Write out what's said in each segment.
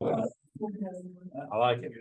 I like it.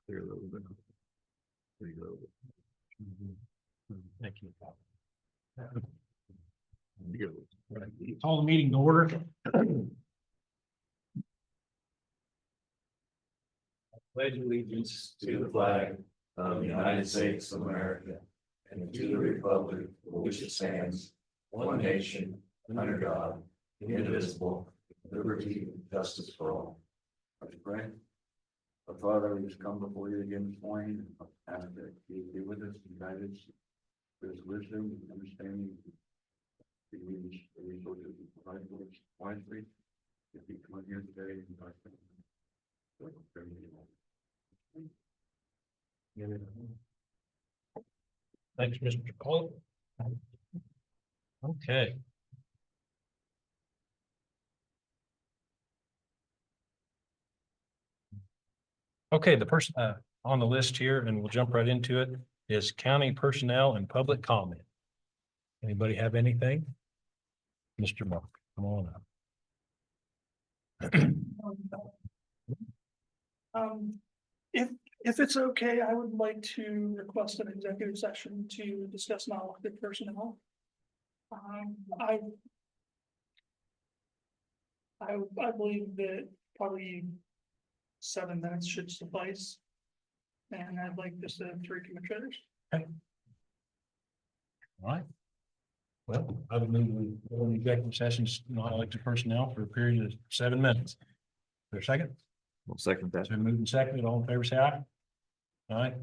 Clear a little bit. There you go. Thank you. Call the meeting to order. Pledge allegiance to the flag of the United States of America and to the republic for which it stands, one nation, under God, indivisible, with liberty and justice for all. Let's pray. Our Father, we just come before you again this morning, and ask that you be with us and guide us. Give us wisdom and understanding. We use the resources you provide for us wisely. If we come here today and our Thanks, Mr. Cole. Okay. Okay, the person on the list here, and we'll jump right into it, is county personnel and public comment. Anybody have anything? Mr. Mark, come on up. If it's okay, I would like to request an executive session to discuss non-elected personnel. I I believe that probably 7 minutes should suffice. And I'd like just 3 commissioners. All right. Well, I would move we go into executive sessions, not elected personnel for a period of 7 minutes. Is there a second? We'll second that. So moved and seconded, all in favor, say aye. Aye.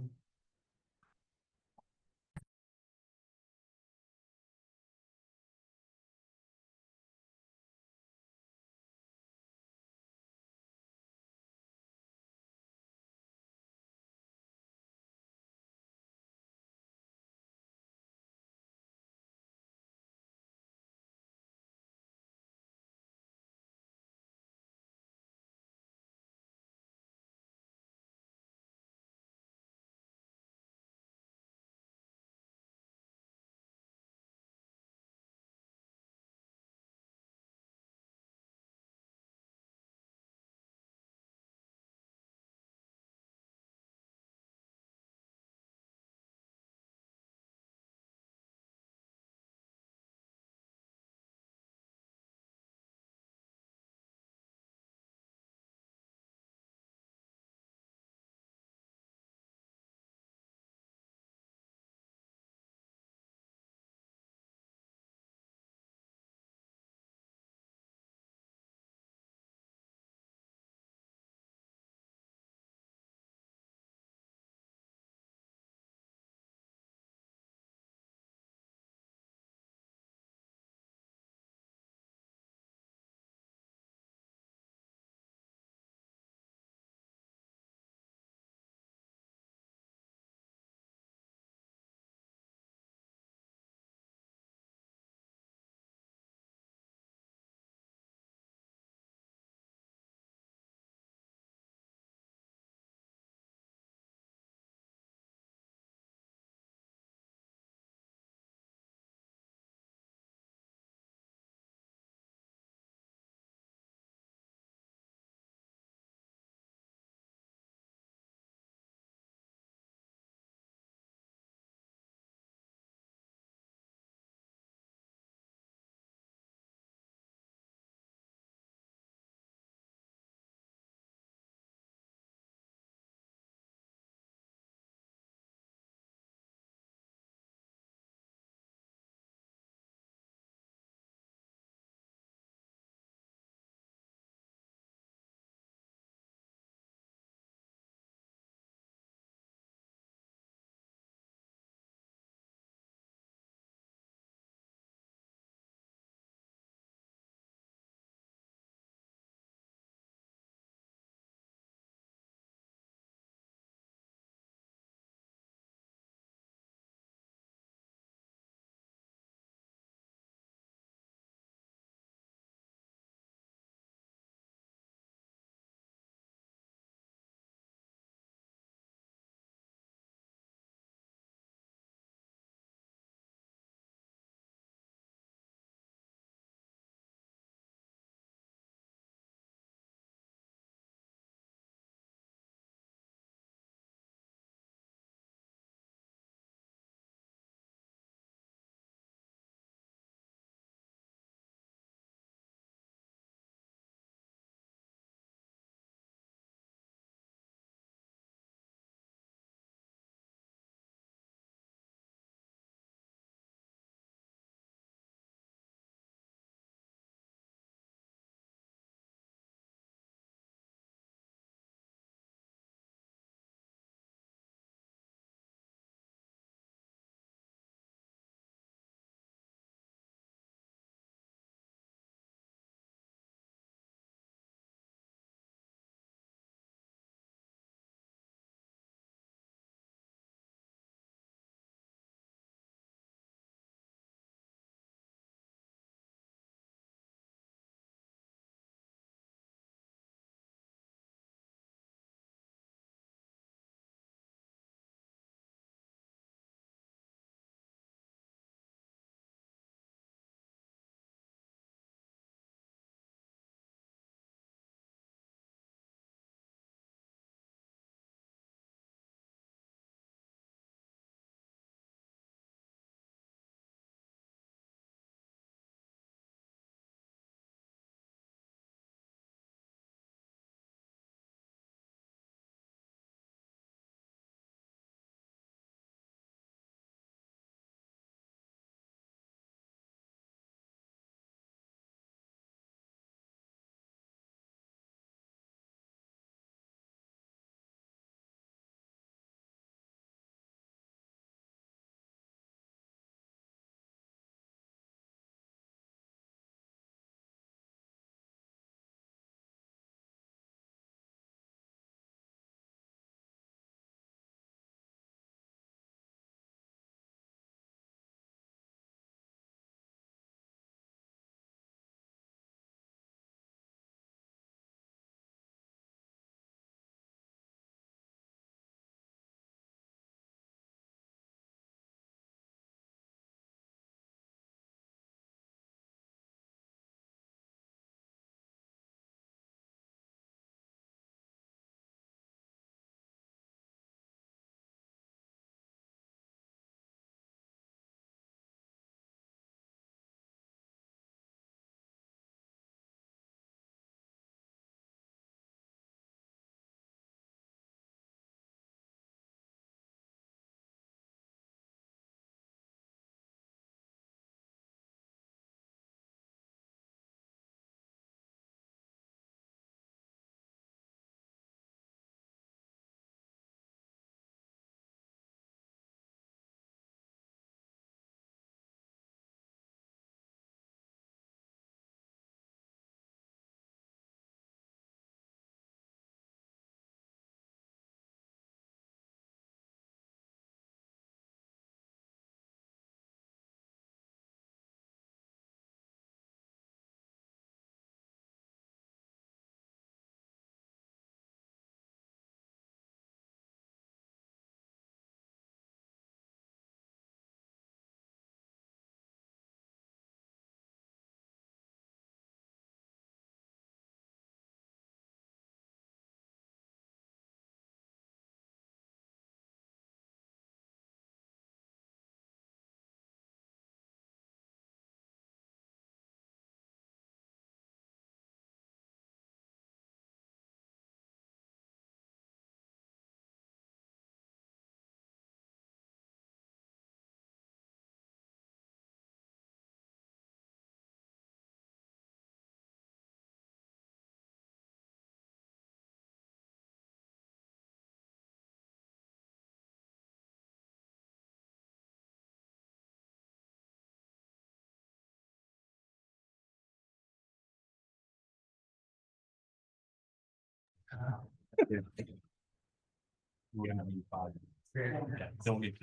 Don't get.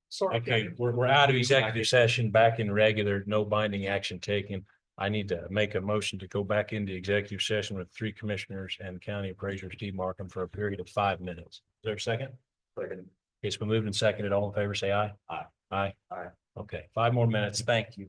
Sorry. Okay, we're out of executive session, back in regular, no binding action taken. I need to make a motion to go back into executive session with three commissioners and county appraiser Steve Markham for a period of 5 minutes. Is there a second? Second. It's been moved and seconded. All in favor, say aye. Aye. Aye. Aye. Okay, 5 more minutes. Thank you.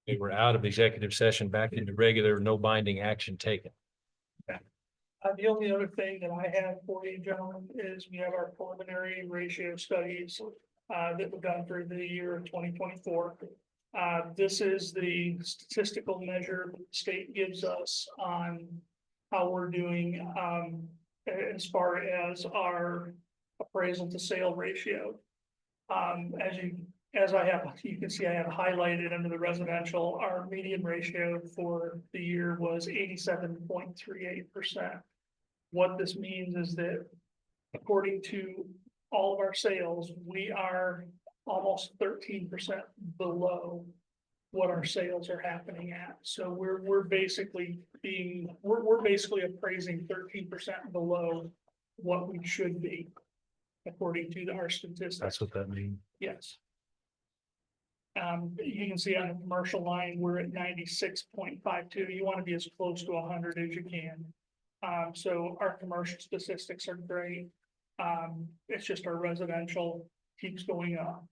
We were out of executive session back into regular, no binding action taken. The only other thing that I have for you, gentlemen, is we have our preliminary ratio studies that were done for the year of 2024. This is the statistical measure the state gives us on how we're doing as far as our appraisal to sale ratio. As I have, you can see I have highlighted under the residential, our median ratio for the year was 87.38%. What this means is that according to all of our sales, we are almost 13% below what our sales are happening at. So we're basically appraising 13% below what we should be according to our statistics. That's what that means. Yes. You can see on the commercial line, we're at 96.52. You want to be as close to 100 as you can. So our commercial statistics are great. It's just our residential keeps going up.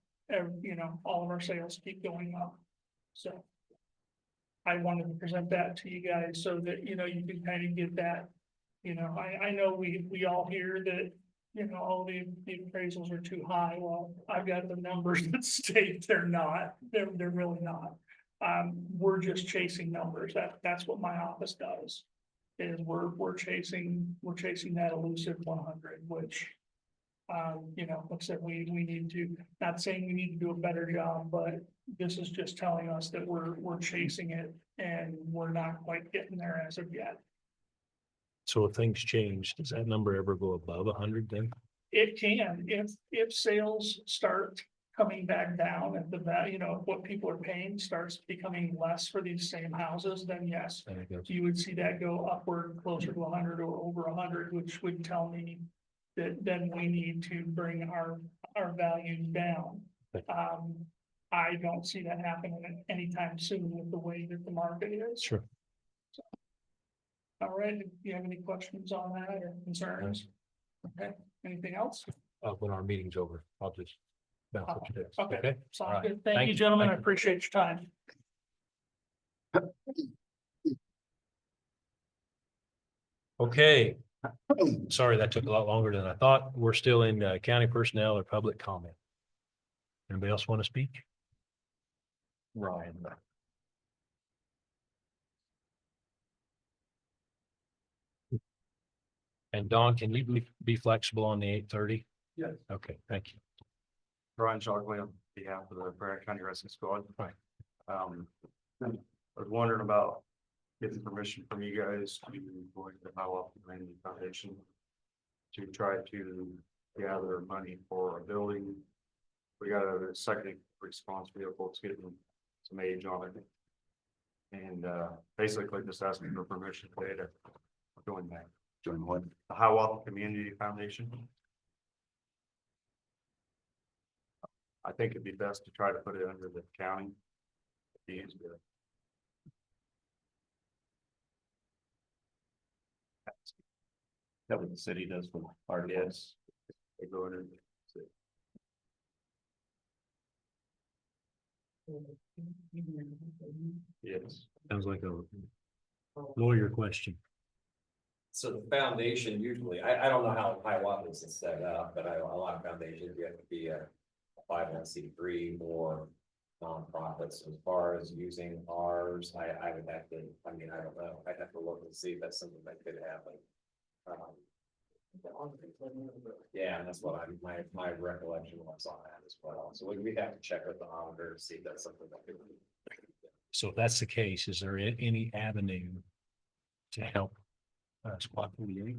All of our sales keep going up. So I wanted to present that to you guys so that, you can kind of get that. I know we all hear that, all the appraisals are too high. Well, I've got the numbers that state they're not. They're really not. We're just chasing numbers. That's what my office does. Is we're chasing that elusive 100, which, like I said, we need to, not saying we need to do a better job, but this is just telling us that we're chasing it and we're not quite getting there as of yet. So if things change, does that number ever go above 100 then? It can, if sales start coming back down and the value, what people are paying starts becoming less for these same houses, then yes, There it goes. you would see that go upward closer to 100 or over 100, which would tell me that then we need to bring our values down. I don't see that happening anytime soon with the way that the market is. Sure. All right, do you have any questions on that or concerns? Okay, anything else? When our meeting's over, I'll just bounce up to this. Okay. Okay. Sounds All right. good. Thank you, gentlemen. I Thank you. appreciate your time. Okay. Sorry, that took a lot longer than I thought. We're still in county personnel or public comment. Anybody else want to speak? Ryan. And Dawn, can you be flexible on the 8:30? Yes. Okay, thank you. Brian Shockley on behalf of the Bragg County Rescue Squad. Right. I was wondering about getting permission from you guys to join the Hiawatha Community Foundation to try to gather money for a building. We got a second response vehicle. It's getting some age on it. And basically just asking for permission today to join that. Join what? The Hiawatha Community Foundation. I think it'd be best to try to put it under the county. It's easier. That what the city does for our Yes. They go in and. Yes. Sounds like a lawyer question. So the foundation usually, I don't know how Hiawatha is set up, but a lot of foundations, you have to be a 501c3 or nonprofits. As far as using ours, I would have to, I don't know, I'd have to look and see if that's something that could happen. Yeah, and that's what my recollection was on that as well. So we'd have to check with the auditor to see if that's something that could. So if that's the case, is there any avenue to help? Squad 48,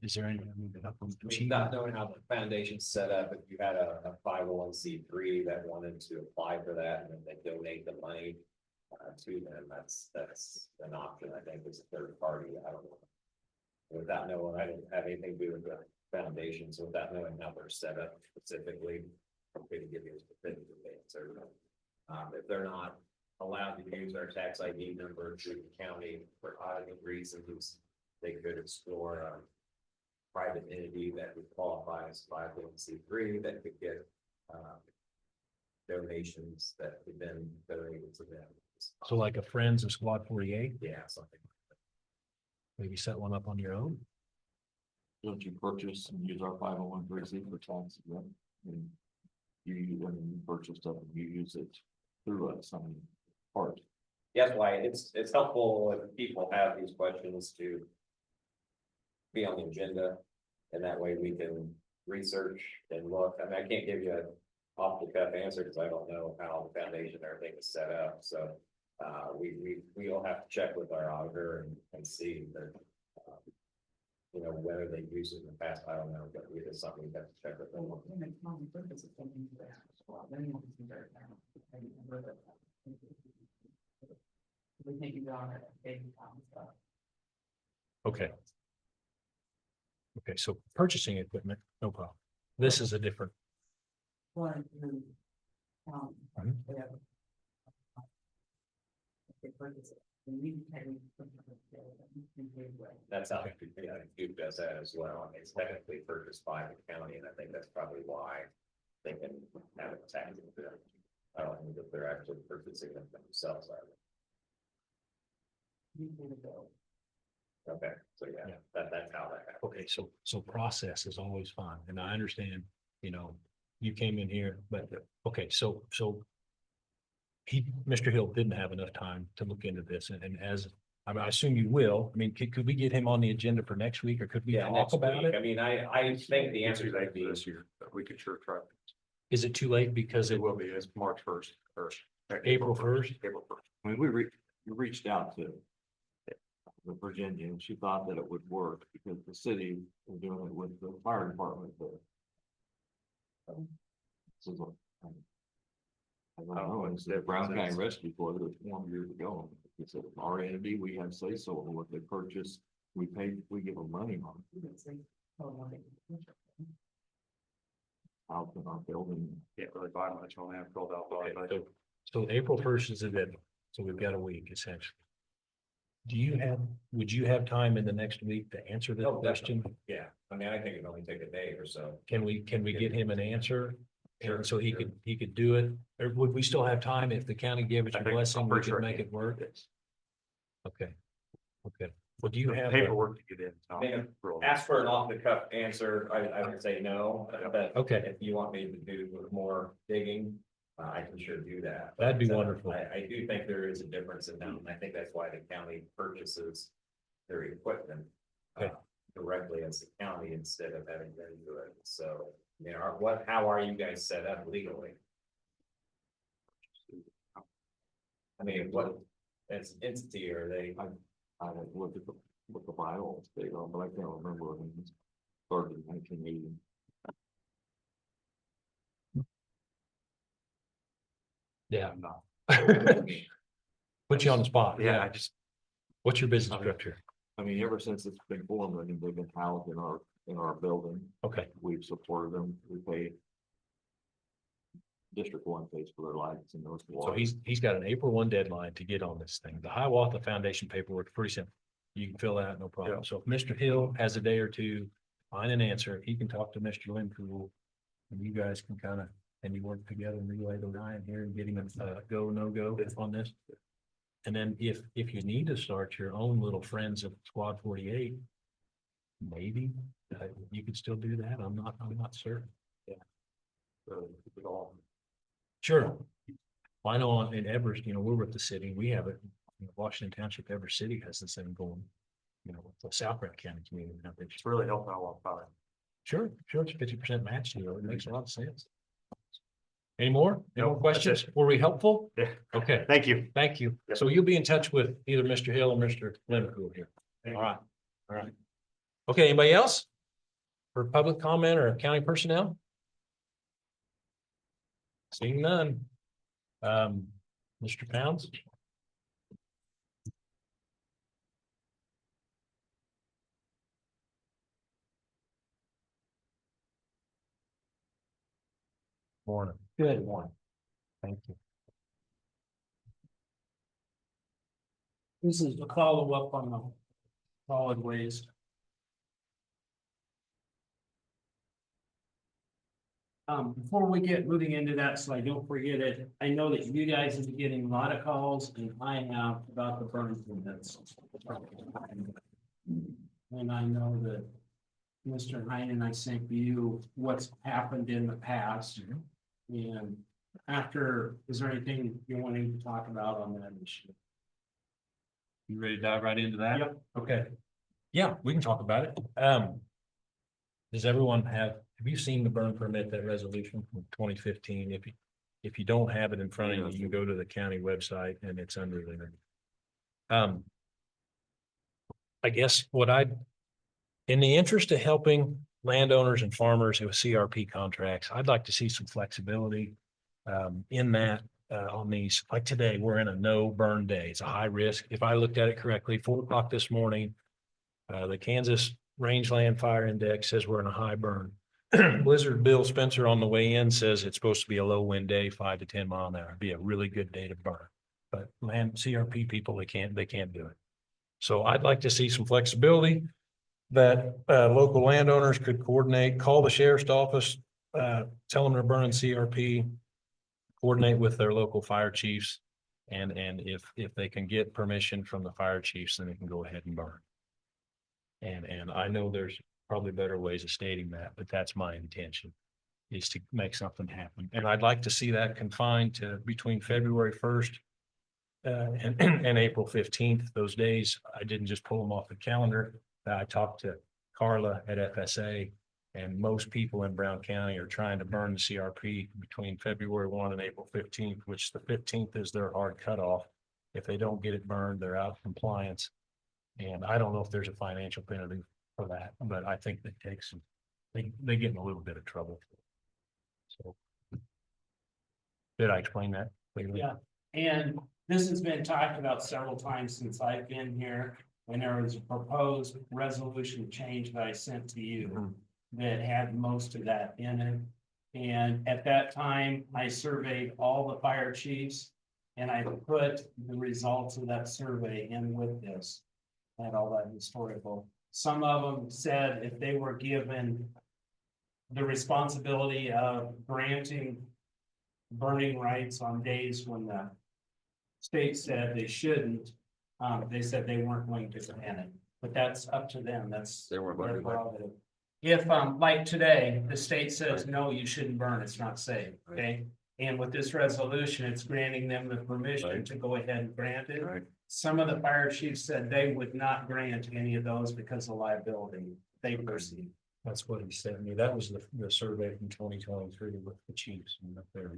is there any avenue to help them achieve Not that? knowing how the foundation's set up, if you had a 501c3 that wanted to apply for that and then they donate the money to them, that's an option, I think, as a third party. I don't know. Without knowing, I didn't have anything to do with the foundation, so without knowing how they're set up specifically, I'm going to give you a specific answer. If they're not allowed to use our tax ID number through the county for auditing reasons, they could explore a private entity that would qualify as 501c3 that could get donations that have been donated to them. So like a Friends of Squad 48, Yeah, something. maybe set one up on your own. Don't you purchase and use our 501(c) for taxes, right? And when you purchase stuff, you use it through us, I mean, part. That's why it's helpful if people have these questions to be on the agenda, and that way we can research and look. I mean, I can't give you an off the cuff answer because I don't know how the foundation and everything is set up, so. We'll have to check with our auditor and see that. You know, whether they used it in the past, I don't know, but it is something we have to check with them. We think you on it, big stuff. Okay. Okay, so purchasing equipment, no problem. This is a different, One, who, Mhm. they have. They purchase it, and we pay. That's how, yeah, Duke does that as well. I mean, it's technically purchased by the county, and I think that's probably why they can have it taxed. I don't think that they're actually purchasing them themselves. Are they? Okay, so yeah, Yeah. that's how that happens. okay, so process is always fine, and I understand, you know, you came in here, but, okay, so. Mr. Hill didn't have enough time to look into this, and as, I mean, I assume you will, I mean, could we get him on the agenda for next week, or could we Yeah, talk next about week. it? I mean, I think the answer Answer is that be this year, but we could sure try. Is it too late because It it will be, it's March 1st or. April 1st? April 1st. I mean, we reached out to the Virginia, and she thought that it would work because the city was doing it with the fire department, but. So, I don't know, it's the Brown County Rescue Corps that was formed years ago. It's our entity, we have say so on what they purchase, we pay, we give them money on out in our building. Can't really buy much on that filled out. Okay, so April 1st is the deadline, so we've got a week essentially. Would you have time in the next week to answer this Oh, question? Yeah, I mean, I think it'd only take a day or so. Can we get him an answer? Sure, And so he sure. could do it, or would we still have time if the county gave us I a think- blessing, I'm we pretty sure could I make can. it work? Okay. Okay, well, do you The have? paperwork to get in. Tom. Man, Real- Ask for an off the cuff answer, I would say no, but Okay, if you want me to do more digging, I can sure do that. That'd be But, wonderful. I do think there is a difference in them, and I think that's why the county purchases their equipment. Okay. Directly as the county instead of having them do it, so, you know, how are you guys set up legally? I mean, what, as an entity, are they? I had looked at what the bylaws state on, but I can't remember when it started in 1980. yeah. I'm not. Put you on the spot, Yeah, yeah. I just, What's your business structure? I mean, ever since it's been formed, I mean, they've been housed in our building. Okay, We've supported them, we pay. District 1 pays for their lights and those. so he's got an April 1 deadline to get on this thing. The Hiawatha Foundation paperwork is pretty simple. You can fill that out, no problem. Yeah. So if Mr. Hill has a day or two, find an answer, he can talk to Mr. Lincool. And you guys can kind of, and you work together and relay the line here and get him a go, no go on this. And then if you need to start your own little Friends of Squad 48, maybe you could still do that. I'm not certain. it all. Sure. Well, I know in Everest, you know, we're with the city, we have it, you know, Washington Township, Everest City has the same going. You know, with the South Grant County community. I think. It's really helped out a lot of time. Sure, it's 50% match, you know, it makes a lot of sense. Any more? Any more Nope, that's questions? Were we helpful? Yeah. Okay, Thank you. thank you. Yep. So you'll be in touch with either Mr. Hill or Mr. Lincool here. All right, all right. Okay, anybody else? For public comment or county personnel? Seeing none. Mr. Pounds? Morning. Good morning. Thank you. This is a follow-up on the solid waste. Before we get moving into that, so I don't forget it, I know that you guys have been getting a lot of calls and I have about the burn permits. And I know that Mr. Heinen, I sent you what's happened in the past. And after, is there anything you're wanting to talk about on that issue? You ready to dive right into that? Yep. Okay. Yeah, we can talk about it. Does everyone have you seen the burn permit, that resolution from 2015? If you don't have it in front of you, you can go to the county website and it's under there. I guess in the interest of helping landowners and farmers with CRP contracts, I'd like to see some flexibility in that on these. Like today, we're in a no burn day. It's a high risk. If I looked at it correctly, 4 o'clock this morning, the Kansas Rangeland Fire Index says we're in a high burn. Blizzard Bill Spencer on the way in says it's supposed to be a low wind day, 5 to 10 mile an hour. It'd be a really good day to burn. But land CRP people, they can't do it. So I'd like to see some flexibility that local landowners could coordinate, call the sheriff's office, tell them they're burning CRP, coordinate with their local fire chiefs. And if they can get permission from the fire chiefs, then they can go ahead and burn. And I know there's probably better ways of stating that, but that's my intention, is to make something happen. And I'd like to see that confined to between February 1st and April 15th. Those days, I didn't just pull them off the calendar. I talked to Carla at FSA, and most people in Brown County are trying to burn the CRP between February 1 and April 15th, which the 15th is their hard cutoff. If they don't get it burned, they're out of compliance. And I don't know if there's a financial penalty for that, but I think that takes they get in a little bit of trouble. So did I explain that clearly? Yeah, and this has been talked about several times since I've been here. When there was a proposed resolution change that I sent to you that had most of that in it. And at that time, I surveyed all the fire chiefs and I put the results of that survey in with this. And all that historical. Some of them said if they were given the responsibility of granting burning rights on days when the state said they shouldn't, they said they weren't going to grant it, but that's up to them. That's They weren't going to their do that. prerogative. If, like today, the state says, no, you shouldn't burn, it's not safe, okay? And with this resolution, it's granting them the permission to go ahead and grant it. Right. Some of the fire chiefs said they would not grant any of those because of liability they perceive. That's what he sent me. That was the survey from 2023 with the chiefs and up there.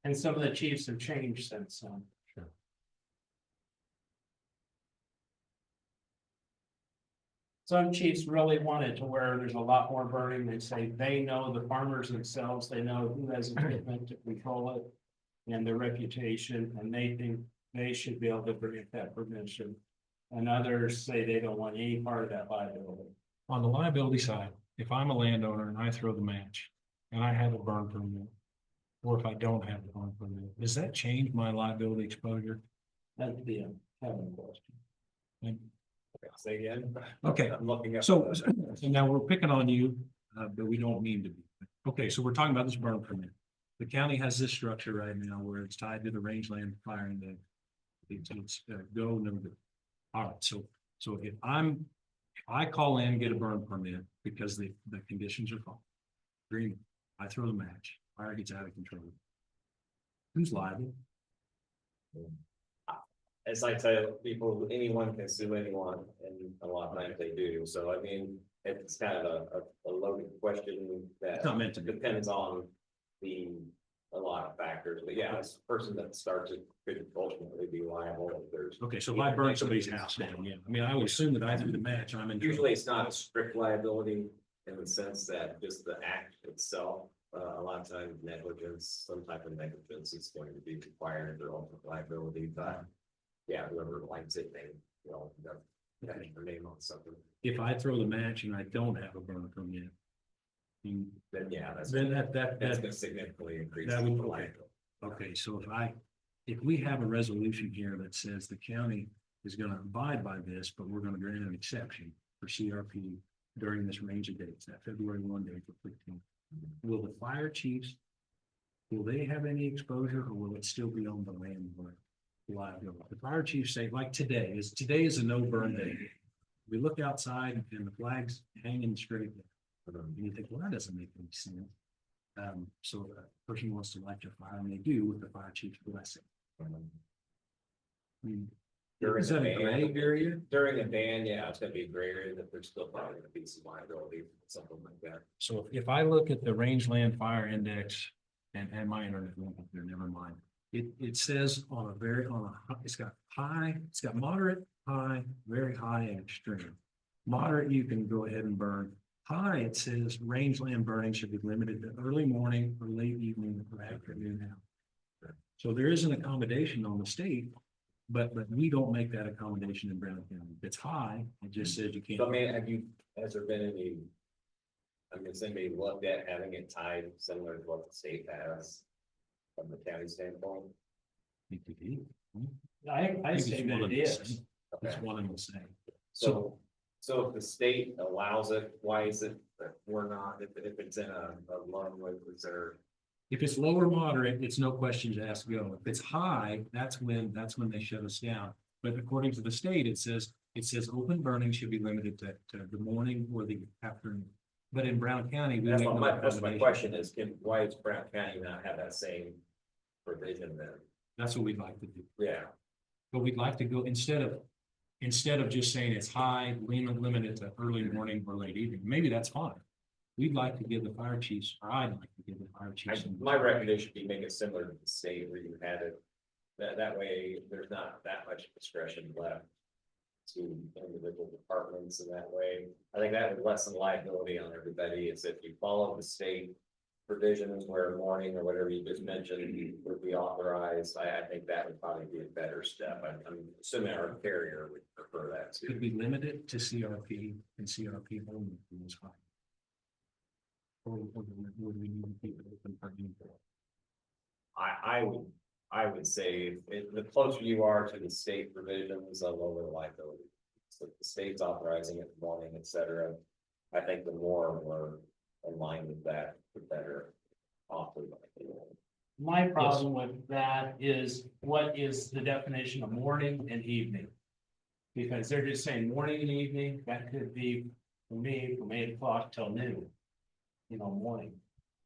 And some of the chiefs have changed since then. Sure. Some chiefs really want it to where there's a lot more burning. They say they know the farmers themselves, they know who has equipment to control it and their reputation, and they think they should be able to grant that permission. And others say they don't want any part of that liability. On the liability side, if I'm a landowner and I throw the match and I have a burn permit, or if I don't have a burn permit, does that change my liability exposure? That'd be a Kevin question. And- Say again. Okay, I'm looking at. so now we're picking on you, but we don't mean to be. Okay, so we're talking about this burn permit. The county has this structure right now where it's tied to the rangeland fire index. It's go, no go. All right, so if I call in and get a burn permit because the conditions are fine. Green, I throw the match, fire gets out of control. Who's liable? As I tell people, anyone can sue anyone, and a lot of times they do. So I mean, it's kind of a loaded question that It's not meant to be. depends on a lot of factors. But yeah, this person that starts it could ultimately be liable if there's. Okay, so if I burn somebody's house down, yeah, I mean, I would assume that I threw the match, I'm in. trouble. Usually it's not a strict liability in the sense that just the act itself, a lot of times negligence, some type of negligence is going to be required for ultimate liability, but yeah, whoever likes it, they, you know, got their name on something, If I throw the match and I don't have a burn permit. then yeah, that's That's gonna significantly increase. that the would- liability. okay, so if we have a resolution here that says the county is gonna abide by this, but we're gonna grant an exception for CRP during this range of dates, that February 1 to April 15th. will the fire chiefs, will they have any exposure or will it still be on the landlord liability? The fire chiefs say, like today is a no burn day. We look outside and the flag's hanging straight there. And you think, well, that doesn't make any sense. So a person wants to light your fire and they do with the fire chief's blessing. I mean, During is the that a gray ban, area? during a ban, yeah, it's gonna be a gray area, that there's still probably gonna be some liability, something like that. So if I look at the rangeland fire index and my internet won't up there, never mind. It says on it's got high, it's got moderate, high, very high and extreme. Moderate, you can go ahead and burn. High, it says rangeland burning should be limited to early morning or late evening or afternoon hour. So there is an accommodation on the state, but we don't make that accommodation in Brown County. If it's high, it just says you can't. So I mean, has there been any? I mean, has anybody looked at having it tied similar to what the state has from the county standpoint? I say that it is. It's Okay, one and the same. so if the state allows it, why is it that we're not, if it's in a Lunenwood reserve? If it's lower moderate, it's no questions asked go. If it's high, that's when they shut us down. But according to the state, it says open burning should be limited to the morning or the afternoon. But in Brown County, we That's make what no my accommodation. question is, why does Brown County not have that same provision then? That's what we'd like to do. Yeah, But we'd like to go instead of just saying it's high, limited to early morning or late evening. Maybe that's fine. We'd like to give the fire chiefs, or I'd like to give the fire chiefs. my recommendation would be make it similar to the state where you had it. That way, there's not that much discretion left to individual departments in that way. I think that would lessen liability on everybody, is if you follow the state provisions where morning or whatever you just mentioned would be authorized. I think that would probably be a better step. I'm assuming our carrier would prefer that Could too. we limit it to CRP and CRP only is fine? Or would we need to keep it open for any? I would say the closer you are to the state provisions, the lower the liability. So if the state's authorizing it, morning, et cetera. I think the more we're in line with that, the better off we might be. My problem with that is, what is the definition of morning and evening? Because they're just saying morning and evening, that could be, for me, from 8 o'clock till noon. You know, morning.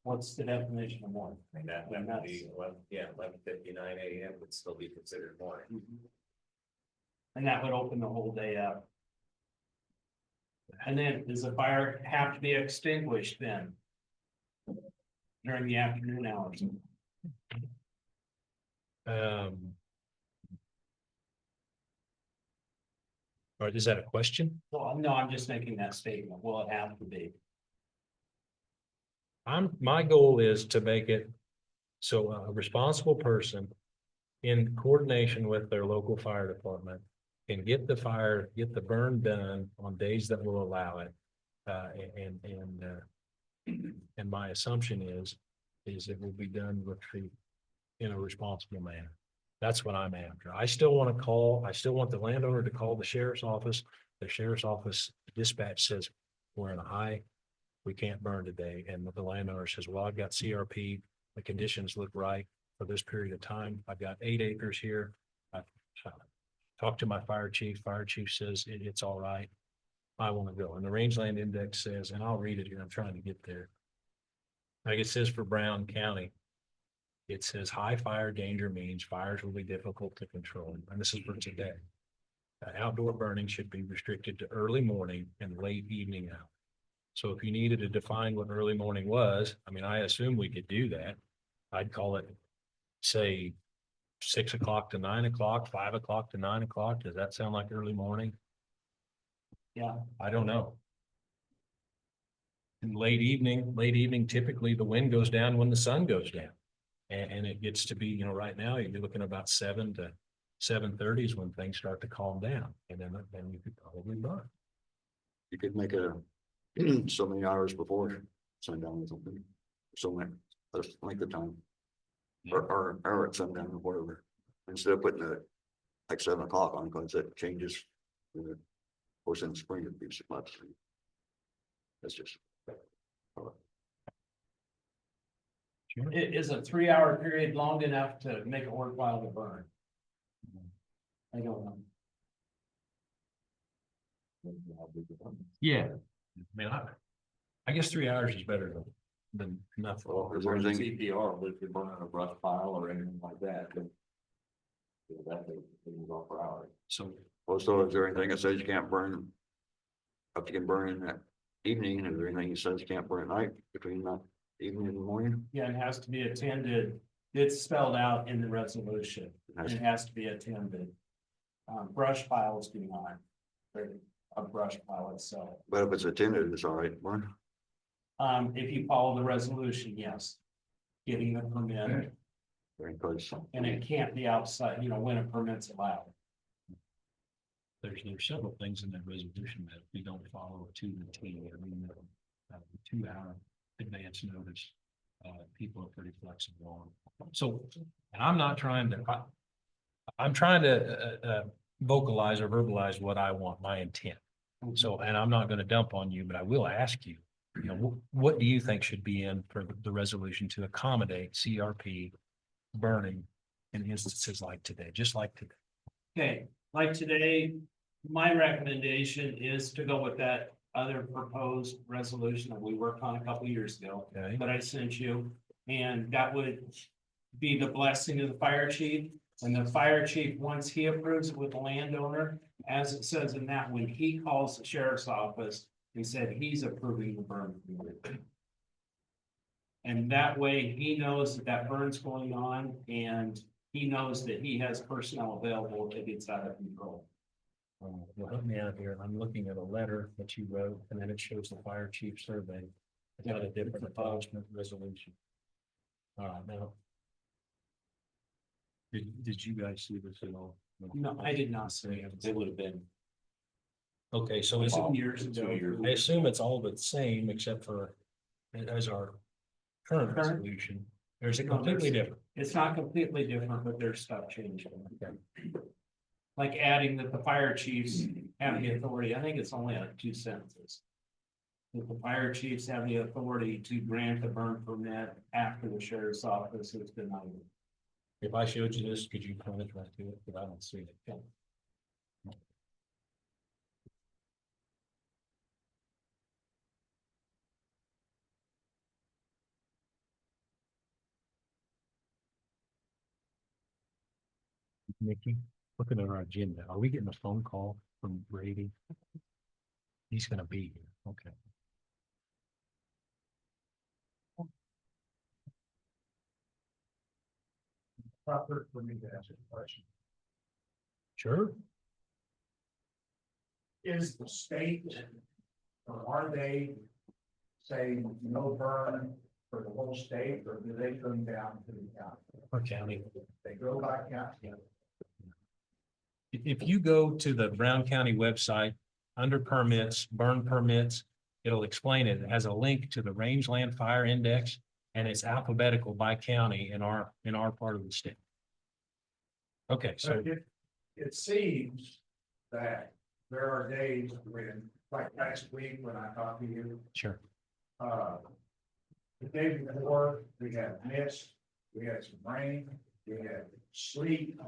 What's the definition of morning? I mean, that would be, 11:59 a.m. would still be considered morning. And that would open the whole day up. And then, does the fire have to be extinguished then? During the afternoon hours? Or is that a question? Well, no, I'm just making that statement. Will it have to be? My goal is to make it so a responsible person in coordination with their local fire department can get the burn done on days that will allow it. And my assumption is it will be done in a responsible manner. That's what I'm after. I still want the landowner to call the sheriff's office. The sheriff's office dispatch says, we're in a high, we can't burn today. And the landowner says, well, I've got CRP, the conditions look right for this period of time. I've got 8 acres here. I've talked to my fire chief says it's all right. I want to go. And the rangeland index says, and I'll read it here, I'm trying to get there. Like it says for Brown County, it says high fire danger means fires will be difficult to control. And this is for today. Outdoor burning should be restricted to early morning and late evening hours. So if you needed to define what early morning was, I mean, I assume we could do that. I'd call it, say, 6 o'clock to 9 o'clock, 5 o'clock to 9 o'clock. Does that sound like early morning? Yeah. I don't know. And late evening, typically the wind goes down when the sun goes down. And it gets to be, right now you're looking about 7 to 7:30 is when things start to calm down. And then you could probably burn. You could make a so many hours before sundown or something. So many, length of time. Or at sundown or whatever. Instead of putting it like 7 o'clock on, because it changes. Of course, in the spring it'd be so much. That's just. Sure. Is a 3 hour period long enough to make it worthwhile to burn? I don't know. Yeah. I mean, I guess 3 hours is better than nothing. Well, If there's anything CPR, but if you're burning a brush pile or anything like that, then. That thing go for hours. So, Also, is there anything that says you can't burn? Up you can burn in that evening, is there anything that says you can't burn at night between that evening and the morning? Yeah, it has to be attended. It's spelled out in the resolution. It has to be attended. Brush piles do not. They're a brush pile itself. But if it's attended, it's all right, burn. If you follow the resolution, yes. Getting the permit, Because and it can't be outside, when a permit's allowed. there's several things in that resolution that we don't follow to the T. I mean, 2 hour advance notice, people are pretty flexible on. So, and I'm not trying to, I'm trying to vocalize or verbalize what I want, my intent. So, and I'm not gonna dump on you, but I will ask you, what do you think should be in for the resolution to accommodate CRP burning in instances like today, just like today? Okay, like today, my recommendation is to go with that other proposed resolution that we worked on a couple years ago. Okay. That I sent you, and that would be the blessing of the fire chief. And the fire chief, once he approves it with the landowner, as it says in that, when he calls the sheriff's office, he said he's approving the burn permit. And that way he knows that that burn's going on, and he knows that he has personnel available if it gets out of control. Well, help me out here. I'm looking at a letter that you wrote, and then it shows the fire chief survey. It's got a different attachment resolution. All right, now. Did you guys see this at all? No, I did not see it. It would have been. Okay, so is it, 2 years ago. I assume it's all the same except for as our current Current? resolution. Or is it No, completely there's- different? It's not completely different, but there's stuff changing. Like adding that the fire chiefs have the authority, I think it's only like 2 sentences. That the fire chiefs have the authority to grant the burn permit after the sheriff's office has denied it. If I showed you this, could you point it right to it? Because I don't see it. Nikki, looking at our agenda, are we getting a phone call from Brady? He's gonna be here, okay. Proper for me to ask a question. Sure. Is the state, or are they saying no burn for the whole state, or do they come down to the county? Our county. They go by county. If you go to the Brown County website, under permits, burn permits, it'll explain it. It has a link to the Rangeland Fire Index, and it's alphabetical by county in our part of the state. Okay, so, It seems that there are days when, like last week when I talked to you, sure. the day before, we had mist, we had some rain, we had sleet.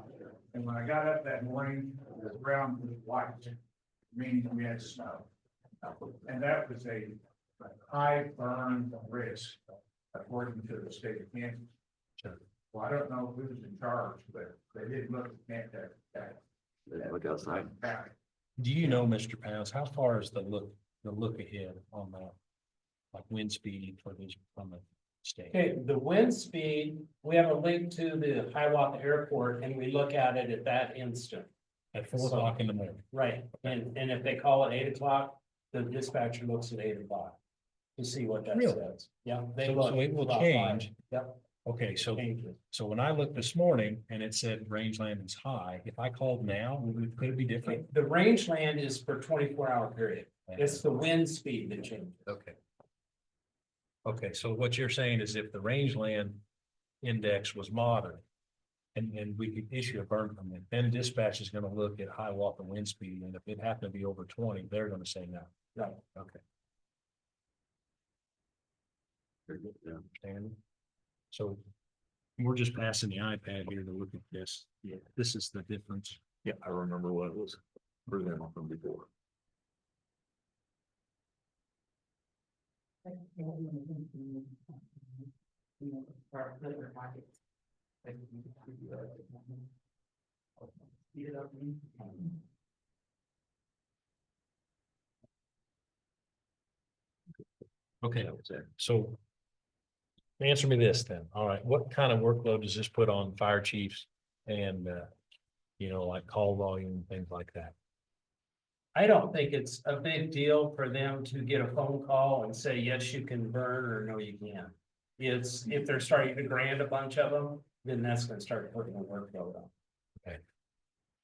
And when I got up that morning, the ground was white, meaning we had snow. And that was a high burn risk, according to the state of Kansas. Sure. Well, I don't know who was in charge, but they did look at that. look outside. Do you know, Mr. Pounds, how far is the look ahead on that? Like wind speed for these from the state? Okay, the wind speed, we have a link to the Hiawatha Airport, and we look at it at that instant. At 4 o'clock in the morning. Right, and if they call at 8 o'clock, the dispatcher looks at 8 o'clock. To see what that Really? says. Yeah. they So look it will about change. 5. Yep. Okay, so Changes. when I looked this morning and it said Rangeland is high, if I called now, could it be different? The rangeland is for 24-hour period. It's the wind speed that changes. Okay. Okay, so what you're saying is if the rangeland index was moderate. And we could issue a burn permit, then dispatch is gonna look at Hiawatha wind speed, and if it happened to be over 20, they're gonna say no. Right. Okay, Yeah. understand. So we're just passing the iPad here to look at this. Yeah, this is the difference. Yeah, I remember what it was for them from before. Okay, so answer me this then. All right, what kind of workload does this put on fire chiefs and, you know, like call volume, things like that? I don't think it's a big deal for them to get a phone call and say, yes, you can burn, or no, you can't. It's, if they're starting to grant a bunch of them, then that's gonna start putting a workload on.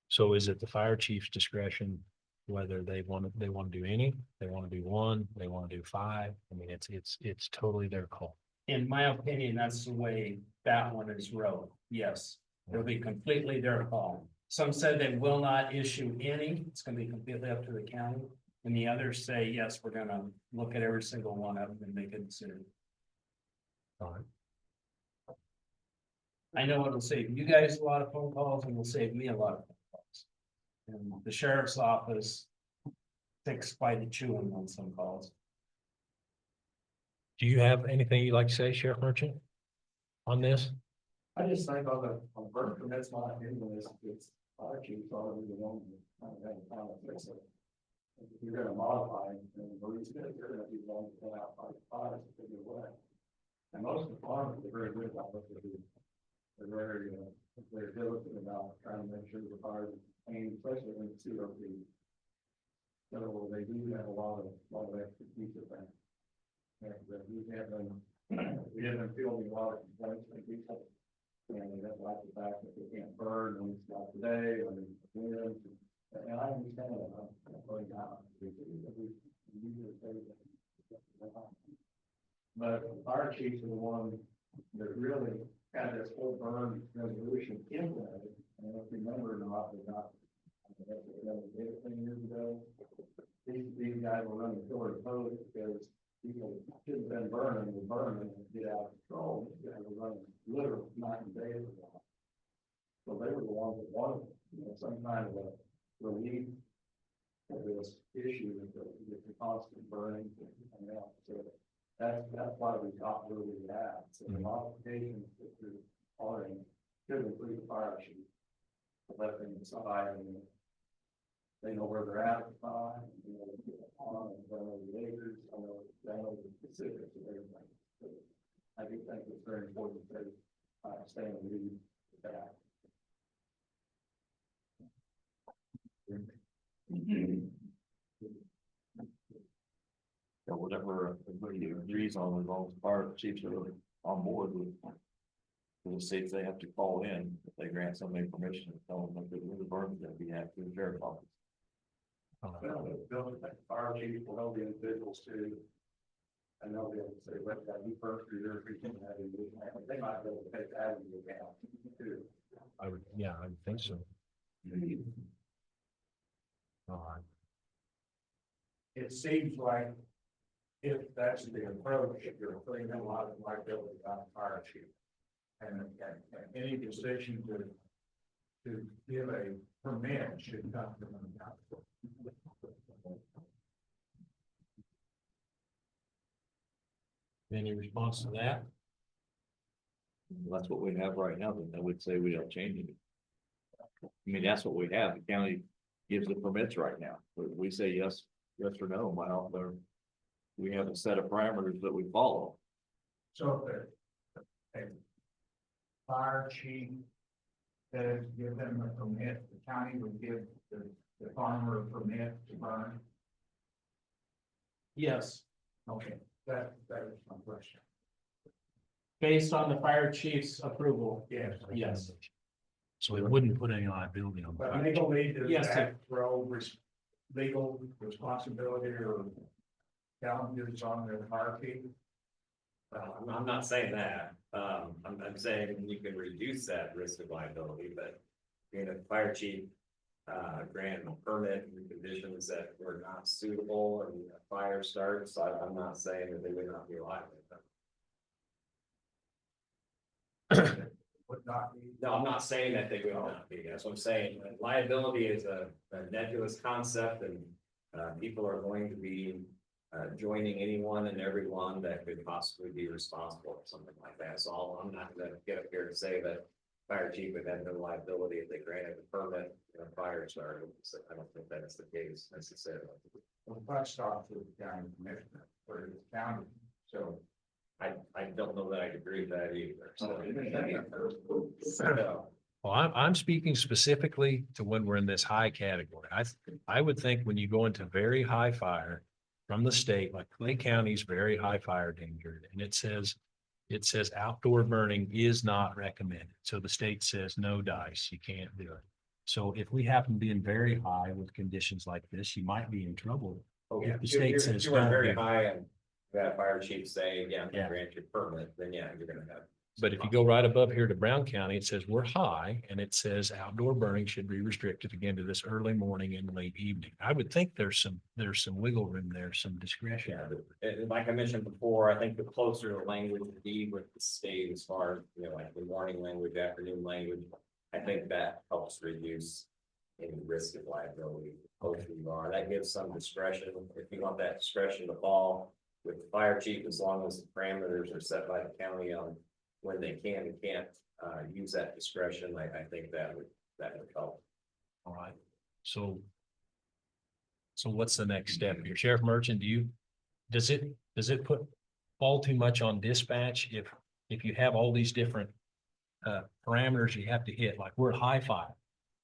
So is it the fire chief's discretion whether they want to do any, they want to do one, they want to do five? I mean, it's totally their call. In my opinion, that's the way that one is wrote. Yes, it'll be completely their call. Some said they will not issue any. It's gonna be completely up to the county. And the others say, yes, we're gonna look at every single one of them and make a decision. All right. I know it'll save you guys a lot of phone calls and will save me a lot of phone calls. And the sheriff's office takes quite a chewing on some calls. Do you have anything you'd like to say, Sheriff Merchant, on this? I just think on burn permits, my opinion is it's fire chiefs already the one that kind of have a time to fix it. If you're gonna modify, then the reason is you're gonna be willing to put out fires to figure it away. And most of the farmers are very good about what they do. They're very diligent about trying to make sure the fires are clean, especially when it's COP. So they do have a lot of expertise with that. And we have been fielding a lot of complaints from people. And they don't like the fact that they can't burn when it's not today, when it's wind. And I understand that, I'm going down. But the fire chiefs are the one that really had this whole burn resolution implemented. And if you remember or not, they got, that's what they did 10 years ago. These guys were running pillar to post because people shouldn't have been burning, and get out of control. These guys were running literally 90 days ago. So they were the ones that wanted, some kind of a relief of this issue with the constant burning. And so that's why we got where we at. So the modifications that we're already should include the fire chief. Let them decide, and they know where they're at the time, you know, they know the acres, they know the specifics of everything. So I do think it's very important to stay in the lead with that. Yeah, whatever everybody agrees on, as long as the fire chiefs are on board with. We'll see if they have to call in, if they grant somebody permission, to tell them that the burn's gonna be active in sheriff's office. Well, the fire chief will help the individuals too. And they'll be able to say, what got you first, or your freaking had in the account. They might be able to take that into account too. I would think so. All right. It seems like if that's the approach, you're putting a lot of liability on the fire chief. And any decision to give a permit should come from the council. Any response to that? That's what we have right now, then I would say we don't change it. I mean, that's what we have, the county gives the permits right now, but we say yes or no, well, we have a set of parameters that we follow. So if a fire chief says give them a permit, the county would give the farmer a permit to burn. Yes, Okay, that is my question. based on the fire chief's approval. Yes. Yes. So it wouldn't put any liability on. the But fire legal need to Yes, act throw legal responsibility or challenges on the fire chief. I'm not saying that, I'm saying you can reduce that risk of liability, but. You know, fire chief, grant a permit and conditions that were not suitable and a fire starts, I'm not saying that they would not be liable. not be? No, I'm not saying that they will not be, that's what I'm saying, liability is a nebulous concept and. People are going to be, joining anyone and everyone that could possibly be responsible for something like that, so I'm not gonna get up here and say that. Fire chief would have no liability if they granted the permit, fire started, so I don't think that's the case necessarily. Well, first off to the county commissioner, or the county, so. I don't know that I agree with that either, so. Well, I'm speaking specifically to when we're in this high category. I would think when you go into very high fire from the state, like Clay County's very high fire danger, and it says outdoor burning is not recommended. So the state says no dice, you can't do it. So if we happen to be in very high with conditions like this, you might be in trouble. Okay, If the state if says you were don't very do it. high and that fire chief say, yeah, I'm Yeah. gonna grant your permit, then yeah, you're gonna have. But if you go right above here to Brown County, it says we're high and it says outdoor burning should be restricted again to this early morning and late evening. I would think there's some wiggle room there, some discretion. And like I mentioned before, I think the closer the language would be with the state as far as, like the morning language, afternoon language, I think that helps reduce any risk of liability. Closer you are, that gives some discretion. If you want that discretion to fall with the fire chief, as long as the parameters are set by the county on when they can and can't use that discretion, I think that would help. All right, so what's the next step here? Sheriff Merchant, does it fall too much on dispatch if you have all these different parameters you have to hit, like we're at high fire?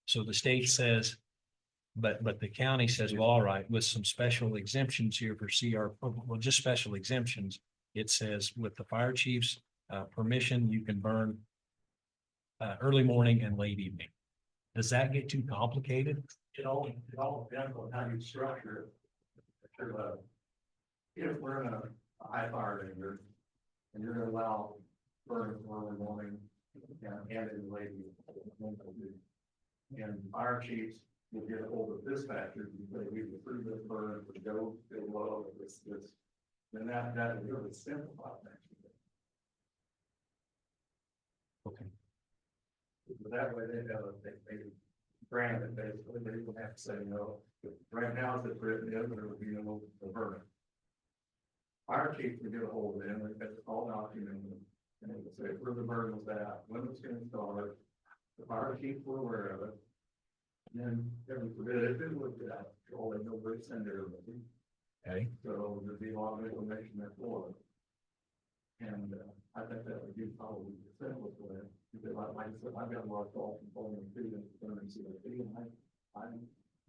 So the state says, but the county says, well, all right, with some special exemptions here for CR, well, just special exemptions. It says with the fire chief's permission, you can burn early morning and late evening. Does that get too complicated? It all depends on how you structure it. If we're in a high fire danger, and you're gonna allow burn early morning and in the late evening. And fire chiefs will get a hold of dispatchers and say, we've approved this burn, we go low, this, then that would really simplify things. Okay. But that way they grant it, basically, they don't have to say no. Right now, as it's written, there would be no burn. Fire chief can get a hold of them, it's all documented, and they would say, where the burn was at, when it's gonna start. The fire chief were aware of it. And then, heaven forbid, if it was out, all they know, they send everybody. Okay, So there'd be a lot of information there for it. And I think that would be probably the simplest way, because like I said, I've got a lot of calls from following students, and I'm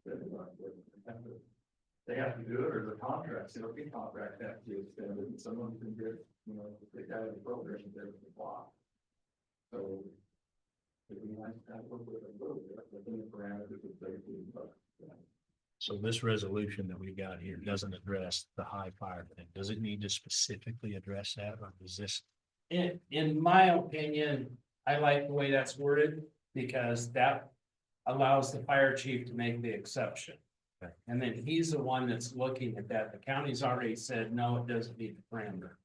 good about it. They have to do it, or the contract, CLP contract have to extend it, and someone can get, if they got any programs, they can block. So. It'd be nice to have a little bit, within the parameters of safety, but, so this resolution that we got here doesn't address the high fire thing. Does it need to specifically address that, or does this? In my opinion, I like the way that's worded, because that allows the fire chief to make the exception. Okay. And then he's the one that's looking at that. The county's already said, no, it doesn't meet the parameter.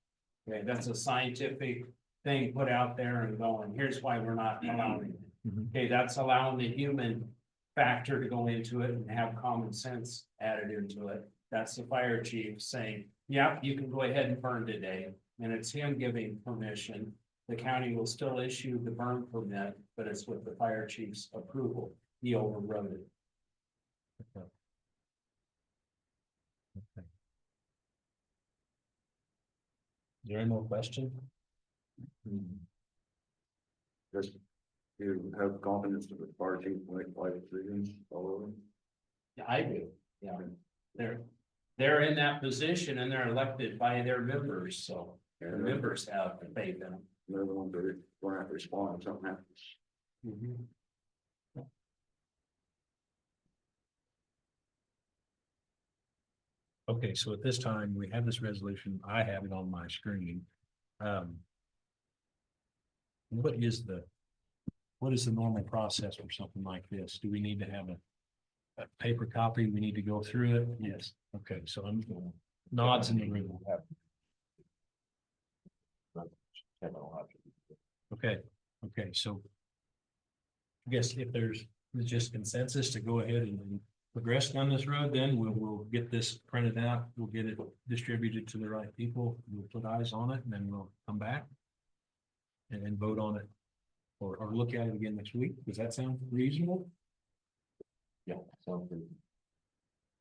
Okay, that's a scientific thing put out there and going, here's why we're not allowing it. Mhm. Okay, that's allowing the human factor to go into it and have common sense added into it. That's the fire chief saying, yeah, you can go ahead and burn today. And it's him giving permission. The county will still issue the burn permit, but it's with the fire chief's approval. He overrode it. Okay. Okay. Is there any more questions? just you have confidence that the fire chief will make life decisions all over. Yeah, I do, yeah. They're in that position and they're elected by their members, so their members have to pay them. They're the ones that are going to have to respond if something happens. Okay, so at this time, we have this resolution. I have it on my screen. What is the normal process for something like this? Do we need to have a paper copy? We need to go through it? Yes. Okay, so I'm nods in the room. Okay, so I guess if there's just consensus to go ahead and progress down this road, then we'll get this printed out, we'll get it distributed to the right people, we'll put eyes on it, and then we'll come back and then vote on it, or look at it again next week. Does that sound reasonable? Yeah, sounds good.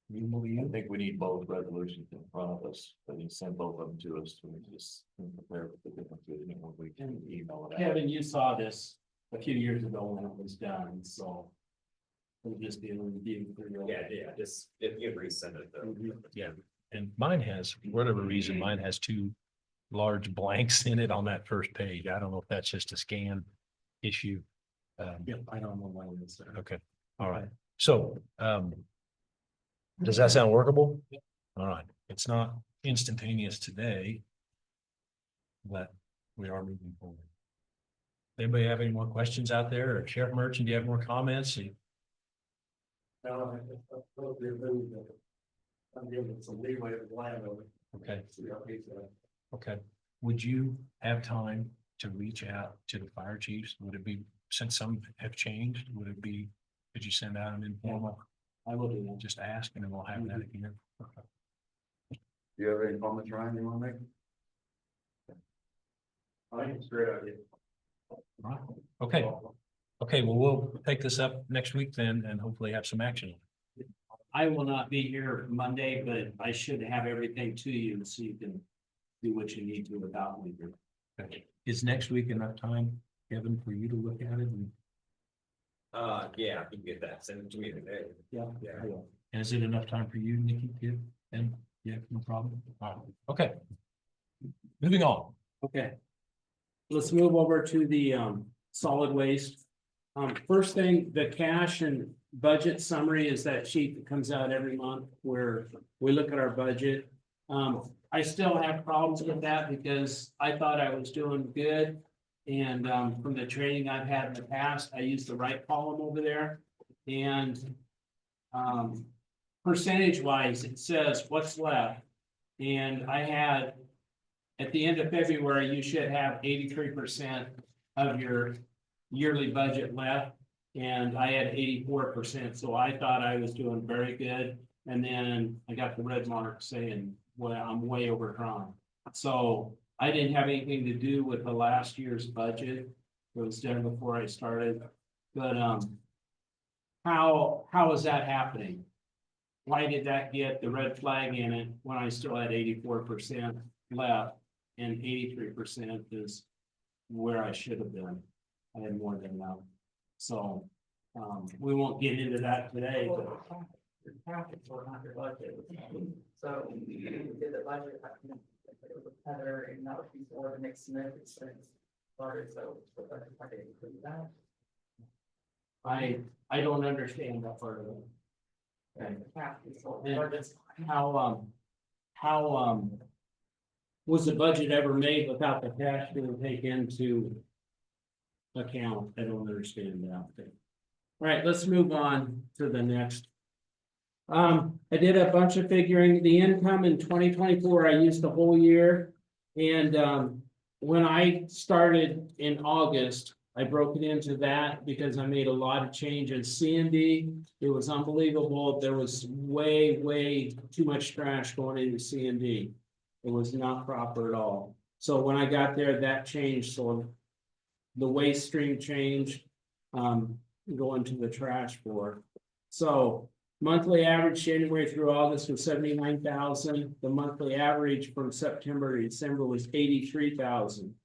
Reasonable to I you? think we need both resolutions in front of us, but you send both of them to us, so we just compare with the differences, and when we can email it out. Kevin, you saw this a few years ago when it was done, so. We'll just be able to review for your. Yeah, just if you resend it though. Yeah, and mine has, for whatever reason, mine has two large blanks in it on that first page. I don't know if that's just a scan issue. Yep, I don't know why it's. Okay, all right. So, does that sound workable? All right, it's not instantaneous today, but we are moving forward. Anybody have any more questions out there? Or Sheriff Merchant, do you have more comments? I'm giving some leeway to the landowner. Okay. Okay, would you have time to reach out to the fire chiefs? Would it be, since some have changed, would it be, could you send out an informal? I will do that. Just ask and then we'll have that again. Okay. Do you have any comments, Ryan, you wanna make? I think it's a great idea. Right. Okay, okay, well, we'll take this up next week then and hopefully have some action. I will not be here Monday, but I should have everything to you so you can do what you need to without me. Okay. Is next week enough time, Kevin, for you to look at it? And Yeah, you can get that, send it to me today. Yeah. Yeah. and is it enough time for you, Nikki, too? And, yeah, no problem. All right. Okay. Moving on. Okay. Let's move over to the solid waste. First thing, the cash and budget summary is that sheet that comes out every month where we look at our budget. I still have problems with that because I thought I was doing good. And from the training I've had in the past, I used the right column over there. And percentage wise, it says what's left. And I had, at the end of February, you should have 83% of your yearly budget left. And I had 84%, so I thought I was doing very good. And then I got the red mark saying, well, I'm way overdrawn. So I didn't have anything to do with the last year's budget. It was done before I started. But how is that happening? Why did that get the red flag in it when I still had 84% left? And 83% is where I should have been. I had more than enough. So, we won't get into that today, but Your packets were not your budget. So you did the budget, with Heather and that was before the Nick Smith expense started, so the budget part didn't include that. I don't understand that part of it. And the packets were- And budget's fine. how was the budget ever made without the cash being taken into account? I don't understand that. All right, let's move on to the next. I did a bunch of figuring, the income in 2024, I used the whole year. And when I started in August, I broke it into that because I made a lot of changes. C&D, it was unbelievable. There was way too much trash going into C&D. It was not proper at all. So when I got there, that changed. So the waste stream changed, going to the trash for. So monthly average January through August was 79,000. The monthly average from September to December was 83,000.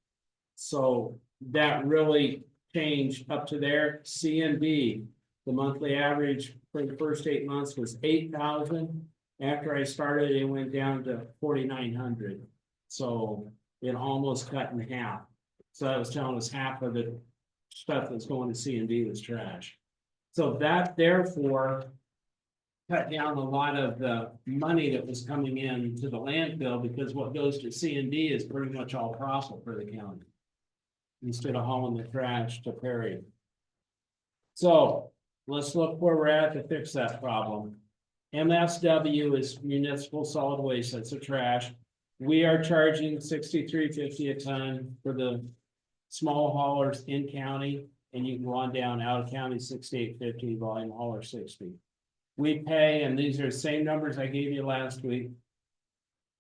So that really changed up to there. C&D, the monthly average for the first 8 months was 8,000. After I started, it went down to 4,900. So it almost cut in half. So that was telling us half of the stuff that's going to C&D was trash. So that therefore cut down a lot of the money that was coming in to the landfill, because what goes to C&D is pretty much all profit for the county, instead of hauling the trash to Perry. So let's look where we're at to fix that problem. MSW is municipal solid waste, that's the trash. We are charging $63.50 a ton for the small haulers in county. and you can go on down out of county 6850, volume hauler 60. We pay, and these are the same numbers I gave you last week.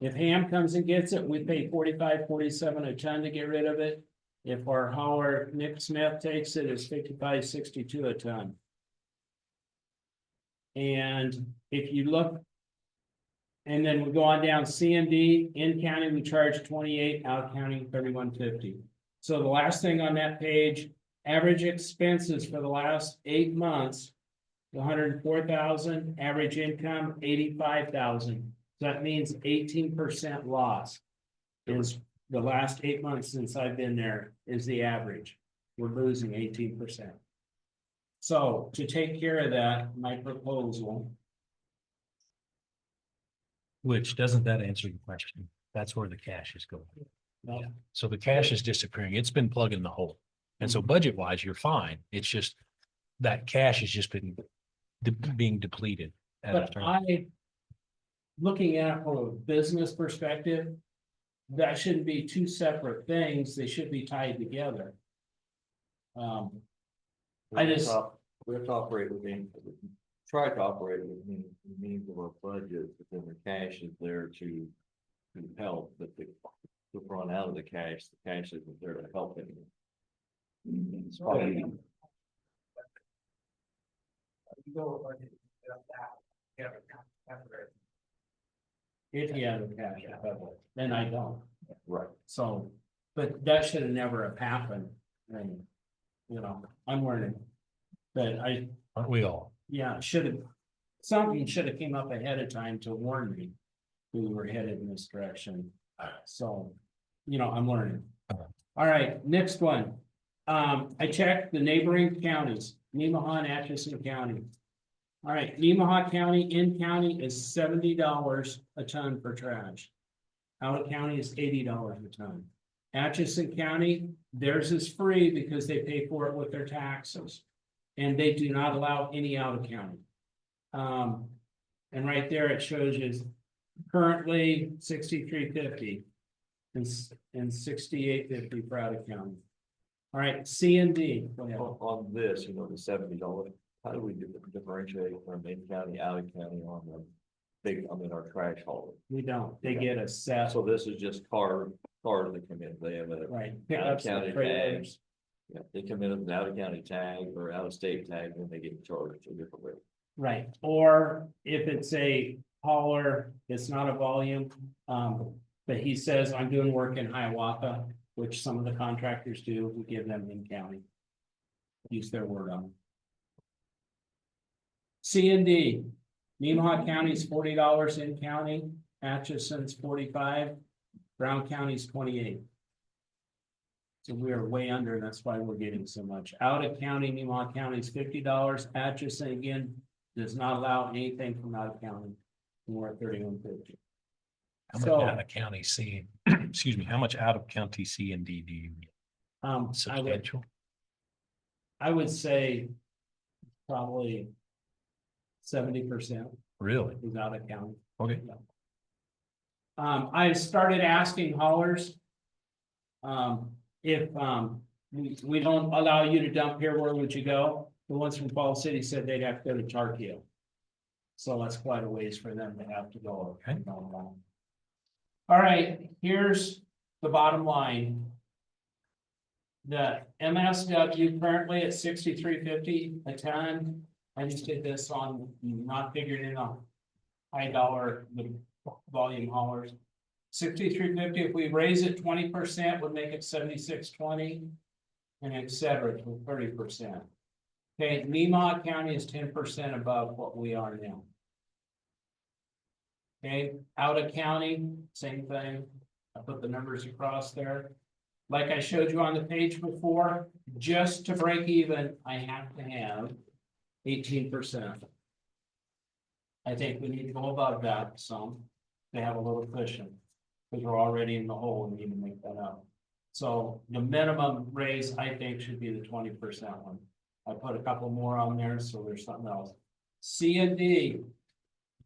If Ham comes and gets it, we pay 45-47 a ton to get rid of it. If our hauler Nick Smith takes it, it's 55-62 a ton. And if you look. And then we go on down CMD, in county, we charge 28, out of county 31.50. So the last thing on that page, average expenses for the last 8 months. 104,000, average income 85,000. So that means 18% loss. Is the last 8 months since I've been there is the average. We're losing 18%. So to take care of that, my proposal. Which doesn't that answer the question? That's where the cash is going. No. So the cash is disappearing. It's been plugging the hole. And so budget wise, you're fine. It's just that cash has just been being depleted. at a But time. looking at it from a business perspective, that shouldn't be two separate things. They should be tied together. I just- We have to operate within, try to operate within the means of our budget, but then the cash is there to help, but the, to run out of the cash isn't there to help anyone. It's probably, If you have a cash available, then I don't. right, So, but that should have never have happened. And, you know, I'm learning. But Aren't we all? yeah, should have, something should have came up ahead of time to warn me. We were headed in this direction. So, you know, I'm learning. All right, next one. I checked the neighboring counties, Nemaha and Atchison County. All right, Nemaha County, in county is $70 a ton for trash. Out of county is $80 a ton. Atchison County, theirs is free because they pay for it with their taxes. And they do not allow any out of county. And right there, it shows you currently 63.50 and 68.50 for out of county. All right, C and D. Go ahead. on this, the $70, how do we differentiate from in county, out of county on the big, our trash hauler? We don't, they get a set, So this is just cars that come in, they have a, right? out of Pickups and county trailers. tags. Yeah, they come in with an out of county tag or out of state tag, and they get charged a different rate. Right, or if it's a hauler, it's not a volume, but he says, I'm doing work in Hiawatha, which some of the contractors do, we give them in county. Use their word on it. C and D, Nemaha County's $40 in county, Atchison's 45, Brown County's 28. So we are way under, that's why we're getting so much. Out of county, Nemaha County's $50, Atchison again does not allow anything from out of county. We're at 31.50. How much So- out of county C, excuse me, how much out of county C and D do you get? Substantial? I would say probably 70% Really? is out of county. Okay. I started asking haulers. If we don't allow you to dump here, where would you go? The ones from Fall City said they'd have to go to Tarkio. So that's quite a ways for them to have to go. Okay. All right, here's the bottom line. The MSW currently at 63.50 a ton. I just did this on, not figured in a high dollar, the volume haulers. 63.50, if we raise it 20%, would make it 76.20. And et cetera, to 30%. Okay, Nemaha County is 10% above what we are now. Okay, out of county, same thing. I put the numbers across there. Like I showed you on the page before, just to break even, I have to have 18%. I think we need to go above that some, to have a little cushion. Because we're already in the hole and need to make that up. So the minimum raise, I think, should be the 20% one. I put a couple more on there, so there's something else. C and D.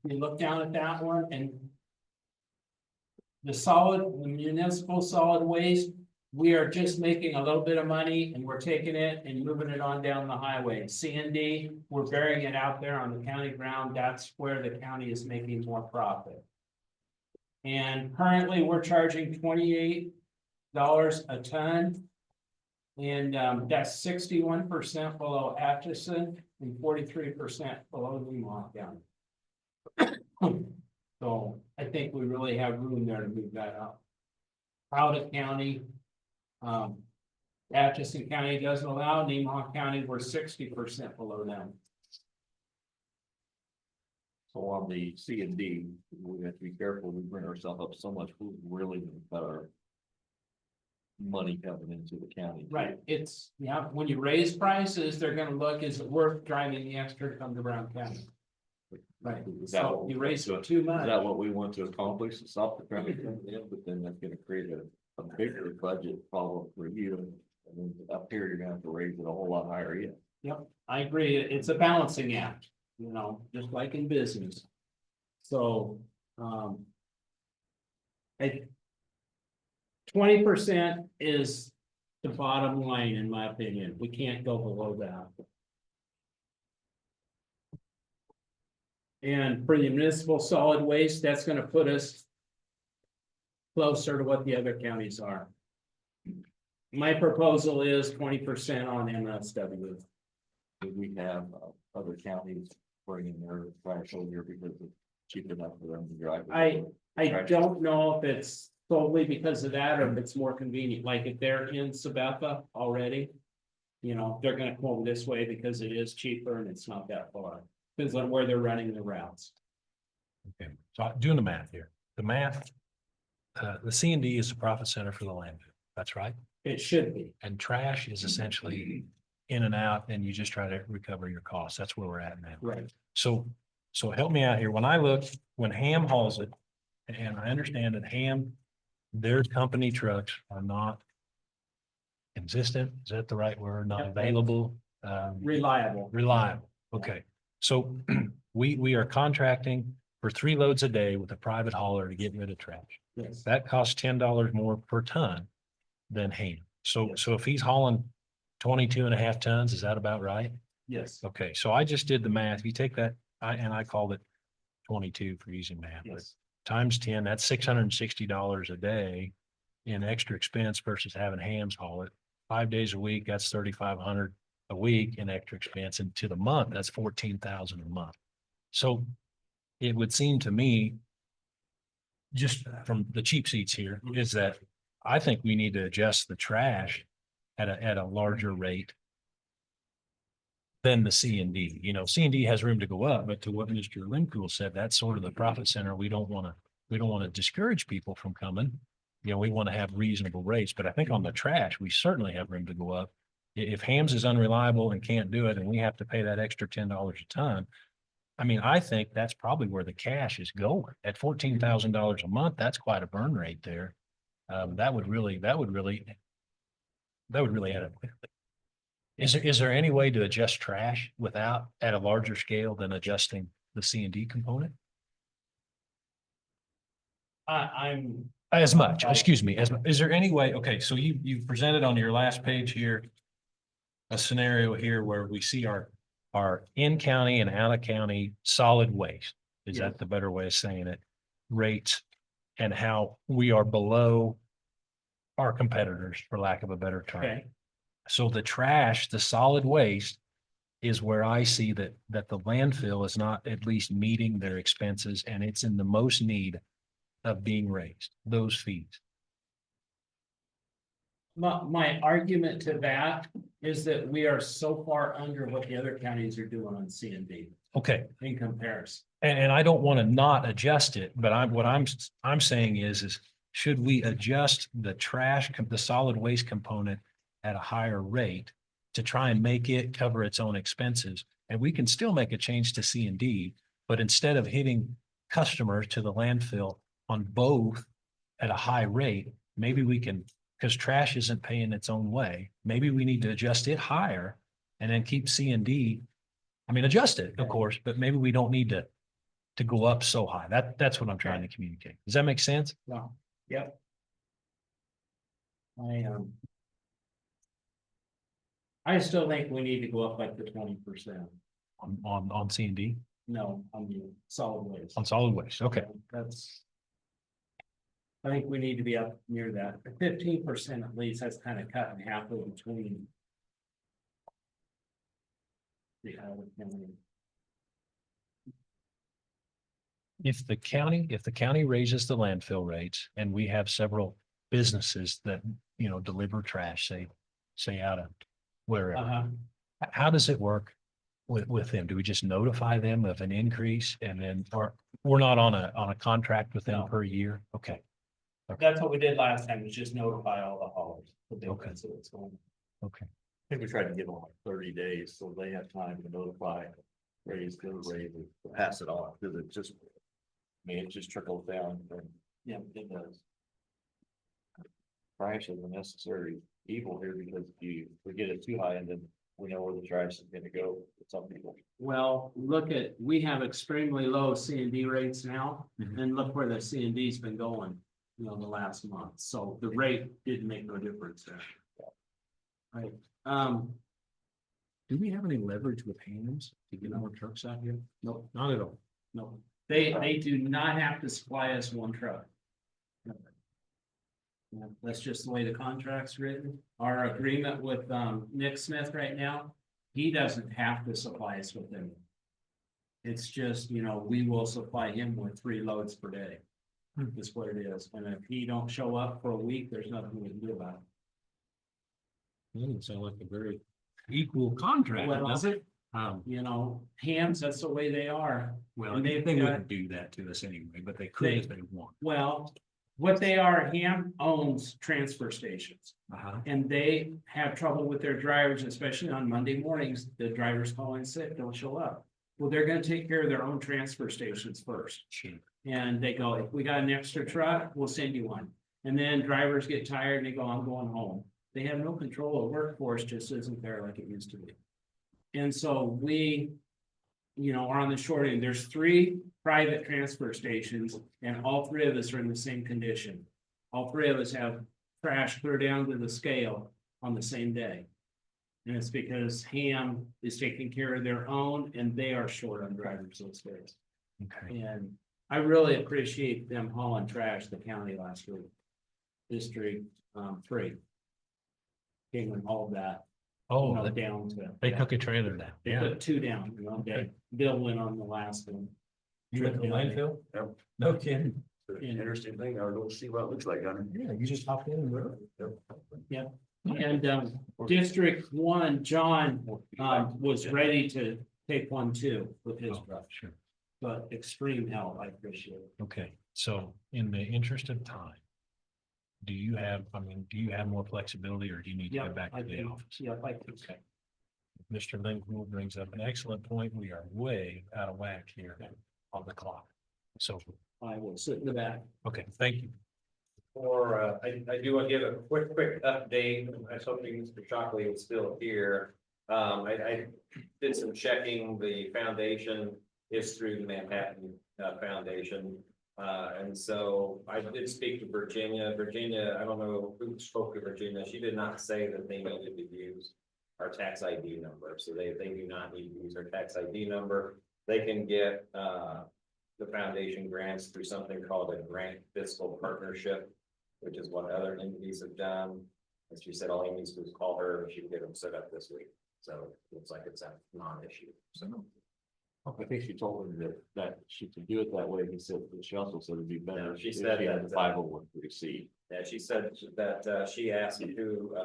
You look down at that one and the municipal solid waste, we are just making a little bit of money and we're taking it and moving it on down the highway. C and D, we're burying it out there on the county ground. That's where the county is making more profit. And currently, we're charging $28 a ton. And that's 61% below Atchison and 43% below Lemont County. So I think we really have room there to move that up. Powder County, Atchison County doesn't allow, Lemont County, we're 60% below them. So on the C and D, we have to be careful, we bring ourselves up so much, we really got our money coming into the county. Right, it's, yeah, when you raise prices, they're gonna look, is it worth driving the extra to come to Brown County? Right, Is that so what you we raise want it too Is much. that what we want to accomplish, to stop the traffic coming in, but then that's gonna create a bigger budget problem for you. And then up here, you're gonna have to raise it a whole lot higher yet. Yep, I agree, it's a balancing act, you know, just like in business. So, I. 20% is the bottom line, in my opinion, we can't go below that. And for the municipal solid waste, that's gonna put us closer to what the other counties are. My proposal is 20% on MSW. Do we have other counties bringing their trash over here because it's cheap enough for them to drive? I don't know if it's solely because of that, or if it's more convenient, like if they're in Sabetha already. You know, they're gonna come this way because it is cheaper and it's not that far, depends on where they're running the routes. Okay, so doing the math here, the math. The C and D is the profit center for the landfill, that's right, It should be, and trash is essentially in and out, and you just try to recover your costs, that's where we're at now. right, So help me out here, when I look, when Ham hauls it, and I understand that Ham, their company trucks are not consistent, is that the right word, not Yep. available, reliable. reliable, okay. So we are contracting for 3 loads a day with a private hauler to get rid of trash. Yes, That costs $10 more per ton than Ham. So if he's hauling 22.5 tons, is that about right? yes, Okay, so I just did the math. You take that, I called it 22 for using math, but yes, times 10, that's $660 a day in extra expense versus having Hams haul it. 5 days a week, that's 3,500 a week in extra expense, and to the month, that's 14,000 a month. So it would seem to me, just from the cheap seats here, is that I think we need to adjust the trash at a larger rate than the C and D. You know, C and D has room to go up, but to what Mr. Limcool said, that's sort of the profit center. We don't want to discourage people from coming. You know, we want to have reasonable rates, but I think on the trash, we certainly have room to go up. If Hams is unreliable and can't do it, and we have to pay that extra $10 a ton, I mean, I think that's probably where the cash is going. At $14,000 a month, that's quite a burn rate there. That would really add up quickly. Is there any way to adjust trash without, at a larger scale than adjusting the C and D component? I'm, As much, excuse me, is there any way, okay, so you presented on your last page here a scenario here where we see our in-county and out-of-county solid waste, is that the better way of saying it, rates, and how we are below our competitors, for lack of a better term. okay, So the trash, the solid waste is where I see that the landfill is not at least meeting their expenses, and it's in the most need of being raised, those fees. my argument to that is that we are so far under what the other counties are doing on C and D Okay, in comparison. and I don't want to not adjust it, but what I'm saying is should we adjust the trash, the solid waste component at a higher rate to try and make it cover its own expenses? And we can still make a change to C and D, but instead of hitting customers to the landfill on both at a high rate, maybe we can, because trash isn't paying its own way, maybe we need to adjust it higher and then keep C and D. I mean, adjust it, of course, but maybe we don't need to go up so high. That's what I'm trying to communicate. Does that make sense? No, yep. I still think we need to go up like the 20%. On C and D, No, on the solid waste. on solid waste, okay. That's. I think we need to be up near that, 15% at least, that's kind of cut in half of between. The Iowa County. If the county raises the landfill rates and we have several businesses that, you know, deliver trash, say out of wherever, Uh-huh. how does it work with them? Do we just notify them of an increase and then, or we're not on a contract with them No. per year? Okay, That's what we did last time, was just notify all the haulers. Okay. So it's going. okay. I think we tried to give them like 30 days, so they have time to notify, raise, pass it on, because it just. I mean, it just trickles down, and Yeah, it does. trash is a necessary evil here, because if we get it too high, and then we know where the trash is gonna go, with some people. Well, we have extremely low C and D rates now, Mhm. and look where the C and D's been going, you know, the last month, so the rate didn't make no difference there. Right, Do we have any leverage with Hams to get more trucks out here? no, Not at all. no, they do not have to supply us one truck. Yeah, that's just the way the contract's written. Our agreement with Nick Smith right now, he doesn't have to supply us with them. It's just, you know, we will supply him with 3 loads per day. That's what it is. And if he don't show up for a week, there's nothing we can do about it. Doesn't sound like a very equal contract, Well, does it? You know, Hams, that's the way they are. Well, And they they've got- wouldn't do that to us anyway, but they could if they want. Well, what they are, Ham owns transfer stations. Uh-huh. And they have trouble with their drivers, especially on Monday mornings, the drivers calling sick, don't show up. Well, they're gonna take care of their own transfer stations first. Sure. And they go, if we got an extra truck, we'll send you one. And then drivers get tired and they go, I'm going home. They have no control of workforce, just isn't there like it used to be. And so we, you know, are on the short end. There's 3 private transfer stations and all 3 of us are in the same condition. All 3 of us have trash clear down to the scale on the same day. And it's because Ham is taking care of their own and they are short on drivers those days. Okay. And I really appreciate them hauling trash the county last week. District 3. Came and hauled that. You Oh, know, down to. they took a trailer down. They Yeah. put 2 down, you know, Okay. Bill went on the last one. You went to the landfill? Yep. No kidding. Interesting thing, I'll go see what it looks like on it. Yeah, you just hopped in and rode. And District 1, John was ready to take one too with his Oh, truck, sure. but extreme help, I appreciate it. Okay, so in the interest of time. Do you have more flexibility or do you need to Yeah, go back I to the do. office? Yeah, I think. Okay. Mr. Lincoln brings up an excellent point. We are way out of whack here on the clock. So, I will sit in the back. okay, thank you. I do want to give a quick update. I was hoping Mr. Shockley was still here. I did some checking. The foundation is through the Manhattan Foundation. And so I did speak to Virginia. Virginia, I don't know who spoke to Virginia. She did not say that they needed to use our tax ID number. So they do not need to use our tax ID number. They can get the foundation grants through something called a grant fiscal partnership, which is what other entities have done. As she said, all he needs to do is call her and she can get them set up this week. So it looks like it's a non-issue. So I think she told him that she could do it that way, he said, but she also said it'd be better. Yeah, she if said had that, the 501(c). yeah, she said that she asked who,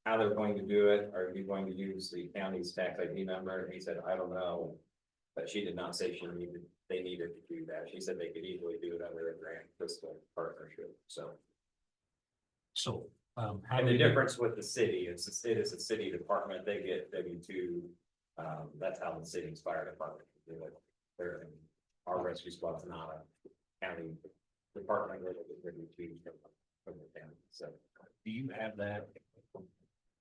how they're going to do it. Are you going to use the county's tax ID number? And he said, I don't know. But she did not say they needed to do that. She said they could easily do it under a grant fiscal partnership, so. So, how And do the we, difference with the city is it is a city department, they get W-2, that's how the city's fire department can do it. Our rescue squad's not a county department, where they get W-2 from the county, so. do you have that?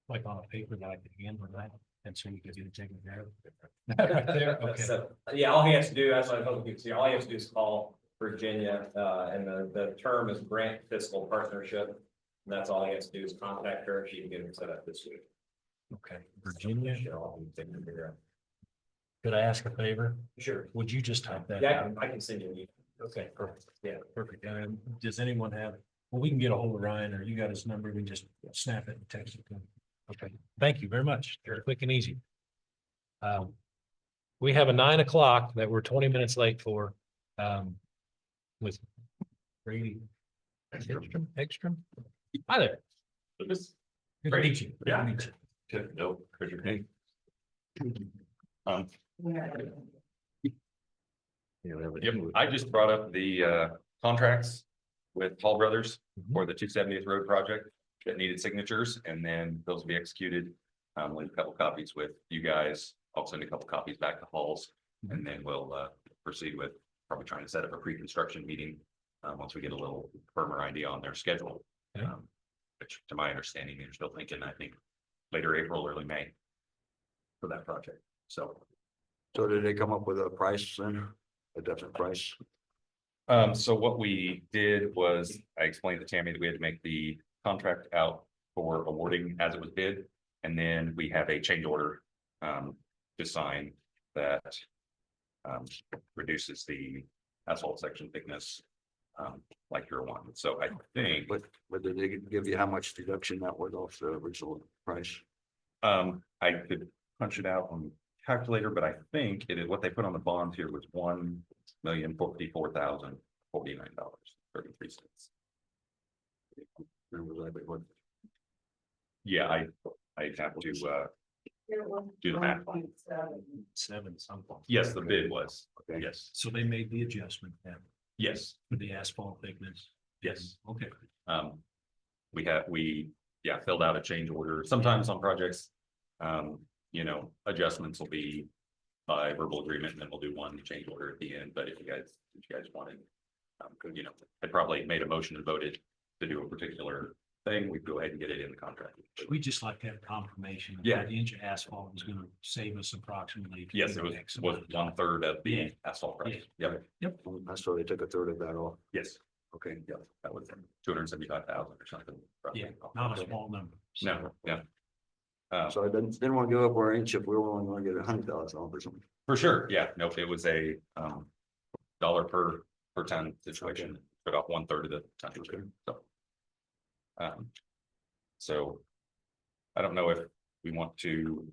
Like on a paper that I could hand with that, and so you could get it taken care of? Right there, okay. So, yeah, all he has to do, that's what I hope you can see, all he has to do is call Virginia, and the term is grant fiscal partnership. And that's all he has to do is contact her, she can get him set up this week. Okay, Virginia, Should all be taken care of. could I ask a favor? Sure. Would you just type that Yeah, out? I can send you an email. Okay, perfect. Yeah, perfect. And does anyone have, well, we can get a hold of Ryan or you got his number, we can just snap it and text it to him. Okay, thank you very much. Very quick and easy. We have a 9 o'clock that we're 20 minutes late for, with Brady. Ekstrom. Hi there. Good to meet you. Good to meet you. No, Hey. Yep, I just brought up the contracts with Hall Brothers for the 270th Road project that needed signatures, and then those will be executed. We'll leave a couple copies with you guys. I'll send a couple copies back to Halls, and then we'll proceed with probably trying to set up a pre-construction meeting once we get a little firmer idea on their schedule. Okay. Which to my understanding, they're still thinking, I think, later April, early May for that project. So So did they come up with a price then, a definite price? So what we did was, I explained to Tammy that we had to make the contract out for awarding as it was bid. And then we have a change order to sign that reduces the asphalt section thickness like you're wanting. So I think But did they give you how much deduction that was off the original price? I could punch it out on calculator, but I think it is what they put on the bond here was $1,044,049.33. Yeah, I have to do the math. 7 something. Yes, the bid was. Okay. Yes, So they made the adjustment then yes, for the asphalt thickness. yes. Okay. We filled out a change order. Sometimes on projects, adjustments will be by verbal agreement, and then we'll do one change order at the end. But if you guys wanted, I probably made a motion and voted to do a particular thing, we go ahead and get it in the contract. We just like to have confirmation. Yeah. That inch of asphalt is gonna save us approximately. Yes, it was X amount of dollars. 1/3 of the asphalt price. Yep, That's why they took a third of that off. yes, Okay. yep, that was 275,000 or something. roughly. Yeah, not a small number. No, yeah. So I didn't want to give up our inch if we were only going to get $100,000 off or something. For sure, yeah, nope, it was a dollar per ton situation, took off 1/3 of the tonnage, so. So I don't know if we want to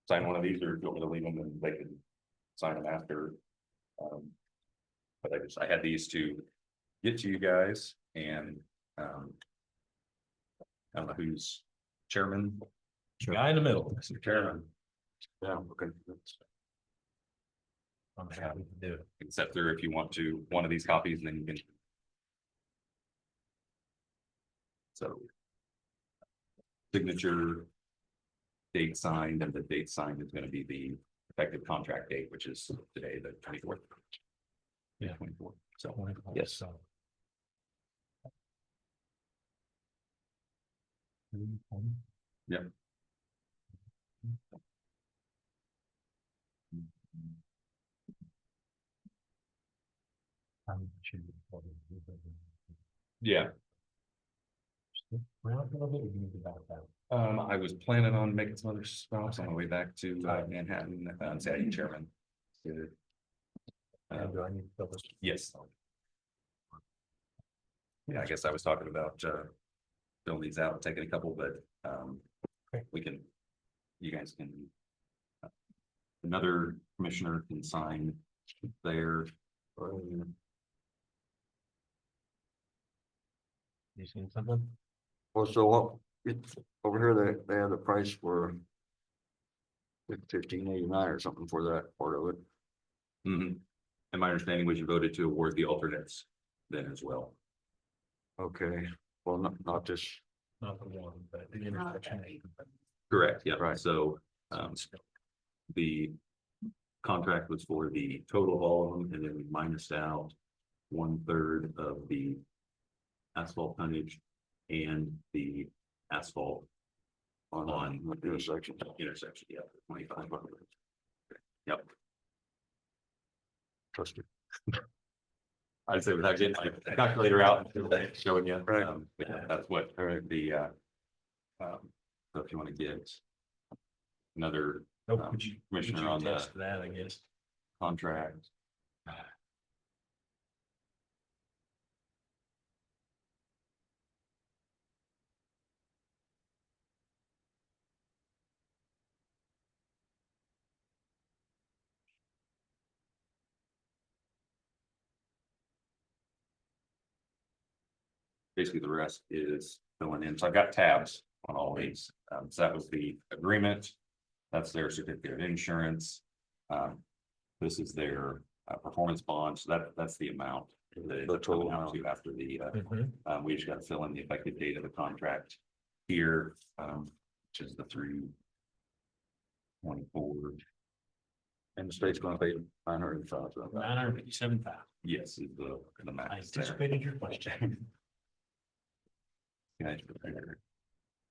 sign one of these, or if you want me to leave them and they can sign them after. But I had these to get to you guys, and I don't know who's chairman. Guy in the middle. Mr. Chairman. Yeah, okay. I'm happy to do it. Accept through if you want to, one of these copies, and then you can. So. Signature. Date signed, and the date signed is gonna be the effective contract date, which is today, the 24th. Yeah. 24th, so, Yes. yes, So. Yep. Yeah, I was planning on making some other stops on my way back to Manhattan, Saturday chairman. Good. Yes. Yeah, I guess I was talking about filling these out, taking a couple, but we can, you guys can. Another commissioner can sign there. You seen something? Well, so what, it's over here, they have the price for $15.89 or something for that part of it. Mhm. And my understanding was you voted to award the alternates then as well. Okay, well, not this, Not the one, but the intersection. Correct, yeah, Right. so the contract was for the total volume, and then we minused out 1/3 of the asphalt tonnage and the asphalt on the intersection. intersection, yeah, 25. Yep, Trust me. I'd say without getting my calculator out, and showing you, Right. but yeah, that's what so if you want to get another Oh, would you commissioner on the attest to that, I guess? contract. Basically, the rest is filling in. So I've got tabs on all these. So that was the agreement. That's their certificate of insurance. This is their performance bond. So that's the amount. The total amount to after the, Mhm. we just got to fill in the effective date of the contract here, which is the 3/24. And the state's gonna pay $900,000. 957,000. Yes, is the I max there. anticipated your question. Yeah,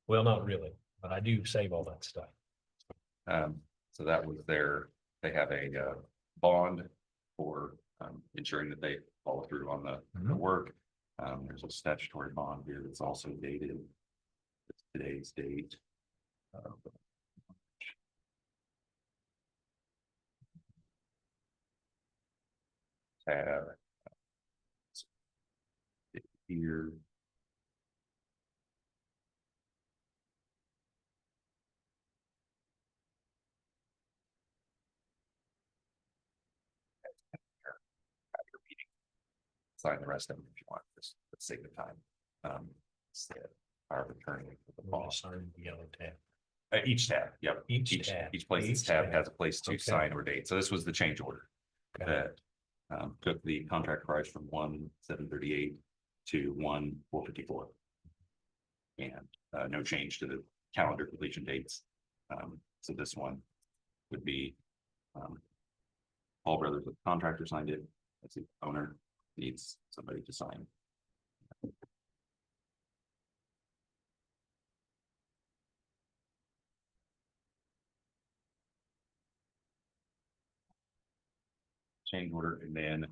Well, not really, but I do save all that stuff. So that was they have a bond for ensuring that they follow through on the Mhm. work. There's a statutory bond here that's also dated. It's today's date. Tab. Here. Sign the rest of them if you want, just let's save the time. It's the power of attorney for the We'll boss. just sign the yellow tab. Each tab, yep. Each tab. Each place Each this tab tab. has a place to Okay. sign or date. So this was the change order. Okay. That took the contract price from 1,738 to 1,454. And no change to the calendar completion dates. So this one would be Paul Brothers, the contractor signed it. That's the owner needs somebody to sign. Change order and then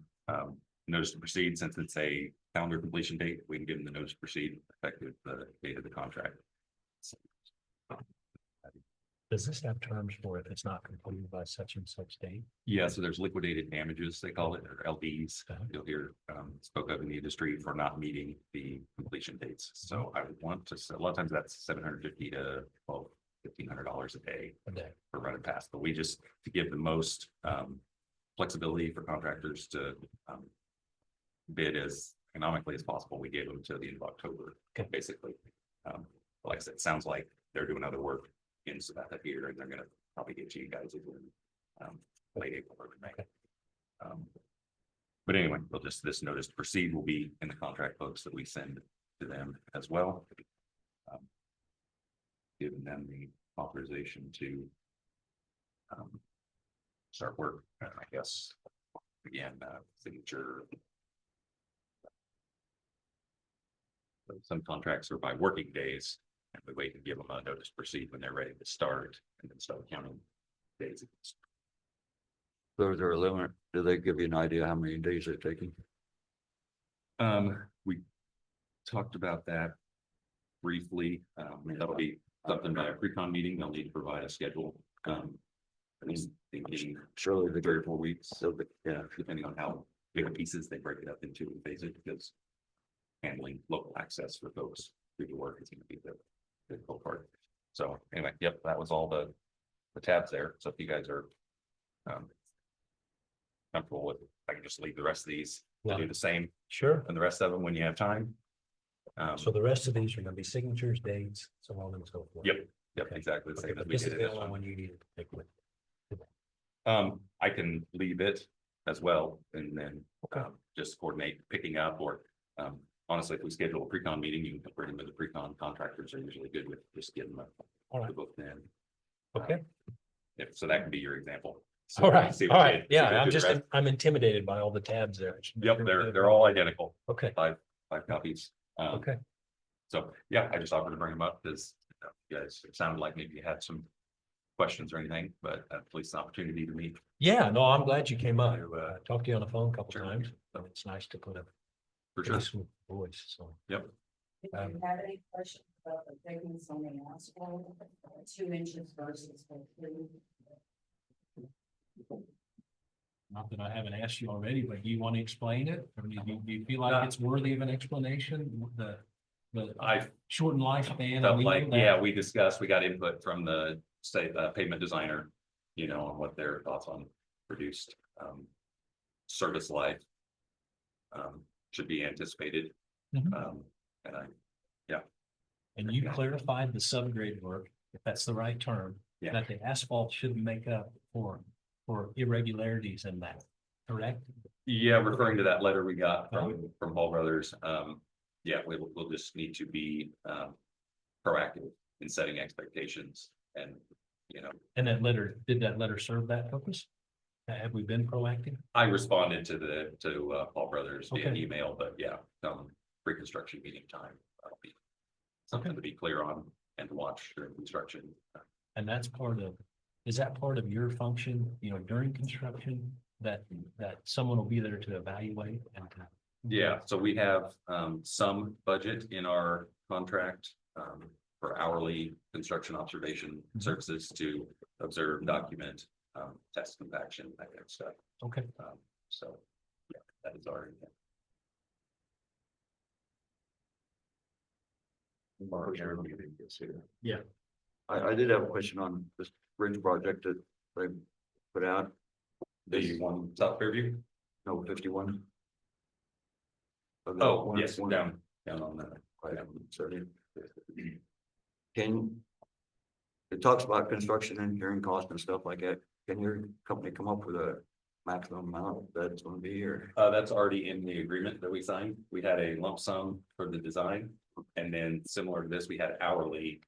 notice to proceed, since it's a calendar completion date, we can give them the notice to proceed effective the date of the contract. Does this have terms for if it's not completed by such and such date? Yeah, so there's liquidated damages, they call it, or LDs. You'll hear spoke of in the industry for not meeting the completion dates. So I would want to, a lot of times that's $750 to $1,500 a day A day. for running past, but we just to give the most flexibility for contractors to bid as economically as possible. We gave them till the end of October, Okay. basically. Like I said, it sounds like they're doing other work in Sabetha here, and they're gonna probably get to you guys again late April or May. But anyway, they'll just, this notice to proceed will be in the contract books that we send to them as well. Giving them the authorization to start work, I guess, again, signature. Some contracts are by working days, and we wait and give them a notice to proceed when they're ready to start, and then start counting days. So is there a limit? Do they give you an idea how many days they're taking? We talked about that briefly. That'll be something by a pre-con meeting. They'll need to provide a schedule. I mean, thinking Surely the 3 or 4 weeks. So, yeah, Depending on how big pieces they break it up into and phase it, because handling local access for folks through the work is going to be the difficult part. So anyway, yep, that was all the tabs there. So if you guys are comfortable with, I can just leave the rest of these to do the same Sure. and the rest of them when you have time. So the rest of these are gonna be signatures, dates, so on and so forth. Yep, Okay. exactly the Okay, same as but we this is did the it. only one you needed to pick with. I can leave it as well and then Okay. just coordinate picking up or honestly, if we schedule a pre-con meeting, you can bring them to the pre-con. Contractors are usually good with just getting them All right. the book then. Okay. If so, that can be your example. So All right, see all what right. you- see Yeah, what you I'm do the just, rest. I'm intimidated by all the tabs there. Yep, they're all identical, Okay, five copies. okay. So, yeah, I just offered to bring them up because you guys, it sounded like maybe you had some questions or anything, but at least an opportunity to meet. Yeah, no, I'm glad you came up. Talked to you on the phone a couple Sure. times, so it's nice to put a For sure. face with voice, so. Yep. If you have any questions about the thickness on the asphalt, 2 inches versus 3. Not that I haven't asked you already, but do you want to explain it? Or do you feel like it's worthy of an explanation? The I shortened lifespan. felt we like, know that. yeah, we discussed, we got input from the state pavement designer, you know, on what their thoughts on reduced service life should be anticipated. Mhm. And I, And you clarified the subgrade work, if that's the right term, Yeah. that the asphalt shouldn't make up for irregularities in that, correct? yeah, referring to that letter we got from Hall Brothers, yeah, we'll just need to be proactive in setting expectations and, you know, And did that letter serve that purpose? Have we been proactive? I responded to Hall Brothers via Okay. email, but yeah, pre-construction meeting time, that'll be something to be clear on and to watch during construction. And that's is that part of your function, during construction, that someone will be there to evaluate and to. Yeah, so we have some budget in our contract for hourly construction observation services to observe, document, test compaction, that kind of stuff. Okay. So, yeah, that is our intent. Yeah. I did have a question on this bridge project that they put out, The one South Fairview? no, 51. Oh, yes, down on that. Can, it talks about construction engineering cost and stuff like that. Can your company come up with a maximum amount that's gonna be here? That's already in the agreement that we signed. We had a lump sum for the design. And then similar to this, we had hourly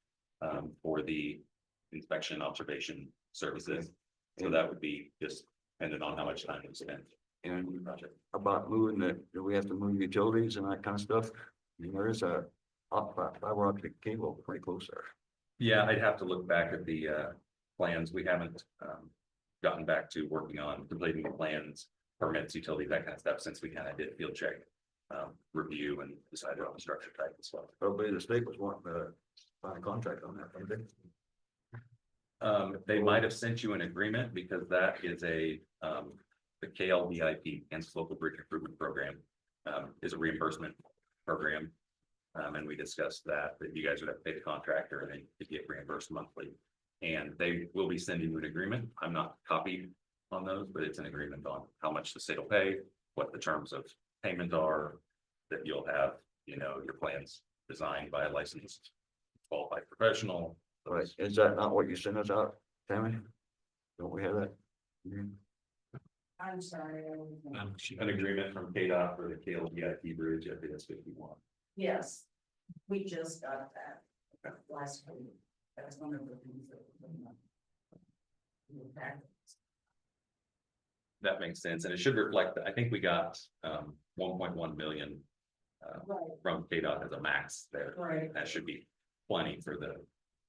for the inspection observation services. So that would be just dependent on how much time we spend in And the project. about moving do we have to move utilities and that kind of stuff? I mean, there is a fiber optic cable pretty close there. Yeah, I'd have to look back at the plans. We haven't gotten back to working on completing the plans, permits, utilities, that kind of stuff, since we kind of did field check review and decided on the structure type and stuff. Probably the state was wanting to sign a contract on that, don't they? They might have sent you an agreement because that is the KLVIP, Kansas Local Bridge Improvement Program, is a reimbursement program. And we discussed that you guys would have to pay the contractor and then you get reimbursed monthly. And they will be sending you an agreement. I'm not copied on those, but it's an agreement on how much the state will pay, what the terms of payment are, that you'll have, your plans designed by a licensed qualified professional. Right, is that not what you sent us out, Tammy? Don't we have that? I'm sorry. An agreement from KDOT for the KLVIP bridge at BS 51. Yes, we just got that last week. That's one of the things that. That makes sense, and it should reflect that. I think we got 1.1 million Right, from KDOT as a max there. right. That should be plenty for the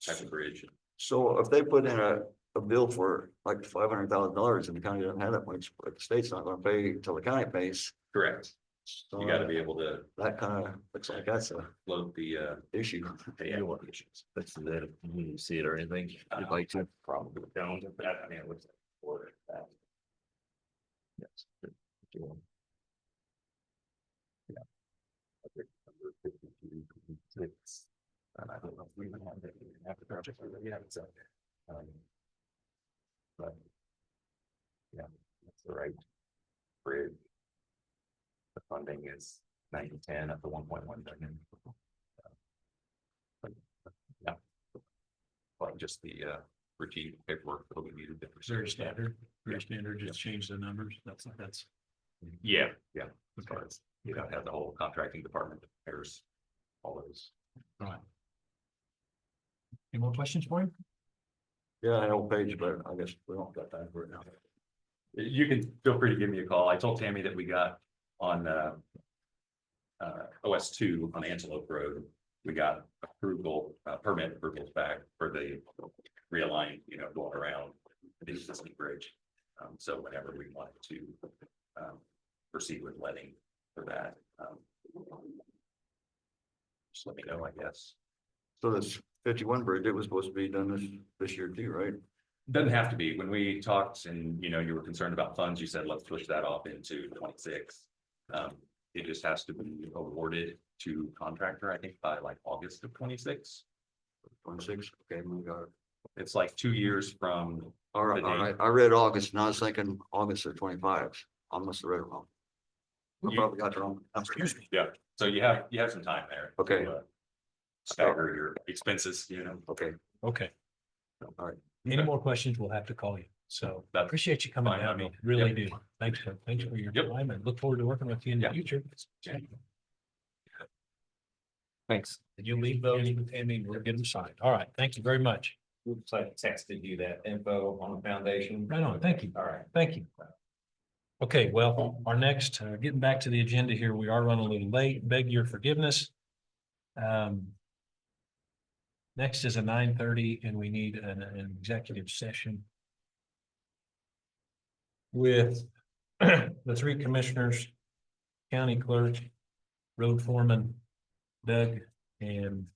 type of bridge. So if they put in a bill for like $500,000 and the county doesn't have that much, but the state's not gonna pay till the county pays. Correct. So You gotta be able to that kind of looks like that's a load the issue. pay applications. That's that, you see it or anything, you'd like to. Probably don't, but I mean, it looks like for that. Yes. And I don't know if we even have the project already have it set. But. Yeah, that's the right bridge. The funding is 90-10 at the 1.1 billion. Yeah. But just the routine paperwork that we needed. Very standard, just change the numbers. That's. Yeah, yeah. As far as, have the whole contracting department that prepares all those. Right. Any more questions for him? Yeah, I know page, but I guess we don't got time for it now. You can feel free to give me a call. I told Tammy that we got on OS2 on Antelope Road. We got approval, permit approvals back for the realign, going around the existing bridge. So whenever we want to, proceed with letting for that, just let me know, I guess. So this 51 bridge, it was supposed to be done this year too, right? Doesn't have to be. When we talked and, you were concerned about funds, you said, let's push that off into 26. It just has to be awarded to contractor, I think, by like August of 26. 26, okay, we got it. It's like 2 years from, All right, The all date. right, I read August and I was thinking August of 25. I must have read it wrong. I You- probably got it wrong. Excuse me. yeah, so you have some time there. to, Okay. Stagger your expenses, Okay, Okay. all right. Any more questions, we'll have to call you. So I That's appreciate you coming fine, down, I mean, really yep. do. Thanks for your Yep. time and look forward to working with you in the Yeah. future. Thanks. Did you leave those with Tammy? We'll get them signed. All right, thank you very much. Looks like texted you that info on the foundation. Right on, thank you. All right. Thank you. Okay, well, our next, getting back to the agenda here, we are running a little late, beg your forgiveness. Next is a 9:30 and we need an executive session with the three commissioners, county clerk, road foreman, Doug, and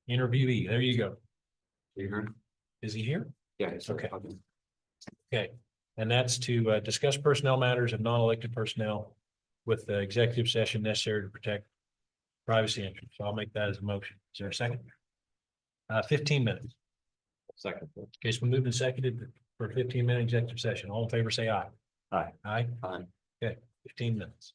interviewee. There you go. You heard? Is he here? Yeah. it's Okay. Okay, and that's to discuss personnel matters of non-elected personnel with the executive session necessary to protect privacy interests. So I'll make that as a motion. Is there a second? 15 minutes. Second. Okay, so we moved and seconded for a 15-minute executive session. All in favor, say aye. Aye. Aye. Aye. Okay, 15 minutes.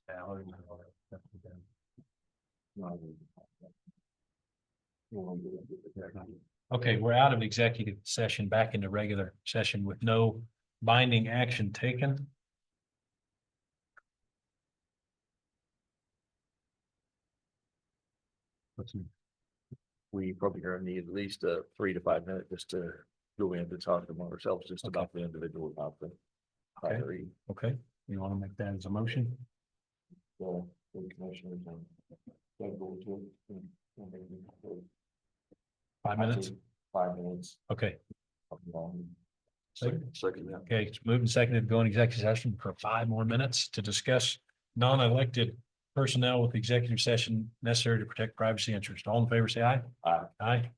Salary and all that stuff with them. Okay, we're out of executive session, back into regular session with no binding action taken. We probably gonna need at least 3 to 5 minutes just to go in to talk among ourselves, just about the individual, about the. Okay. salary. Okay, you want to make that as a motion? Well, the commissioners and. they'll go to it, and 5 minutes? 5 minutes. Okay, Second, yeah. okay, it's moved and seconded to go in executive session for 5 more minutes to discuss non-elected personnel with executive session necessary to protect privacy interest. All in favor, say aye. Aye. Aye.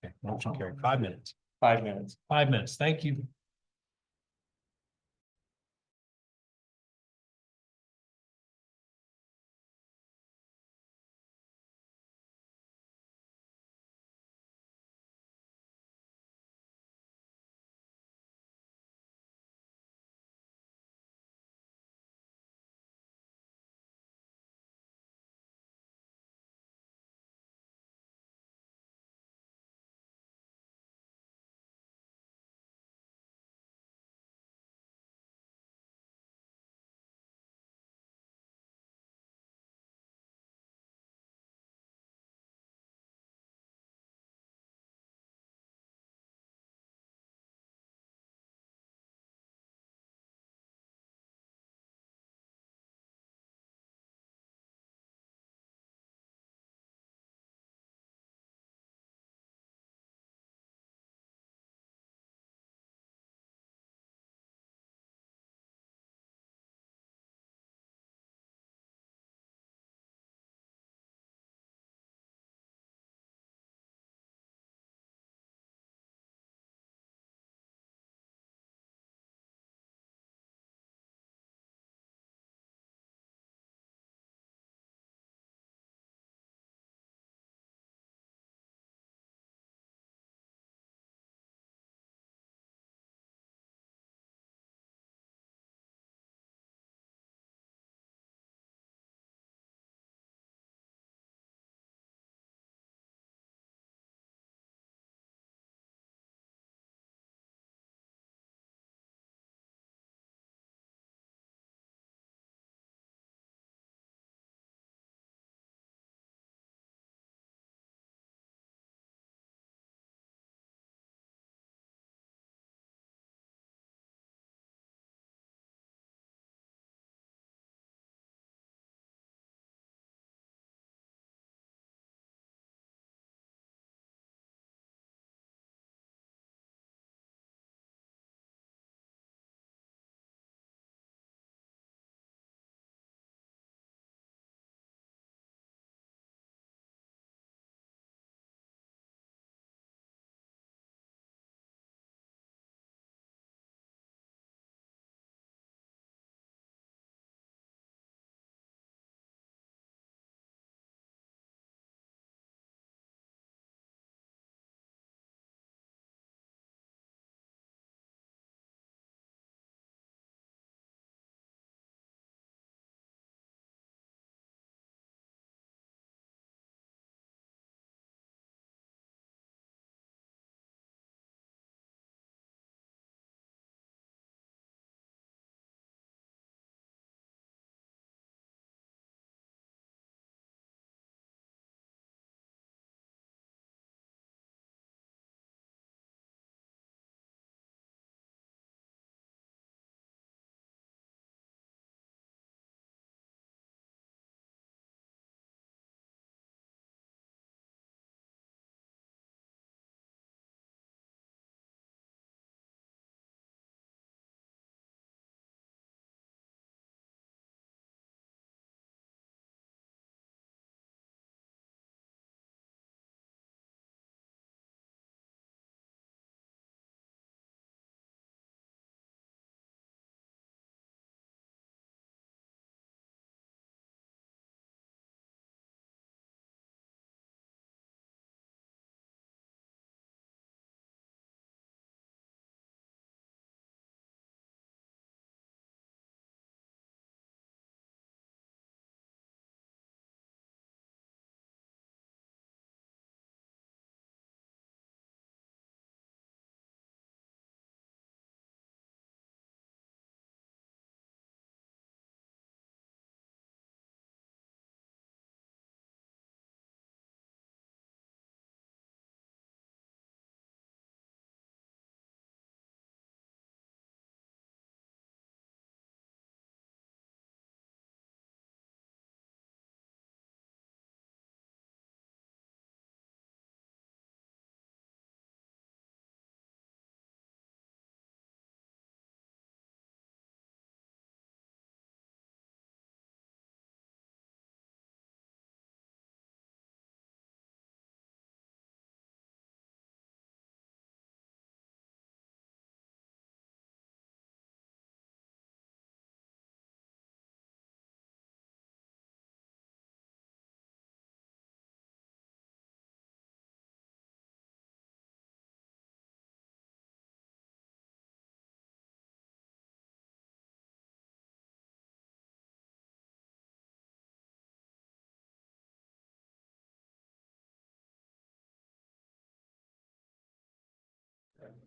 Okay, motion carried. 5 minutes. 5 minutes. 5 minutes. Thank you.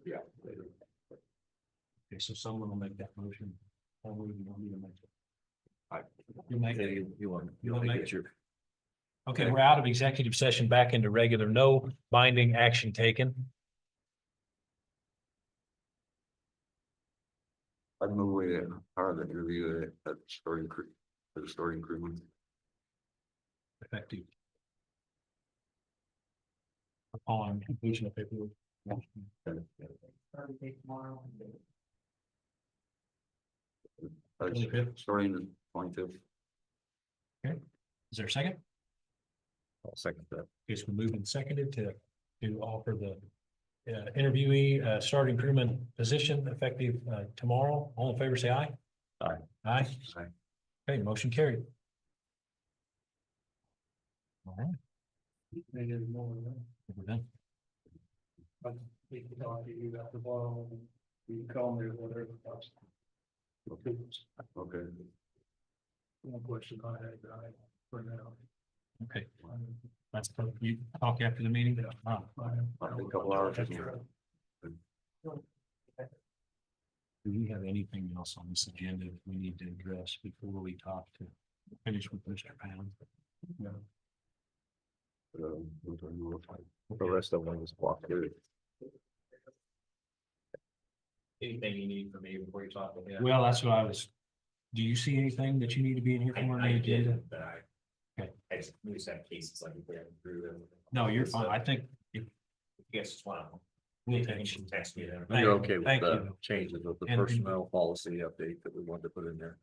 Yeah. Okay, so someone will make that motion. Or we will need to make it. I- You make it. You want. You want to make it? Okay, we're out of executive session, back into regular, no binding action taken. I'd move away hard to review that story crew, the story crew. Effective. Upon completion of paperwork. Tomorrow. Starting the 25th. Is there a second? I'll second that. Okay, so we moved and seconded to offer the interviewee, starting crewman position effective tomorrow. All in favor, say aye. Aye. Aye. Aye. Okay, motion carried. All right. We're done. We can talk to you after the ball, you can call me or whatever. Okay. One question I had, for now. Okay. That's perfect. You talk after the meeting. Ah, I'll take a couple hours. do we have anything else on this agenda that we need to address before we talk to finish with Mr. Pound? The rest of them just walk through. Anything you need from me before you talk to him? Well, that's what I was. Do you see anything that you need to be in here for on the I agenda? did, but Okay. I just have cases like we haven't through them. No, you're fine. I think You guys just want to. we'll You take can text me then. Thank You're you. okay with Thank the you. changes of the And- personnel policy update that we wanted to put in there?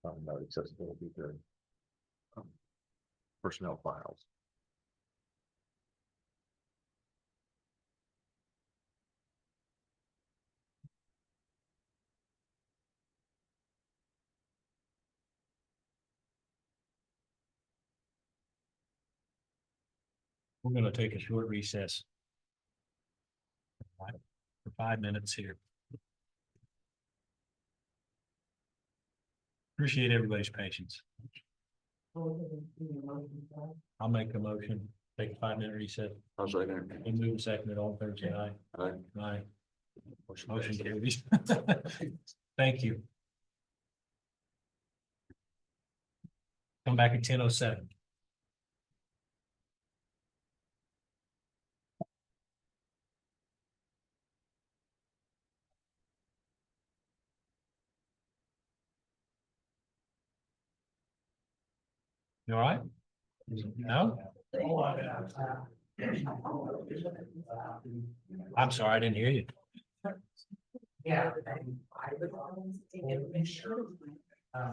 About accessibility to personnel files. we're gonna take a short recess. For 5 minutes here. Appreciate everybody's patience. I'll make a motion, take a 5 minute recess. How's that going? We move a second, all in favor, say aye. Aye. Aye. Motion carries. Thank you. Come back at 10:07. You all right? No? I'm sorry, I didn't hear you. Yeah.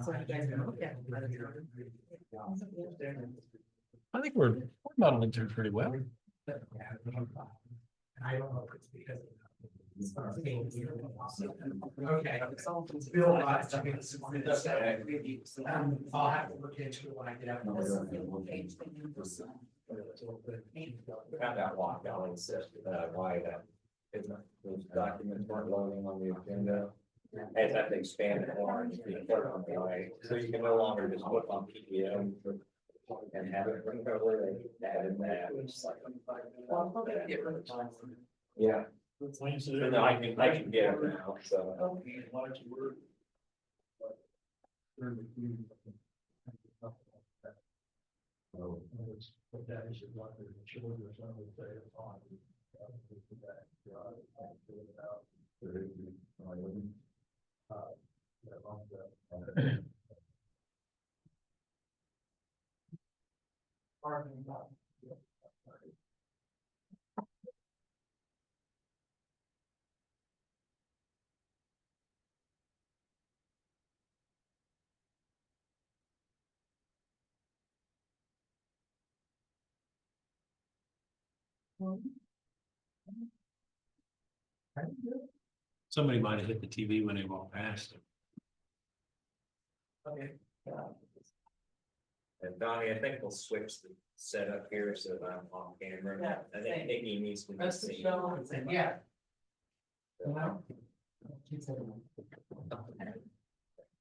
So you guys can look at it. I think we're modeling through pretty well. I don't know if it's because. Okay. Bill, I'll have to look into it when I get out. Found out why, Valley said, why that. Those documents weren't loading on the agenda. As that they expanded more into the clerk on the way, so you can no longer just put on PPM. And have it bring over, they added that, which is like. Yeah. So no, I can get it now, so. Somebody might have hit the TV when they walked past. Okay. And Donnie, I think we'll switch the setup here so that I'm on camera. Yeah, I think same. Nikki needs to. be That's the seen. show, yeah.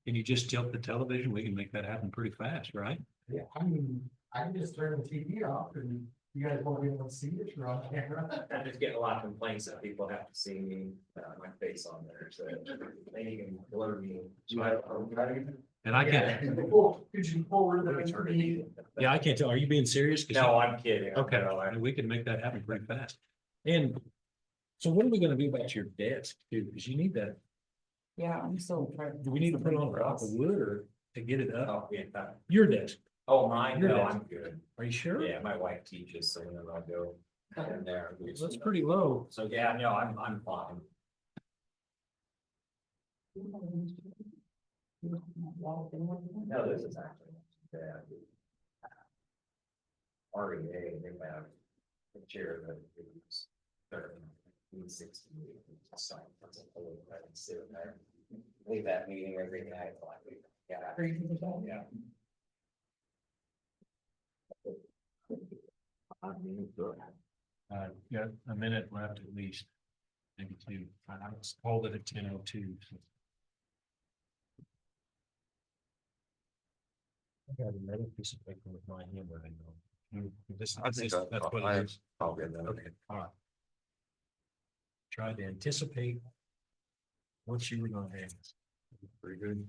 Can you just tilt the television? We can make that happen pretty fast, right? I mean, I can just turn the TV off and you guys won't be able to see it, you're on camera. I'm just getting a lot of complaints that people have to see me, my face on there, so they can blur me. And I can't, Could you forward Let me turn it. yeah, I can't tell. Are you being serious? 'Cause No, I'm kidding. Okay, No, I- and we can make that happen pretty fast. And so what are we gonna do about your desk, dude? Because you need that, Yeah, I'm still. do we need to put it on a block of wood or to get it up? Oh, yeah. Your desk, Oh, mine, Your no, desk. I'm good. are you sure? Yeah, my wife teaches, so then I'll go in there. That's pretty low. So, yeah, no, I'm fine. No, this is actually, yeah. REA, they have a chair that is 60. Leave that meeting every night. Like, yeah. Yeah. Got a minute left at least. Maybe two. I was told it at 10:02. I got another piece of paper with my handwriting on. This, I think that's what I it is. I'll get that. Okay, all right. Try to anticipate what you were gonna ask. Pretty good.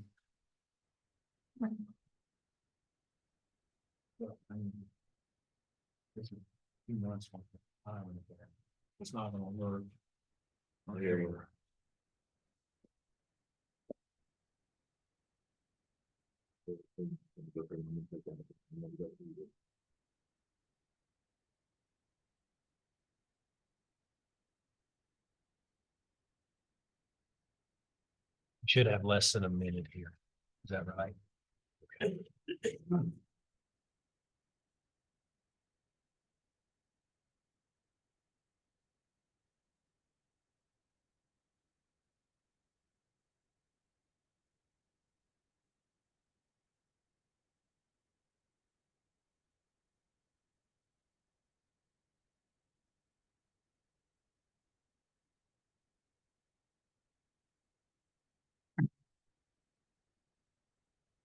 This is 2 months from the time of that. It's not gonna work. Yeah. Should have less than a minute here. Is that right?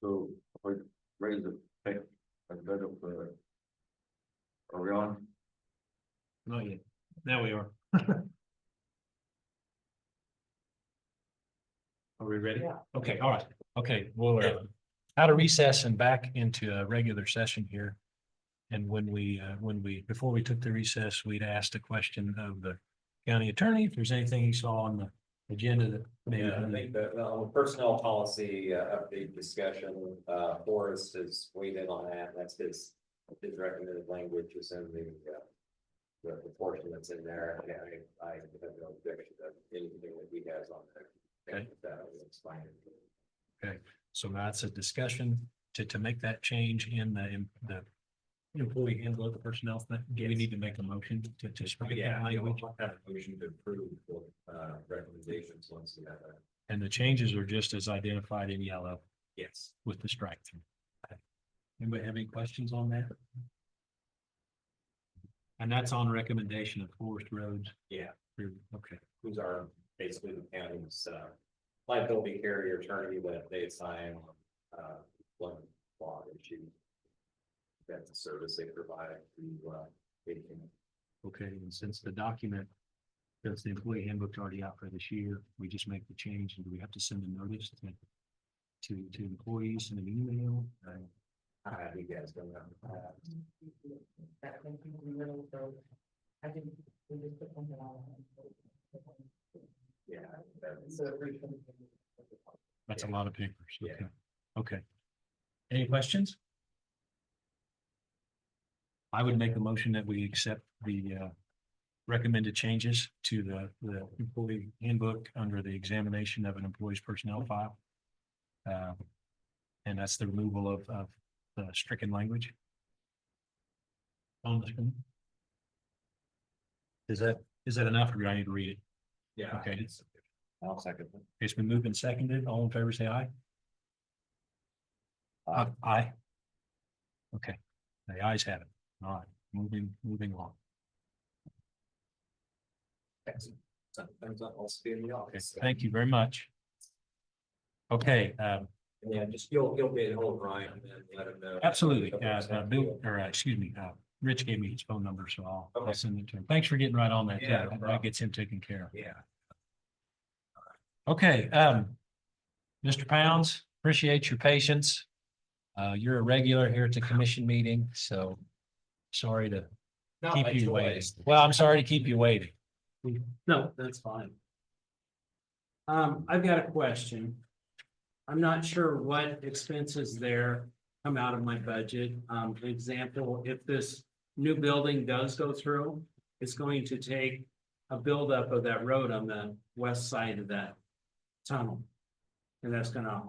So, I raise the, I got up, are we on? Not yet. Now we are. Are we ready? Yeah. Okay, all right. Okay, well, out of recess and back into a regular session here. And when we, before we took the recess, we'd asked a question of the county attorney, if there's anything he saw on the agenda that maybe. Yeah, I think that, personnel policy, update discussion, Forrest has weighed in on that, and that's his recommended language is in the portion that's in there, and I have no objection to anything that he has on there. Okay. That was fine. So that's a discussion to make that change in the employee handbook, the personnel thing. Do we need to make a motion to strike that language? Have a motion to approve, recommendations once you have that. And the changes are just as identified in yellow Yes. with the strike through. Okay. Anybody have any questions on that? And that's on recommendation of Forest Roads. Yeah. Okay, Who's our, basically the county's, liability carrier attorney that they assign, one law issue. That's the service they provide to, patient. okay, and since the document, since the employee handbook's already out for this year, we just make the change, and do we have to send a notice to employees in an email? I have you guys going on. That thing in the middle, so I think we just put something on. Yeah. So. That's a lot of papers. Yeah. Okay. Okay. Any questions? I would make a motion that we accept the recommended changes to the employee handbook under the examination of an employee's personnel file. And that's the removal of the stricken language. On the screen. Is that enough, or do I need to read it? Yeah. Okay. I'll second. It's been moved and seconded. All in favor, say aye. Aye. Okay, the ayes have it. All right, moving along. Sometimes I'll be in the Okay, office. thank you very much. Okay, Yeah, just you'll get hold of Ryan and then let him know. Absolutely. Bill, or excuse me, Rich gave me his phone number, so I'll Okay. send it to him. Thanks for getting right on that. too. Yeah, no That problem. gets him taken care of. Yeah. Okay, Mr. Pounds, appreciate your patience. You're a regular here at the commission meeting, so sorry to Not keep my you waiting. choice. Well, I'm sorry to keep you waiting. No, that's fine. I've got a question. I'm not sure what expenses there come out of my budget. Example, if this new building does go through, it's going to take a buildup of that road on the west side of that tunnel. And that's gonna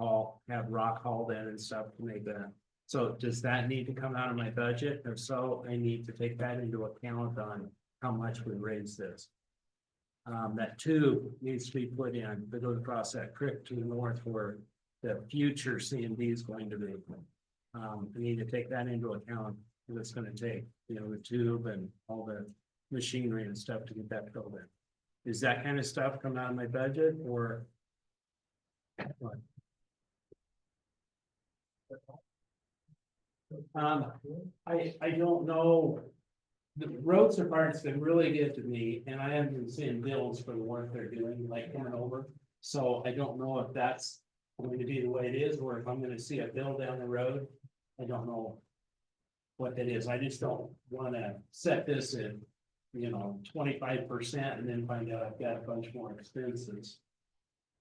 have rock hauled in and stuff to make that. So does that need to come out of my budget? If so, I need to take that into account on how much we raise this. That tube needs to be put in, that goes across that creek to the north where the future CMD is going to be. We need to take that into account, and it's gonna take, the tube and all the machinery and stuff to get that filled in. Is that kind of stuff come out of my budget or? What? I don't know. The roads department's been really good to me and I haven't been seeing bills for the work they're doing, like coming over. So I don't know if that's going to be the way it is, or if I'm gonna see a bill down the road. I don't know what that is. I just don't wanna set this at, 25% and then find out I've got a bunch more expenses.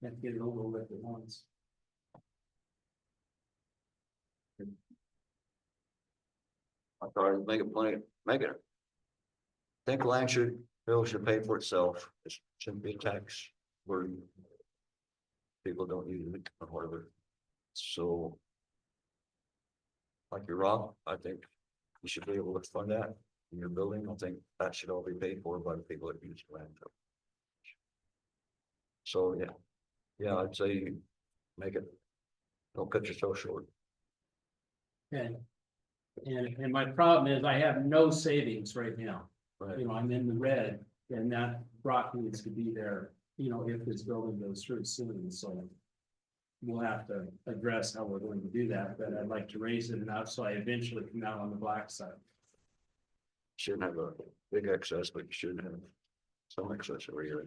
Have to get it over with at once. I thought I'd make it plenty, make it. I think land bill should pay for itself. It shouldn't be a tax burden. People don't use it or whatever. So. Like your rock, I think you should be able to fund that in your building. I think that should all be paid for by the people that use the landfill. So, yeah, I'd say make it, don't cut yourself short. Okay. And my problem is I have no savings right now. Right. I'm in the red and that rock needs to be there, if this building goes through soon, so. We'll have to address how we're going to do that, but I'd like to raise it enough so I eventually come out on the black side. Shouldn't have a big excess, but you should have some excess every year.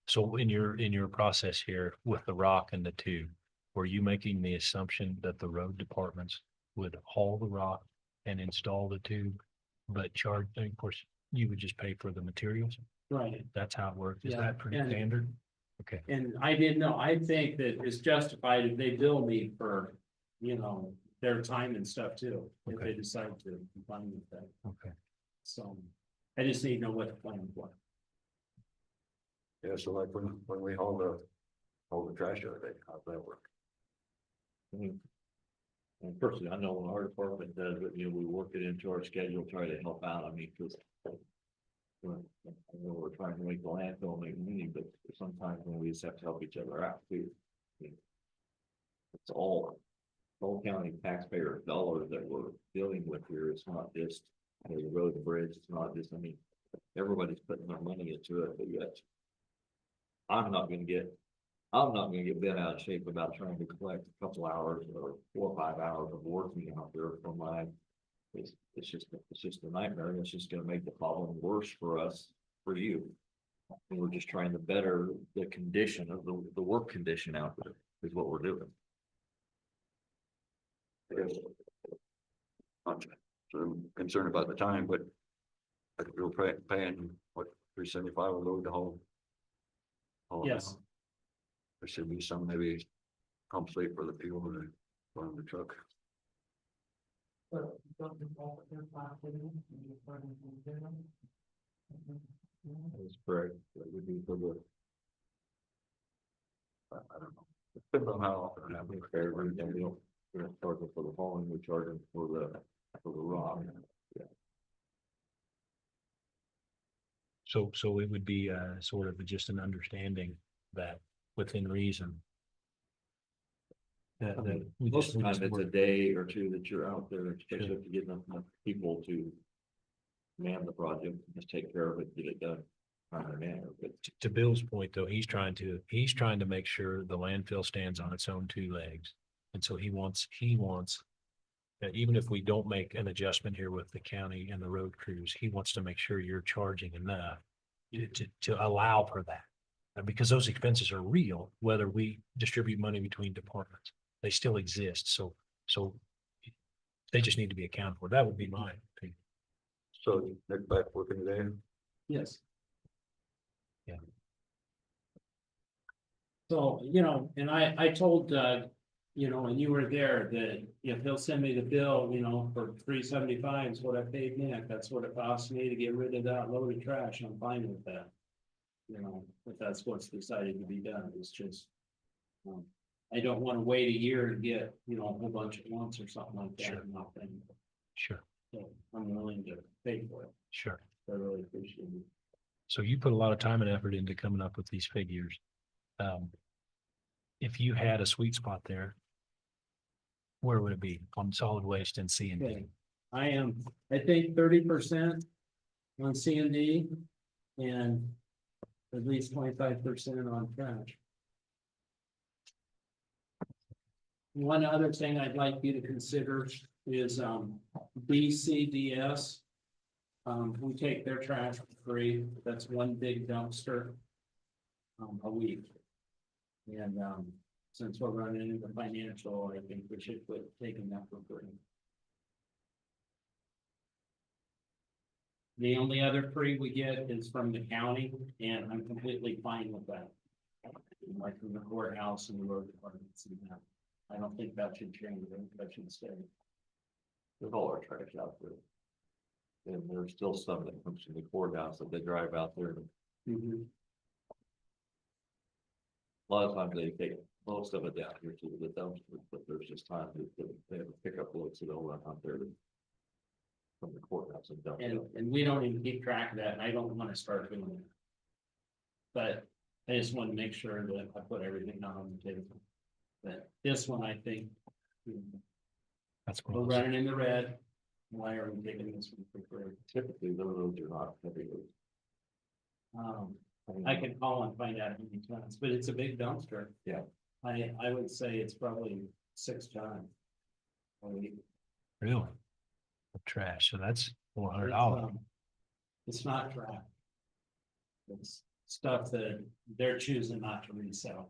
So in your process here with the rock and the tube, were you making the assumption that the road departments would haul the rock and install the tube, but charge, and of course, you would just pay for the materials? Right. That's how it worked. Is Yeah, that pretty and- standard? Okay. And I didn't know, I think that it's justified if they bill me for, their time and stuff too, if they Okay. decide to combine with that. Okay. So I just need to know what the plan was. Yeah, so like when we haul the trash the other day, how's that work? And personally, I know when our department does it, we work it into our schedule, try to help out, because. I know we're trying to make the landfill make money, but sometimes when we just have to help each other out too. It's all county taxpayer dollars that we're dealing with here. It's not just the road and bridge. It's not just, everybody's putting their money into it, but yet. I'm not gonna get bent out of shape about trying to collect a couple hours or 4 or 5 hours of working out there for my. It's just a nightmare, and it's just gonna make the problem worse for us, for you. And we're just trying to better the condition of the work condition out there is what we're doing. I guess. Not so I'm concerned about the time, but. I think we're paying, what, $375 a load to haul? Yes. There should be some maybe compensate for the fuel to run the truck. That's correct. That would be for the. I don't know. Depends on how often I think everything, we don't charge them for the hauling, we charge them for the rock. So it would be sort of just an understanding that within reason. That we Most just. of the we time, just it's a work- day or two that you're out there, especially if you get enough people to. Man the project, just take care of it, get it done, kind of manner, but. To Bill's point, though, he's trying to make sure the landfill stands on its own 2 legs. And so he wants that even if we don't make an adjustment here with the county and the road crews, he wants to make sure you're charging enough to allow for that. Because those expenses are real, whether we distribute money between departments, they still exist. So they just need to be accounted for. That would be my opinion. So they're back working today. Yes. Yeah. So, you know, and I told Doug, you know, when you were there, that if he'll send me the bill, you know, for $375 is what I paid Nick, that's what it cost me to get rid of that load of trash, I'm fine with that. You know, if that's what's decided to be done, it's just. I don't wanna wait a year to get, you know, a whole bunch at once or something like that, Sure. and nothing, Sure, so I'm willing to pay for it, sure. I really appreciate it. So you put a lot of time and effort into coming up with these figures. If you had a sweet spot there, where would it be on solid waste and C and D? Okay, I think 30% on C and D and at least 25% on trash. One other thing I'd like you to consider is BCDS. We take their trash for free, that's one big dumpster a week. And since we're running into financial, I think we should quit taking that for free. The only other free we get is from the county, and I'm completely fine with that. Like from the courthouse and the road departments and that. I don't think that should change, I think that should stay. With all our trash out there. And there's still some that comes from the courthouse that they drive out there. A lot of times they take most of it down here to the dumpster, but there's just times that they have a pickup load, so they'll run out there from the courthouse and dump it. And we don't even keep track of that, and I don't wanna start doing that. But I just wanna make sure that I put everything out on the table. But this one, I think, That's we're what running in the red. Why are we taking this one for free? Typically, those roads are not heavy loads. I can call and find out how many tons, but it's a big dumpster. Yeah. I would say it's probably 6 tons. really of trash. So that's $400. It's not trash. It's stuff that they're choosing not to resell.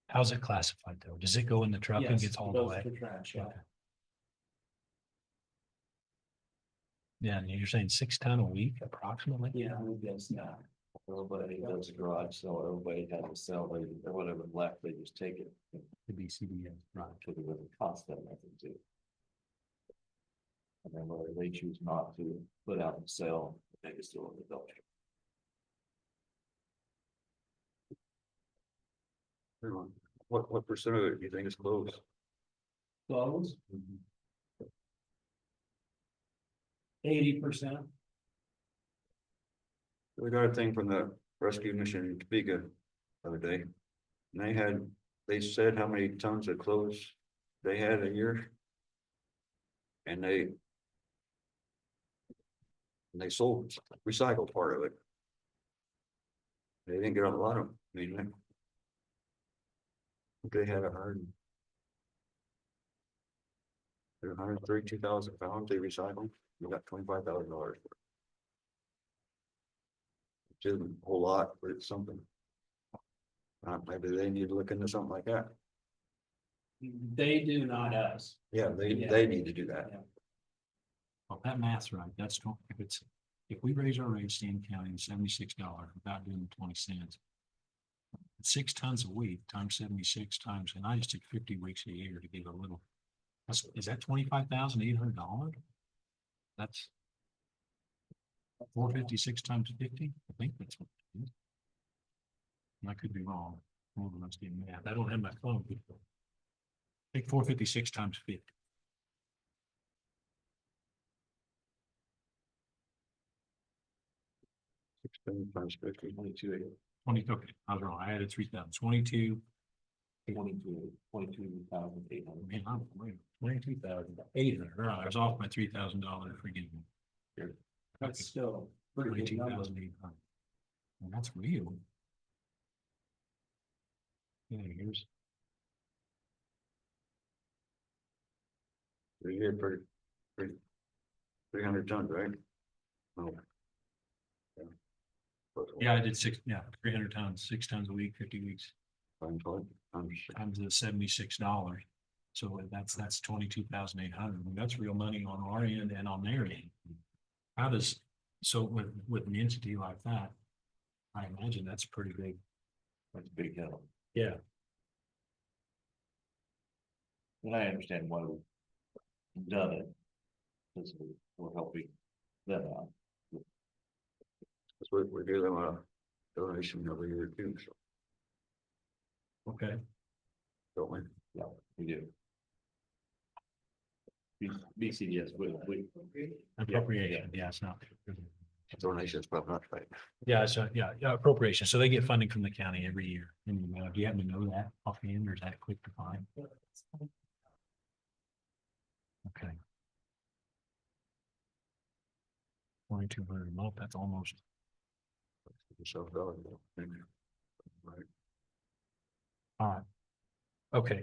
How's it classified though? Does it go in the truck and Yes, gets hauled goes away? for trash, yeah. Okay. Yeah, and you're saying 6 ton a week approximately? Yeah, I would guess that. Everybody does a garage sale, everybody has a sale, they, whatever left, they just take it. The BCDS, right. To the cost them, I think, too. And then whether they choose not to put out and sell, they can still in the dumpster. What percent of it do you think is closed? Close. 80%. We got a thing from the rescue mission in Topeka the other day. And they said how many tons of clothes they had a year. And they sold, recycled part of it. They didn't get a lot of, they had 132,000 pounds they recycled. We got $25,000 for it. Which isn't a whole lot, but it's something. Maybe they need to look into something like that. They do, not us. Yeah, they need to do that. Well, that math's right. If we raise our rates, Stanton County to $76 without doing the 20 cents. 6 tons a week times 76 times, and I just took 50 weeks a year to give a little. Is that $25,800? That's 456 times 50. I think that's what it is. I could be wrong. Hold on, let's do math. I don't have my phone. I think 456 times 50. 16 times 50, 22. 20, okay, I was wrong. I added 3,000, 22. 22,800. Man, I'm 22,800. All right, I was off my $3,000. Forgive me. That's still pretty good number. 22,800. And that's real. Yeah, here's We get pretty, 300 tons, right? Oh. Yeah, I did 300 tons, 6 tons a week, 50 weeks, Times what? times the $76. So that's 22,800. That's real money on our end and on their end. How does, so with an entity like that, I imagine that's pretty big. That's a big help. Yeah. And I understand why we've done it. Because we're helping them out. That's what we do them a donation every year too, so Okay. don't we? Yeah, we do. BCDS, we. Appropriation, yeah, it's not. Donations, probably not right. Yeah, so, yeah, appropriation. So they get funding from the county every year. And do you happen to know that offhand, or is that quick to find? Okay. 2,200 a month, that's almost. Self-valuable. Right. All right. Okay,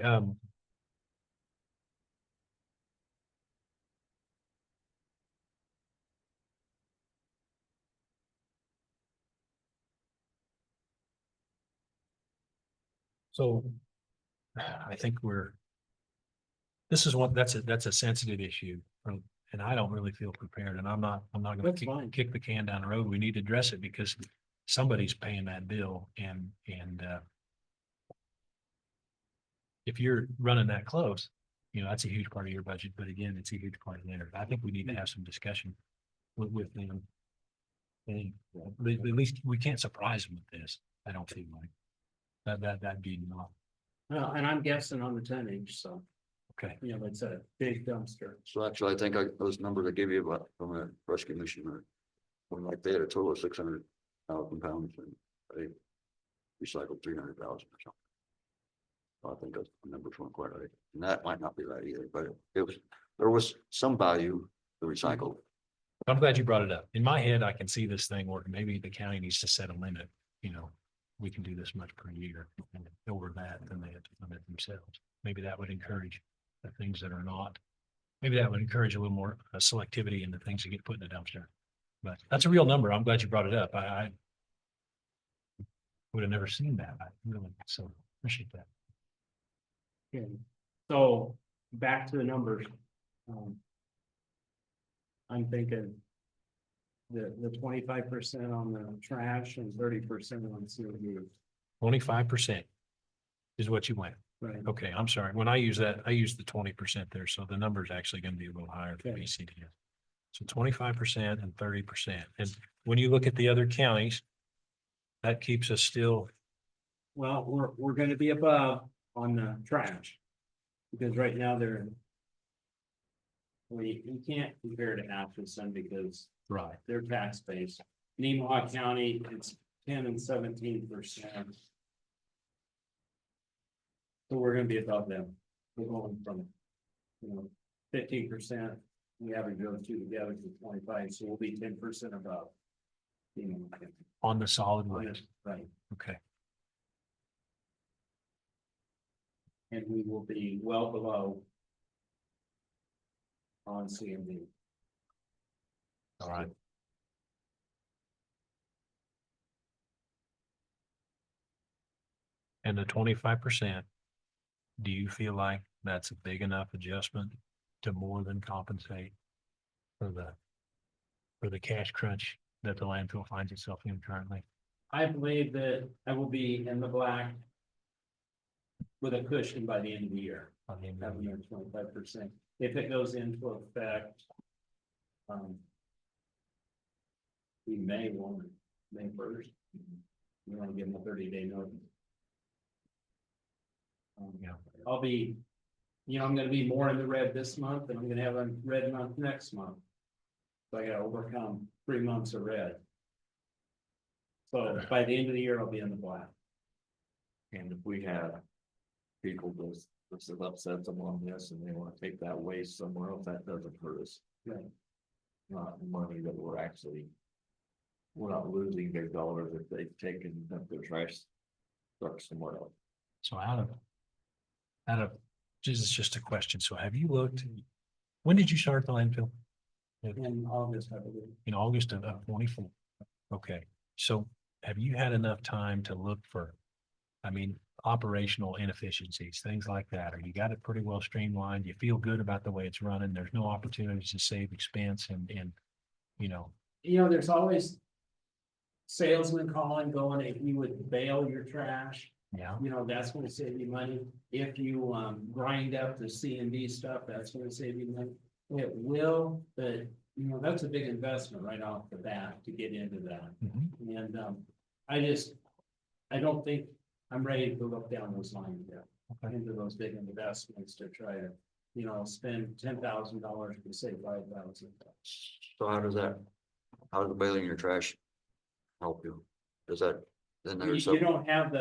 so I think this is what, that's a sensitive issue, and I don't really feel prepared, and I'm not gonna That's fine. kick the can down the road. We need to address it because somebody's paying that bill, and if you're running that close, that's a huge part of your budget, but again, it's a huge part of theirs. I think we need to have some discussion with them. And at least we can't surprise them with this. I don't feel like that'd be not, Well, and I'm guessing on the tonnage, so, okay. it's a big dumpster. So actually, I think those numbers I gave you about from a rescue mission are. Like they had a total of 600,000 pounds and they recycled 300,000 or something. So I think those numbers weren't quite right, and that might not be right either, but there was some value to recycle. I'm glad you brought it up. In my head, I can see this thing working. Maybe the county needs to set a limit, we can do this much per year, and over that, then they have to limit themselves. Maybe that would encourage the things that are not. Maybe that would encourage a little more selectivity in the things that get put in the dumpster. But that's a real number. I'm glad you brought it up. I would have never seen that. I really so appreciate that. Okay. So back to the numbers. I'm thinking the 25% on the trash and 30% on CO2. 25% is what you went. Right. Okay, I'm sorry. When I use that, I use the 20% there, so the number is actually going to be a little higher for Okay. BCDS. So 25% and 30%. And when you look at the other counties, that keeps us still. Well, we're gonna be above on the trash. Because right now we can't compare to Atchison because Right. their tax base. Nemaha County, it's 10 and 17%. So we're gonna be above them. We're going from, 15%. We average those two together to 25, so we'll be 10% above. On the solid waste. Right, Okay. and we will be well below on CMD. All right. And the 25%, do you feel like that's a big enough adjustment to more than compensate for the cash crunch that the landfill finds itself in currently? I believe that I will be in the black with a cushion by the end of the year, On the end of the having year? 25%. If it goes into effect, we May 1st. We want to give them a 30-day notice. Yeah. I'll be, I'm gonna be more in the red this month and I'm gonna have a red month next month. So I gotta overcome 3 months of red. So by the end of the year, I'll be in the black. And if we have people that upset them on this and they want to take that waste somewhere else, that doesn't hurt us. Right. Not money that we're not losing big dollars if they've taken up their trash truck somewhere else. So out of, this is just a question. So have you looked When did you start the landfill? In August, I believe. In August of 24. Okay, so have you had enough time to look for, I mean, operational inefficiencies, things like that? Or you got it pretty well streamlined? You feel good about the way it's running? There's no opportunities to save expense and, you know, There's always salesmen calling, going, if you would bail your trash, yeah. that's gonna save you money. If you, grind up the C and D stuff, that's gonna save you money. It will, but, that's a big investment right off the bat to get into that. Mhm. And, I don't think I'm ready to look down those lines yet. Okay. Into those big investments to try to, spend $10,000 to save 5,000. So how does the bailing your trash help you? Does that, then You there's you some, don't have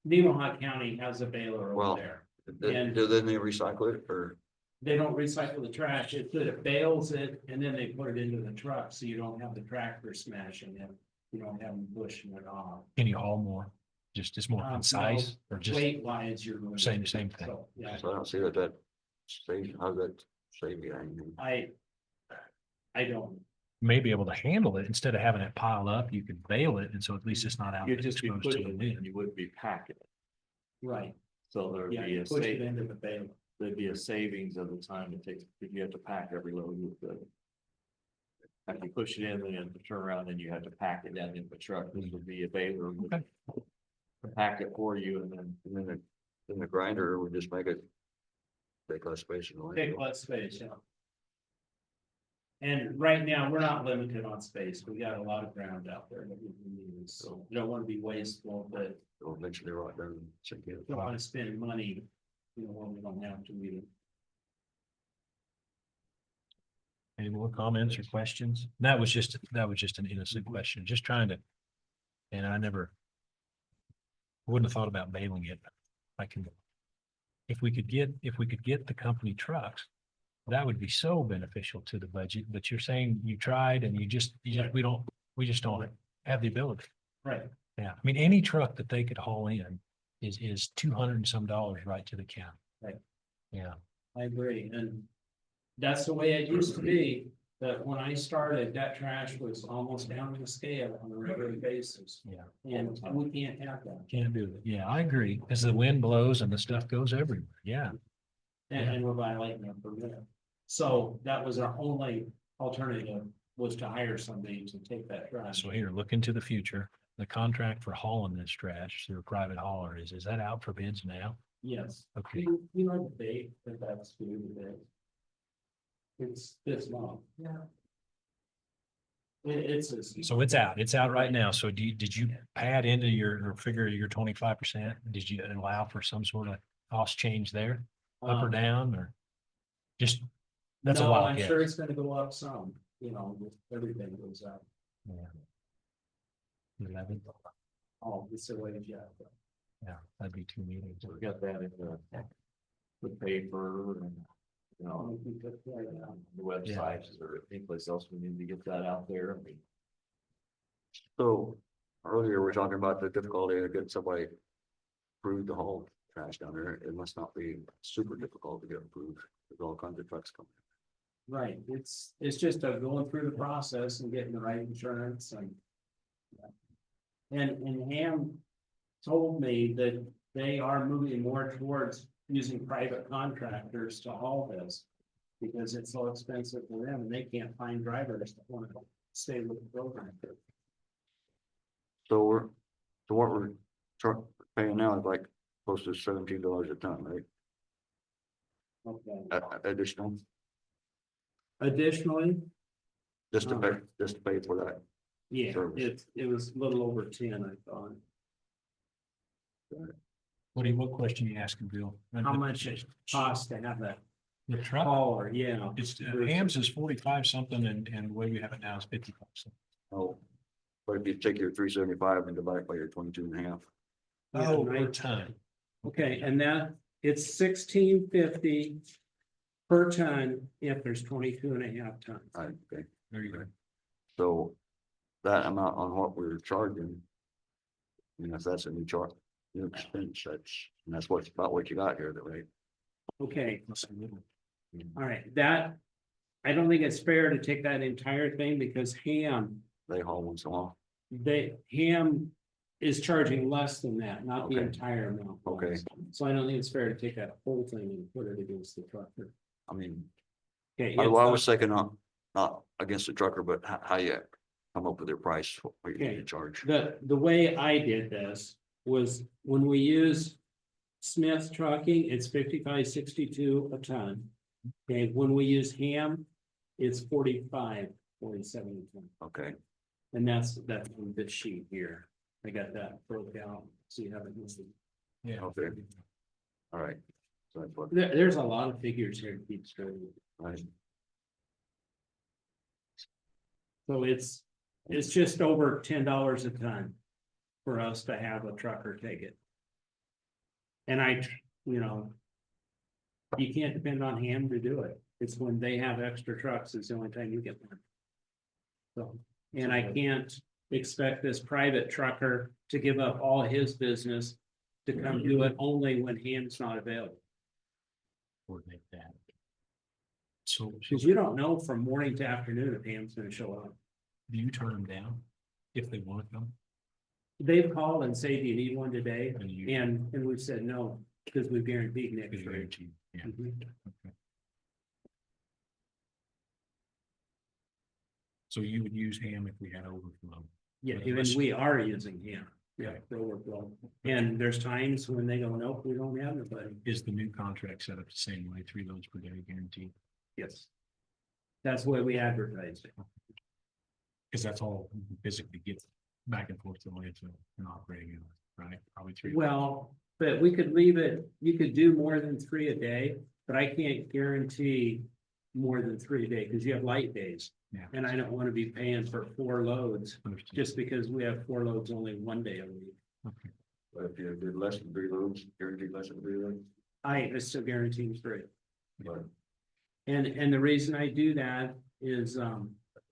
Nemaha County has a baler Well, over there. do then they recycle it or? They don't recycle the trash, it bales it and then they put it into the truck, so you don't have the tractor smashing it. You don't have them pushing it off. Can you haul more? Just more concise or just Weight wise, you're. same thing? So, yeah, So I don't see that save, how does that save you anything? I don't. May be able to handle it instead of having it pile up, you could bale it. And so at least it's not out. You'd just be exposed to pushing the it wind. and you wouldn't be packing it. Right, So there'd yeah, be you a push it save, into the baler. there'd be a savings of the time it takes, if you have to pack every load with the. After you push it in, then you have to turn around and you have to pack it down in the truck. This would be a baler. would Okay. Pack it for you and then. Then the grinder would just make it take less space in the Take landfill. less space, yeah. And right now, we're not limited on space. We got a lot of ground out there that we can use, so you don't want to be wasteful, but It'll eventually rot down and sink in. don't want to spend money, when we don't have to either. Any more comments or questions? That was just an innocent question, just trying to. And I wouldn't have thought about bailing it. I can. If we could get the company trucks, that would be so beneficial to the budget, but you're saying you tried and we just don't have the ability. Right. Yeah, I mean, any truck that they could haul in is $200 and some right to the county. Right. Yeah, I agree, and that's the way it used to be, that when I started, that trash was almost down to the scale on a regular basis. yeah, And we can't have that. can't do it. Yeah, I agree, because the wind blows and the stuff goes everywhere. Yeah, And we're violating our permit. So that was our only alternative, was to hire somebody to take that trash. so here, look into the future. The contract for hauling this trash through a private hauler is that out for bids now? Yes. Okay, You know, the date that that's due today. It's this long. Yeah. It's. so it's out right now. So did you pad into or figure your 25%? Did you allow for some sort of cost change there, up or down, or just? That's a No, wild I'm guess. sure it's gonna go up some, with everything goes up. Yeah. 11, Oh, it's the way, yeah. yeah, that'd be 2 meetings. So we got that in the paper and, the website, is there any place else we need to get that out there? I mean, So earlier we were talking about the difficulty of getting somebody approved to haul trash down there. It must not be super difficult to get approved. There's all kinds of trucks coming. Right, it's just going through the process and getting the right insurance and. And Ham told me that they are moving more towards using private contractors to haul this. Because it's so expensive for them and they can't find drivers that want to stay with the program. So what we're paying now is like close to $17 a ton, right? Okay. Additional, Additionally, just to pay for that. yeah, Service. it was a little over 10, I thought. What question you asking, Bill? How much it costs to have that The truck? hauler, yeah. It's, Hams is 45 something and the way we have it now is 55 something. Oh, but if you take your 375 and divide it by your 22.5. Oh, right. per ton. Okay, and that, it's $16.50 per ton if there's 22.5 tons. Okay, There you go. so that amount on what we're charging. If that's a new expense, that's what's about what you got here, that right? Okay, That's a little. all right, that I don't think it's fair to take that entire thing because Ham, They haul once in a while. Ham is charging less than that, not the Okay. entire amount. Okay. So I don't think it's fair to take that whole thing and put it against the trucker. I mean, Okay. I it's, was thinking not against the trucker, but how you come up with their price, what you Okay. charge. The way I did this was when we use Smith trucking, it's 55.62 a ton. Okay, when we use Ham, it's 45.47 a ton. Okay, And that's on this sheet here. I got that broke out, so you have it listed. Yeah. okay. All right. So that's what, There's a lot of figures here to keep straight. right. So it's just over $10 a ton for us to have a trucker take it. And you know, you can't depend on Ham to do it. It's when they have extra trucks is the only time you get one. So, and I can't expect this private trucker to give up all his business to come do it only when Ham's not available. Coordinate that. So Cause you don't know from morning to afternoon if Ham's gonna show up. do you turn them down if they want to come? They've called and say, do you need one today? And you. And we've said no, because we've guaranteed next Because year. guaranteed, yeah. Mhm. Okay. So you would use Ham if we had overflow. Yeah, But even unless- we are using Ham. Yeah, Okay. for overflow. And there's times when they go, nope, we don't have nobody. Is the new contract set up the same way, 3 loads per day guaranteed? Yes. That's the way we advertise it. Because that's all you can physically get back and forth to the landfill and operating unit, right? Probably 3. Well, but we could leave it, you could do more than 3 a day, but I can't guarantee more than 3 a day, because you have light days. Yeah. And I don't want to be paying for 4 loads, Understood. just because we have 4 loads only 1 day a week. Okay. But if you did less than 3 loads, guaranteed less than 3 loads. I still guarantee 3. But And the reason I do that is,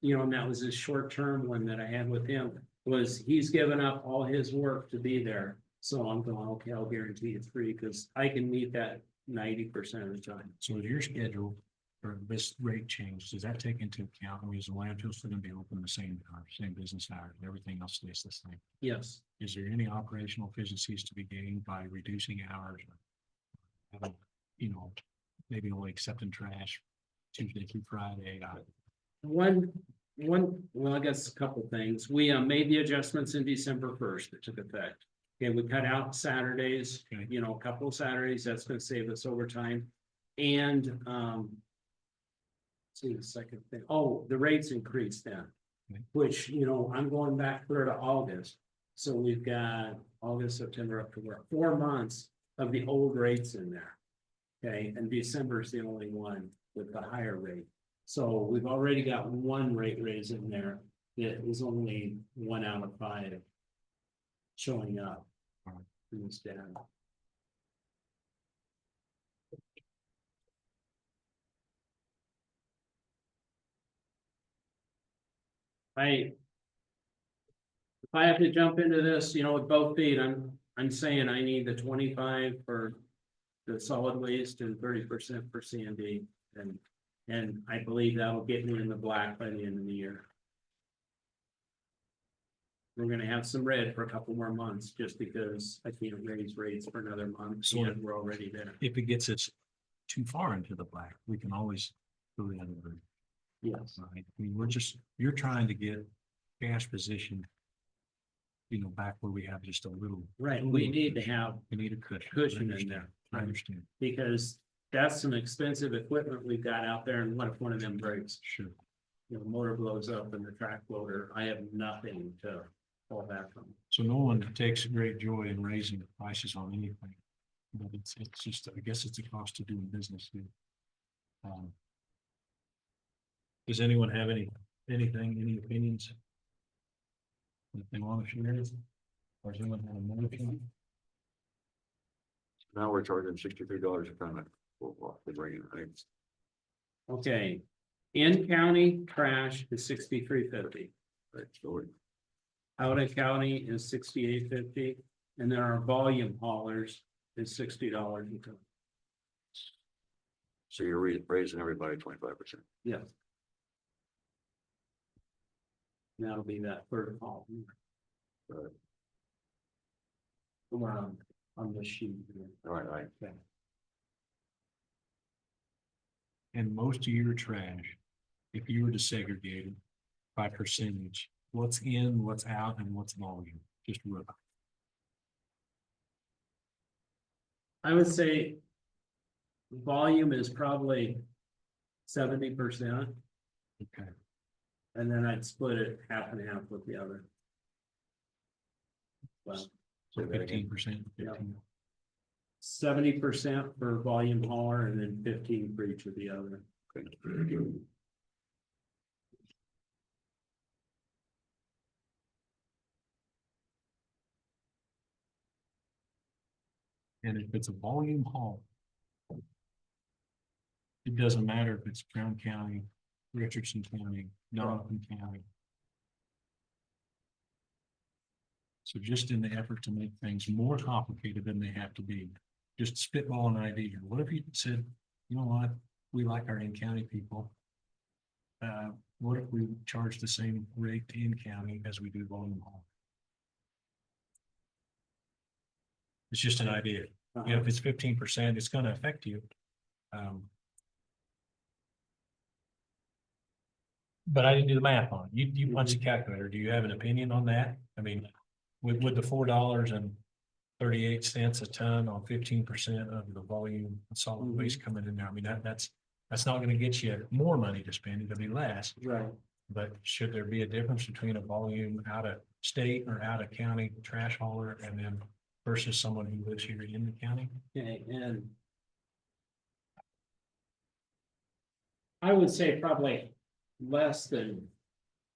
you know, and that was a short-term one that I had with him, was he's given up all his work to be there. So I'm going, okay, I'll guarantee you 3, because I can meet that 90% of the time. So is your schedule for this rate change, does that take into account, I mean, is the landfill still gonna be open the same hours, same business hours, everything else stays the same? Yes, Is there any operational efficiencies to be gained by reducing hours? Or having, you know, maybe only accepting trash Tuesday through Friday? one, well, I guess a couple things. We made the adjustments in December 1st that took effect. Okay, we cut out Saturdays, Okay. you know, a couple of Saturdays, that's gonna save us overtime. And, see the second thing, oh, the rates increased then. Okay. Which, you know, I'm going back clear to August. So we've got August, September, October, 4 months of the old rates in there. Okay, and December is the only one with the higher rate. So we've already got 1 rate raise in there that is only 1 out of 5 showing up. Alright. In this data. If I have to jump into this, you know, with both feet, I'm saying I need the 25 for the solid waste and 30% for C and D. And I believe that'll get me in the black by the end of the year. We're gonna have some red for a couple more months, just because I can't raise rates for another month, So- and we're already there. If it gets us too far into the black, we can always go the other route, Yes, right? I mean, you're trying to get cash position, you know, back where we have just a little, right, we need to have we need a cushion. cushion in there. I understand, Because that's some expensive equipment we've got out there, and what if one of them breaks? sure. You know, motor blows up in the track loader, I have nothing to fall back on. So no one takes great joy in raising the prices on anything. But it's just, I guess it's a cost of doing business here. Does anyone have anything, any opinions? If they want to share it? Or does anyone have a motion? now we're charging $63 a ton for bringing it, right? Okay, in county trash is $63.50, Right, so out of county is $68.50, and then our volume haulers is $60 a ton. so you're raising everybody 25%. Yes, That'll be that third column. On the sheet here. Right. And most of your trash, if you were to segregate it by percentage, what's in, what's out, and what's volume, just rough. I would say volume is probably 70%, Okay. and then I'd split it half and half with the other. Well, So 15%, Yeah. 15. 70% for volume hauler and then 15 for each of the other. And if it's a volume haul, it doesn't matter if it's Brown County, Richardson County, Donovan County. So just in the effort to make things more complicated than they have to be, just spitball an idea. What if you said, you know what, we like our in-county people. What if we charge the same rate to in-county as we do volume haul? It's just an idea. You know, if it's 15%, it's gonna affect you. But I didn't do the math on it. You punch the calculator. Do you have an opinion on that? I mean, with the $4.38 a ton on 15% of the volume of solid waste coming in there, I mean, that's not gonna get you more money to spend, it'll be less. Right. But should there be a difference between a volume out of state or out of county trash hauler and then versus someone who lives here in the county? Okay, and I would say probably less than,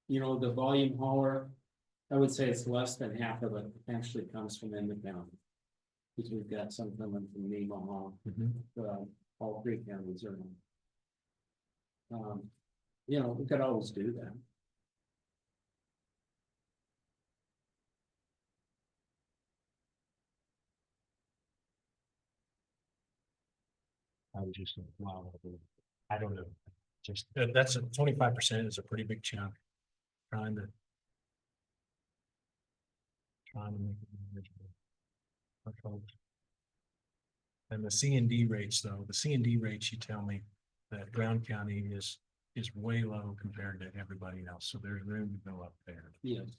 the volume hauler. I would say it's less than half of it actually comes from in the county. Because we've got some coming from Nemaha, all three counties are. We could always do that. I was just, wow, I don't know. Just, that's 25% is a pretty big chunk. Trying to make it manageable for folks. And the C and D rates though, the C and D rates, you tell me that Brown County is way low compared to everybody else, so there's room to go up there. Yes.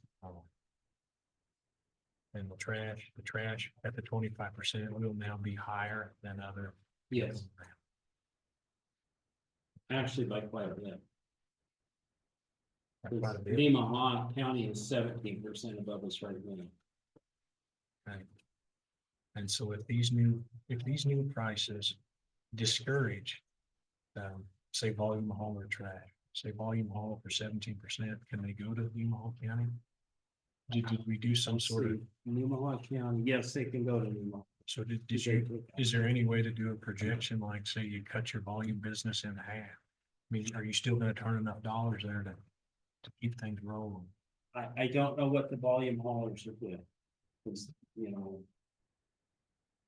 And the trash at the 25% will now be higher than other. Yes. Actually, by quite a bit. Quite a bit. Nemaha County is 17% above us right now. Right. And so if these new prices discourage, say volume haul or trash, say volume haul for 17%, can they go to Nemaha County? Did we do some sort of? Nemaha County, yes, they can go to Nemaha. So is there any way to do a projection, like say you cut your volume business in half? I mean, are you still gonna turn enough dollars there to keep things rolling? I don't know what the volume haulers are with. 'Cause,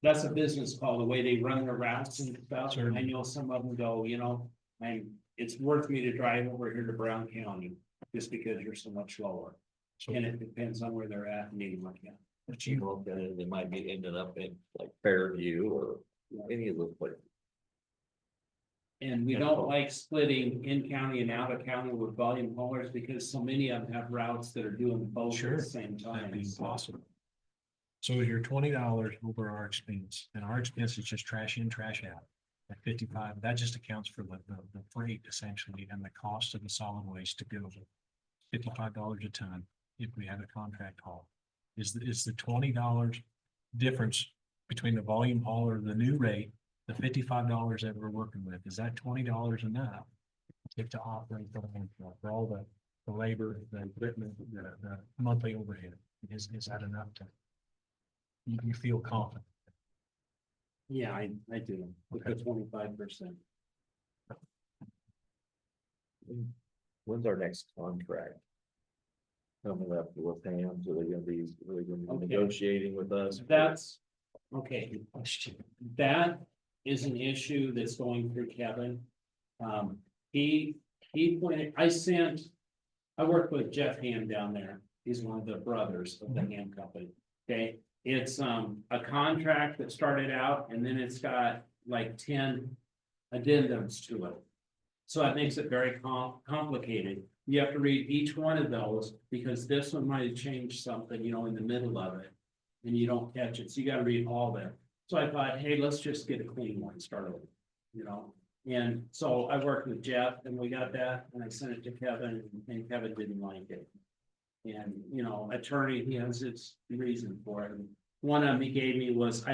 that's a business call, the way they run their routes and stuff. Certainly. I know some of them go, it's worth me to drive over here to Brown County just because you're so much lower. So, And it depends on where they're at in Nemaha County. But you look at it, they might be ending up in like Fairview or any of those places. And we don't like splitting in county and out of county with volume haulers because so many of them have routes that are doing both at Sure. the same time. that'd be impossible. So you're $20 over our expense, and our expense is just trash in, trash out. At 55, that just accounts for the freight essentially and the cost of the solid waste to go. $55 a ton if we have a contract haul. Is the $20 difference between the volume haul or the new rate, the $55 that we're working with, is that $20 enough? To operate for all the labor, the equipment, the monthly overhead, is that enough to? You feel confident? Yeah, I do, with the 25%. When's our next contract? Coming up with them, so they're gonna be really gonna be Okay. negotiating with us. That's, okay, that is an issue that's going through Kevin. He pointed, I sent I work with Jeff Ham down there. He's one of the brothers of the Ham Company. Okay, it's a contract that started out and then it's got like 10 addendums to it. So it makes it very complicated. You have to read each one of those because this one might have changed something, you know, in the middle of it. And you don't catch it, so you gotta read all of them. So I thought, hey, let's just get a clean one started, you know? And so I worked with Jeff and we got that and I sent it to Kevin and Kevin didn't like it. And, you know, attorney, he has his reason for it. And one of them he gave me was,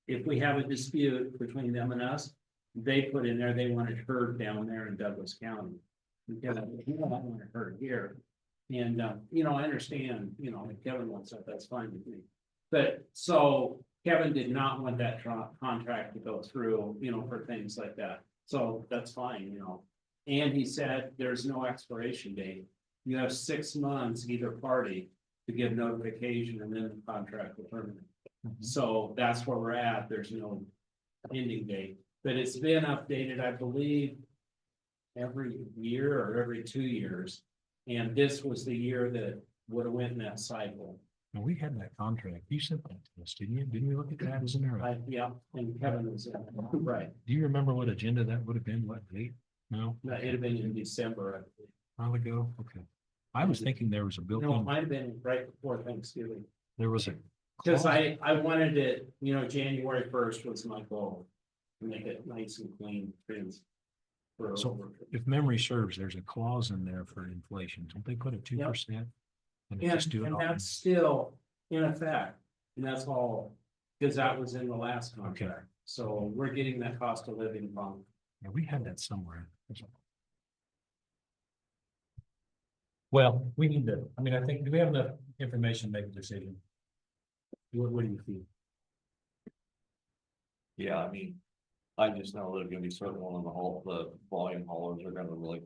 if we have a dispute between them and us, they put in there, they wanted heard down there in Douglas County. Because we don't want it heard here. And, you know, I understand, you know, if Kevin wants that, that's fine with me. But so Kevin did not want that contract to go through, you know, for things like that. So that's fine, you know. And he said there's no expiration date. You have 6 months, either party, to give notification and then the contract will terminate. So that's where we're at. There's no ending date, but it's been updated, I believe, every year or every 2 years. And this was the year that would have went in that cycle. And we had that contract. You sent that to us, didn't you? Didn't we look at that? Wasn't there? Yeah, and Kevin was, right, Do you remember what agenda that would have been? What date? No, it'd have been in December. I believe. a while ago? Okay. I was thinking there was a No, it built-in, might have been right before Thanksgiving. there was a. Cause clause- I wanted it, you know, January 1st was my goal. To make it nice and clean, things. So if memory serves, there's a clause in there for inflation. Don't they put a 2%? And they just do it And all. that's still in effect, and that's all, cause that was in the last Okay. contract. So we're getting that cost of living bump. Yeah, we had that somewhere. Well, we need to, I mean, I think, do we have enough information to make a decision? What do you feel? Yeah, I mean, I just know there's gonna be certain one on the volume haulers are gonna really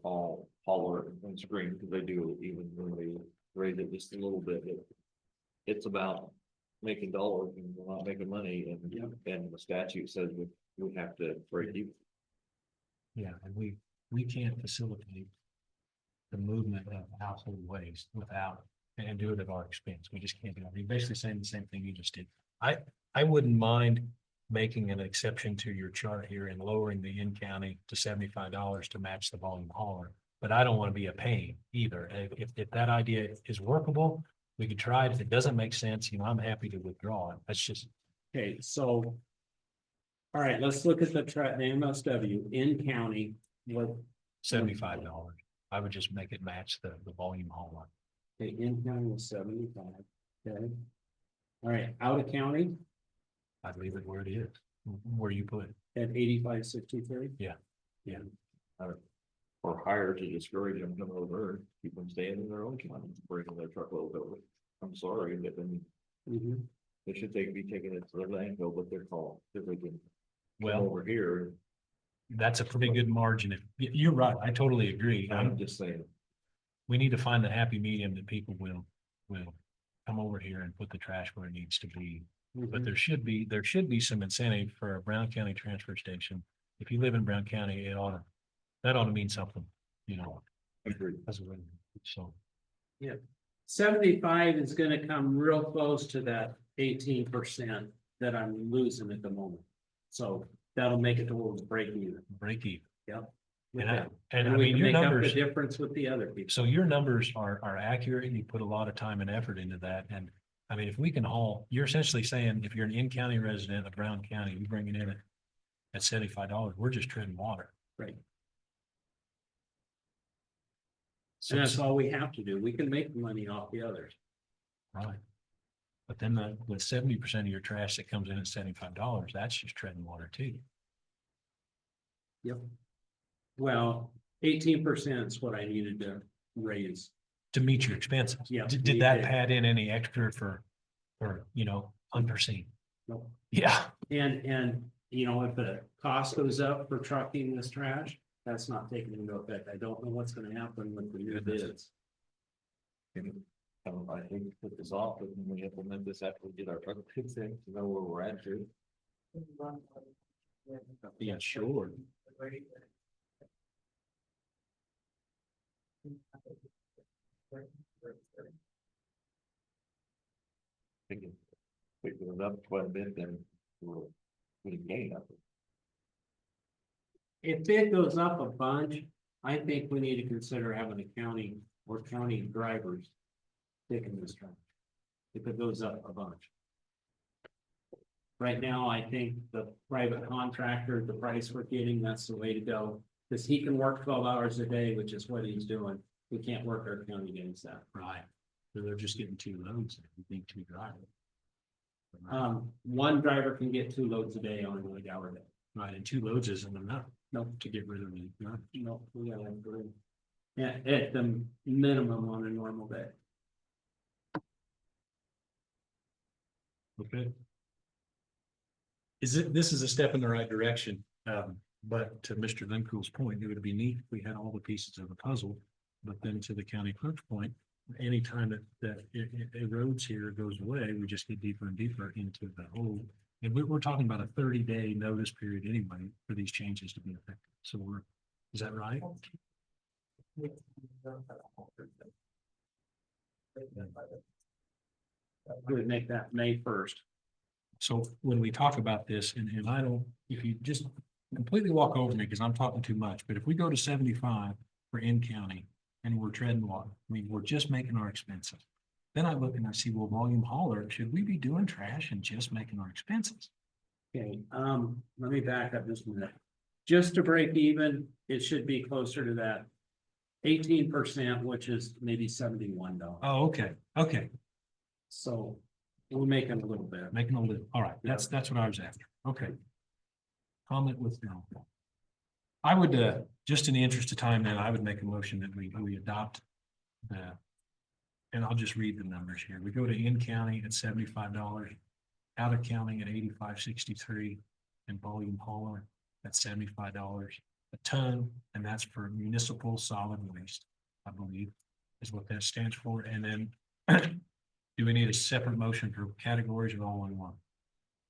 holler and scream, because they do even when they raise it just a little bit. It's about making dollars and we're not making money, and the statute says we have to break even. Yeah, and we can't facilitate the movement of household waste without, and do it at our expense. We just can't do it. You're basically saying the same thing you just did. I wouldn't mind making an exception to your chart here and lowering the in-county to $75 to match the volume hauler. But I don't want to be a pain either. If that idea is workable, we could try it. If it doesn't make sense, you know, I'm happy to withdraw it. That's just, Okay, so. All right, let's look at the MSW in county, what, $75. I would just make it match the volume hauler. okay, in county was 75, okay. All right, out of county I'd leave it where it is, where you put it. at 85.63. Or hire to discourage them coming over, keep them staying in their own county, bringing their truckload over. I'm sorry, but then Mhm. they should be taking it to the landfill, but they're called, if they can. come Well, Over here, that's a pretty good margin. You're right. I totally agree. I'm just saying, We need to find the happy medium that people will come over here and put the trash where it needs to be. But there should be some incentive for a Brown County transfer station. If you live in Brown County, that ought to mean something, you know, agreed. as a resident. So, 75 is gonna come real close to that 18% that I'm losing at the moment. So that'll make it towards break even. break even. Yep. And I And we mean, can your make up the numbers, difference with the other people. so your numbers are accurate. You put a lot of time and effort into that. And I mean, if we can haul, you're essentially saying if you're an in-county resident of Brown County, you bring it in at $75, we're just treading water. Right. So, And that's all we have to do. We can make money off the others. right. But then the 70% of your trash that comes in at $75, that's just treading water too. Yep. Well, 18% is what I needed to raise. To meet your expenses. Yeah, Did we that did. pad in any extra for, you know, unforeseen? Nope. Yeah, And, you know, if the cost goes up for trucking this trash, that's not taken into effect. I don't know what's gonna happen with the new bids. I think we put this off, but when we implement this after we get our truck fixed in, to know where we're at, too. yeah, sure. Pick it up quite a bit, then we'll gain up. If it goes up a bunch, I think we need to consider having a county or county drivers taking this truck. If it goes up a bunch. Right now, I think the private contractor, the price we're getting, that's the way to go. Because he can work 12 hours a day, which is what he's doing. We can't work our county games that. Right. So they're just getting 2 loads, I think 2 drivers. One driver can get 2 loads a day on an 8-hour day. Right, and 2 loads isn't enough. No. To get rid of the, No, we gotta have 3. Yeah, at the minimum on a normal day. okay. This is a step in the right direction, but to Mr. Lincool's point, it would be neat if we had all the pieces of the puzzle. But then to the county clerk's point, anytime that it erodes here, goes away, we just get deeper and deeper into the hole. And we're talking about a 30-day notice period anyway for these changes to be effective. So is that right? We would make that May 1st. So when we talk about this, and I don't, if you just completely walk over me, because I'm talking too much, but if we go to 75 for in-county and we're treading water, I mean, we're just making our expenses. Then I look and I see, well, volume hauler, should we be doing trash and just making our expenses? Okay, let me back up just a minute. Just to break even, it should be closer to that 18%, which is maybe $71. Oh, okay, So we're making a little bit. making a little, all right, that's what I was after, okay. Comment with no. I would, just in the interest of time, then I would make a motion that we adopt the. And I'll just read the numbers here. We go to in-county at $75, out of county at $85.63, and volume hauler at $75 a ton, and that's for municipal solid waste, I believe, is what that stands for. And then do we need a separate motion for categories or all in one?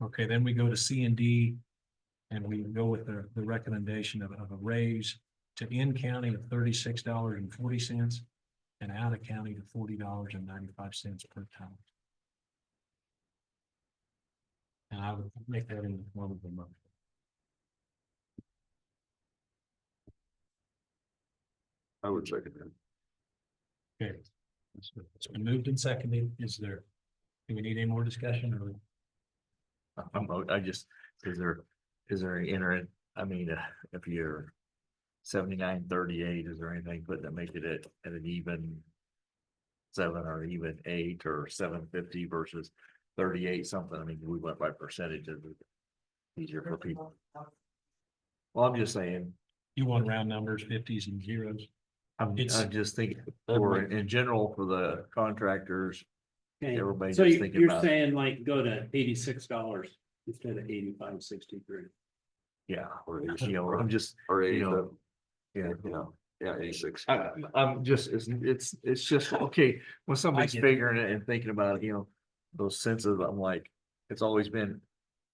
Okay, then we go to C and D, and we go with the recommendation of a raise to in-county of $36.40 and out of county to $40.95 per ton. And I would make that in the form of a motion. I would second that. Okay. It's been moved and seconded. Do we need any more discussion or? I just, is there any interim, I mean, if you're 79.38, is there anything putting to make it at an even 7 or even 8 or 750 versus 38 something? I mean, we went by percentages. Easier for people. Well, I'm just saying, You want round numbers, 50s and zeros? I'm just thinking, for in general, for the contractors, Okay, everybody's so just thinking you're about, saying like go to $86 instead of $85.63. yeah, or, you know, I'm just, Or you know, yeah, 86. I'm just, it's just, okay, when somebody's get it. figuring it and thinking about, you know, those senses, I'm like, it's always been,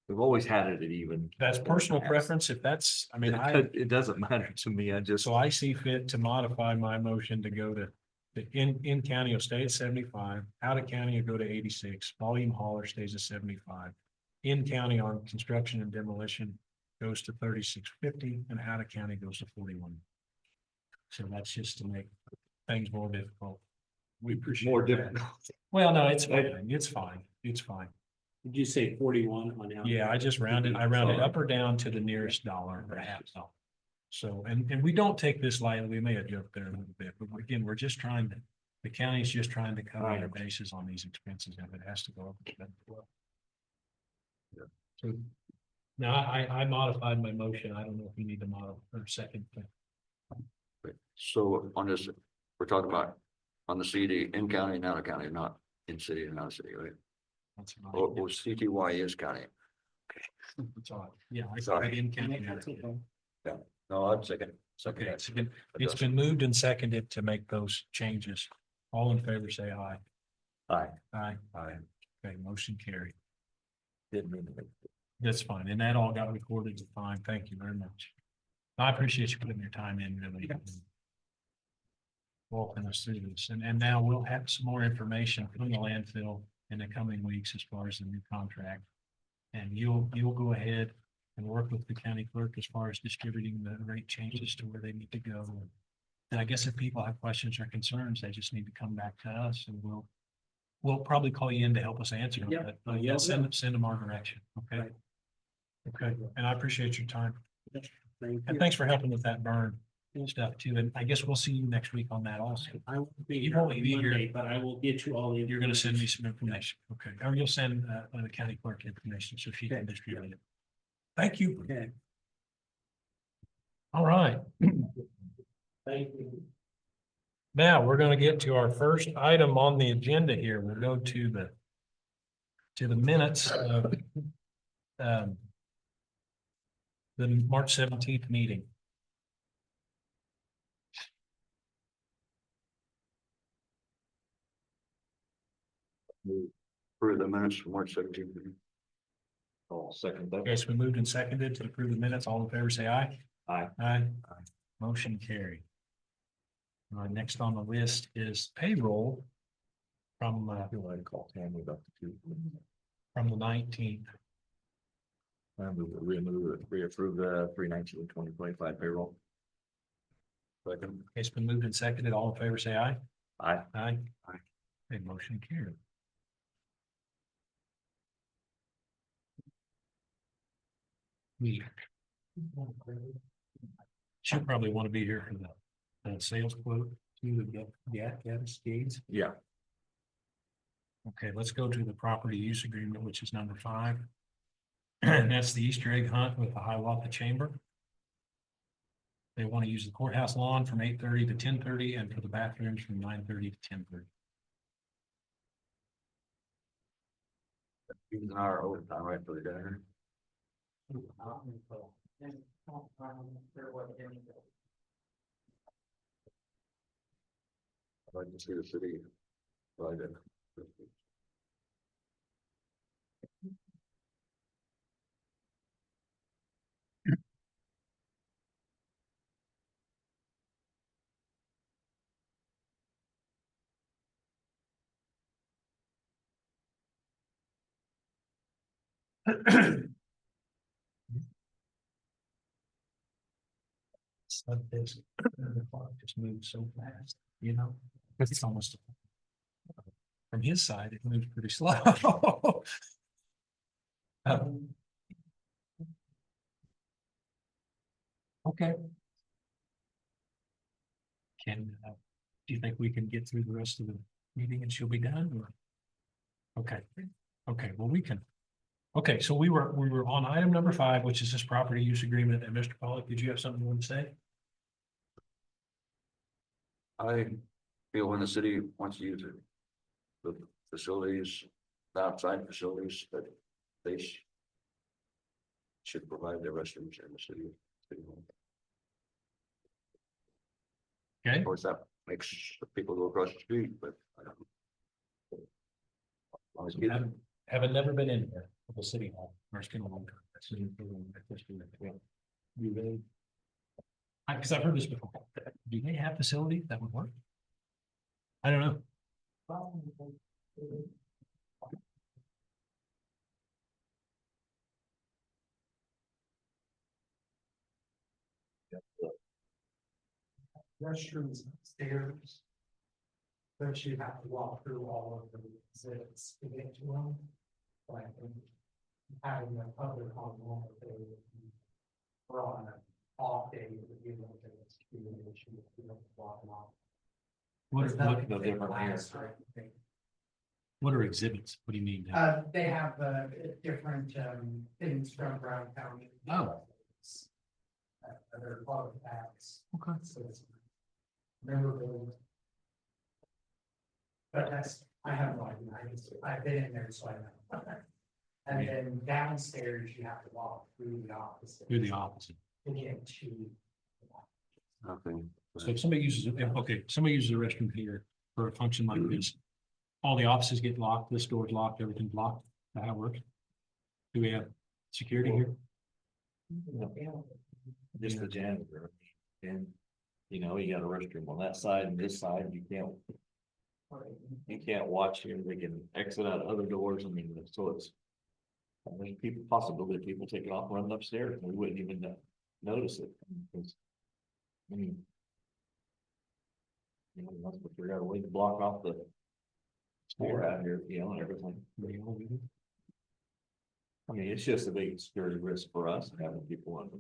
we've always had it at even. That's personal preference. If that's, I mean, It doesn't matter to me, I just, so I see fit to modify my motion to go to the in county will stay at 75, out of county will go to 86, volume hauler stays at 75. In county on construction and demolition goes to 36.50 and out of county goes to 41. So that's just to make things more difficult. We appreciate more that. difficult. Well, no, it's fine. It's fine. It's fine. Did you say 41 on out? Yeah, I rounded up or down to the nearest dollar or half dollar. So, and we don't take this lightly. We may have joked there a little bit, but again, we're just trying to, the county's just trying to cover their bases on these expenses. If it has to go up. Then it will. So now I modified my motion. I don't know if you need to modify or second. So on this, we're talking about on the CD in county and out of county, not in city and out of city, right? That's Or CTY is county. That's all. Yeah. I Sorry. in county. No, I'd second. Okay, it's been moved and seconded to make those changes. All in favor, say aye. Aye. Aye. Aye. Okay, motion carried. Didn't mean to make it. That's fine. And that all got recorded. Fine. Thank you very much. I appreciate you putting your time in, really. walking us through this. And now we'll have some more information from the landfill in the coming weeks as far as the new contract. And you'll go ahead and work with the county clerk as far as distributing the rate changes to where they need to go. And I guess if people have questions or concerns, they just need to come back to us and we'll probably call you in to help us answer them. Yeah. But yeah, send them our direction, okay? Okay, and I appreciate your time. And thanks for helping with that burn stuff too. And I guess we'll see you next week on that also. I will be You here won't be here. Monday, but I will get you all the. You're gonna send me some information, okay? Or you'll send the county clerk information so she can distribute it. Thank you. Okay. All right. Thank you. Now, we're gonna get to our first item on the agenda here. We'll go to the minutes of the March 17th meeting. For the minutes from March 17th. I'll second that. Okay, so we moved and seconded to approve the minutes. All in favor, say aye. Aye. Aye. Motion carried. Next on the list is payroll from You want to call Tammy about the two. from the 19th. I move we approve the 3/19/2025 payroll. Second. It's been moved and seconded. All in favor, say aye. Aye. Aye. Aye. Okay, motion carried. We she'll probably want to be here for the sales quote to the Cascades. Yeah. Okay, let's go to the property use agreement, which is number 5. And that's the Easter egg hunt with the Hiawatha Chamber. They want to use the courthouse lawn from 8:30 to 10:30 and for the bathrooms from 9:30 to 10:30. Even an hour overtime right for the dinner. I'd like to see the city. Right in. This, the clock just moves so fast, you know, it's almost. From his side, it moves pretty slow. Okay. Do you think we can get through the rest of the meeting and she'll be done or? Okay, okay, well, we can. Okay, so we were on item number 5, which is this property use agreement. And Mr. Pollock, did you have something you want to say? I feel when the city wants to use it. The facilities, the outside facilities that they should provide their restrooms in the city. Hall. Okay. Of course, that makes people go across the street, but I don't. As long as you- Haven't never been in here, the city hall, or it's been a long time. You really? Because I've heard this before. Do they have facilities that would work? I don't know. Restrooms upstairs. But you have to walk through all of the exits to get to them. Like having a public on one of the. Or on an off day, if you don't get this communication, you don't walk them off. What There's are, nothing look, big glass or anything. what are exhibits? What do you mean? They have different things from Brown County. Oh. Other quality packs. Okay. So it's memorable. But that's, I have no idea, I've been in there, so I know. And then downstairs, you have to walk through the office. Through the opposite. To get to. Nothing. So if somebody uses, somebody uses a restroom here for a function like this. All the offices get locked, this door's locked, everything's locked. Is that how it works? Do we have security here? Just the janitor and You know, you got a restroom on that side and this side, you can't watch here, they can exit out other doors, I mean, so it's. There's people, possibility of people taking off, running upstairs, and we wouldn't even notice it. Because, I mean. You know, once we figure out a way to block off the. Stair out here, you know, and everything. I mean, it's just a big security risk for us having people on.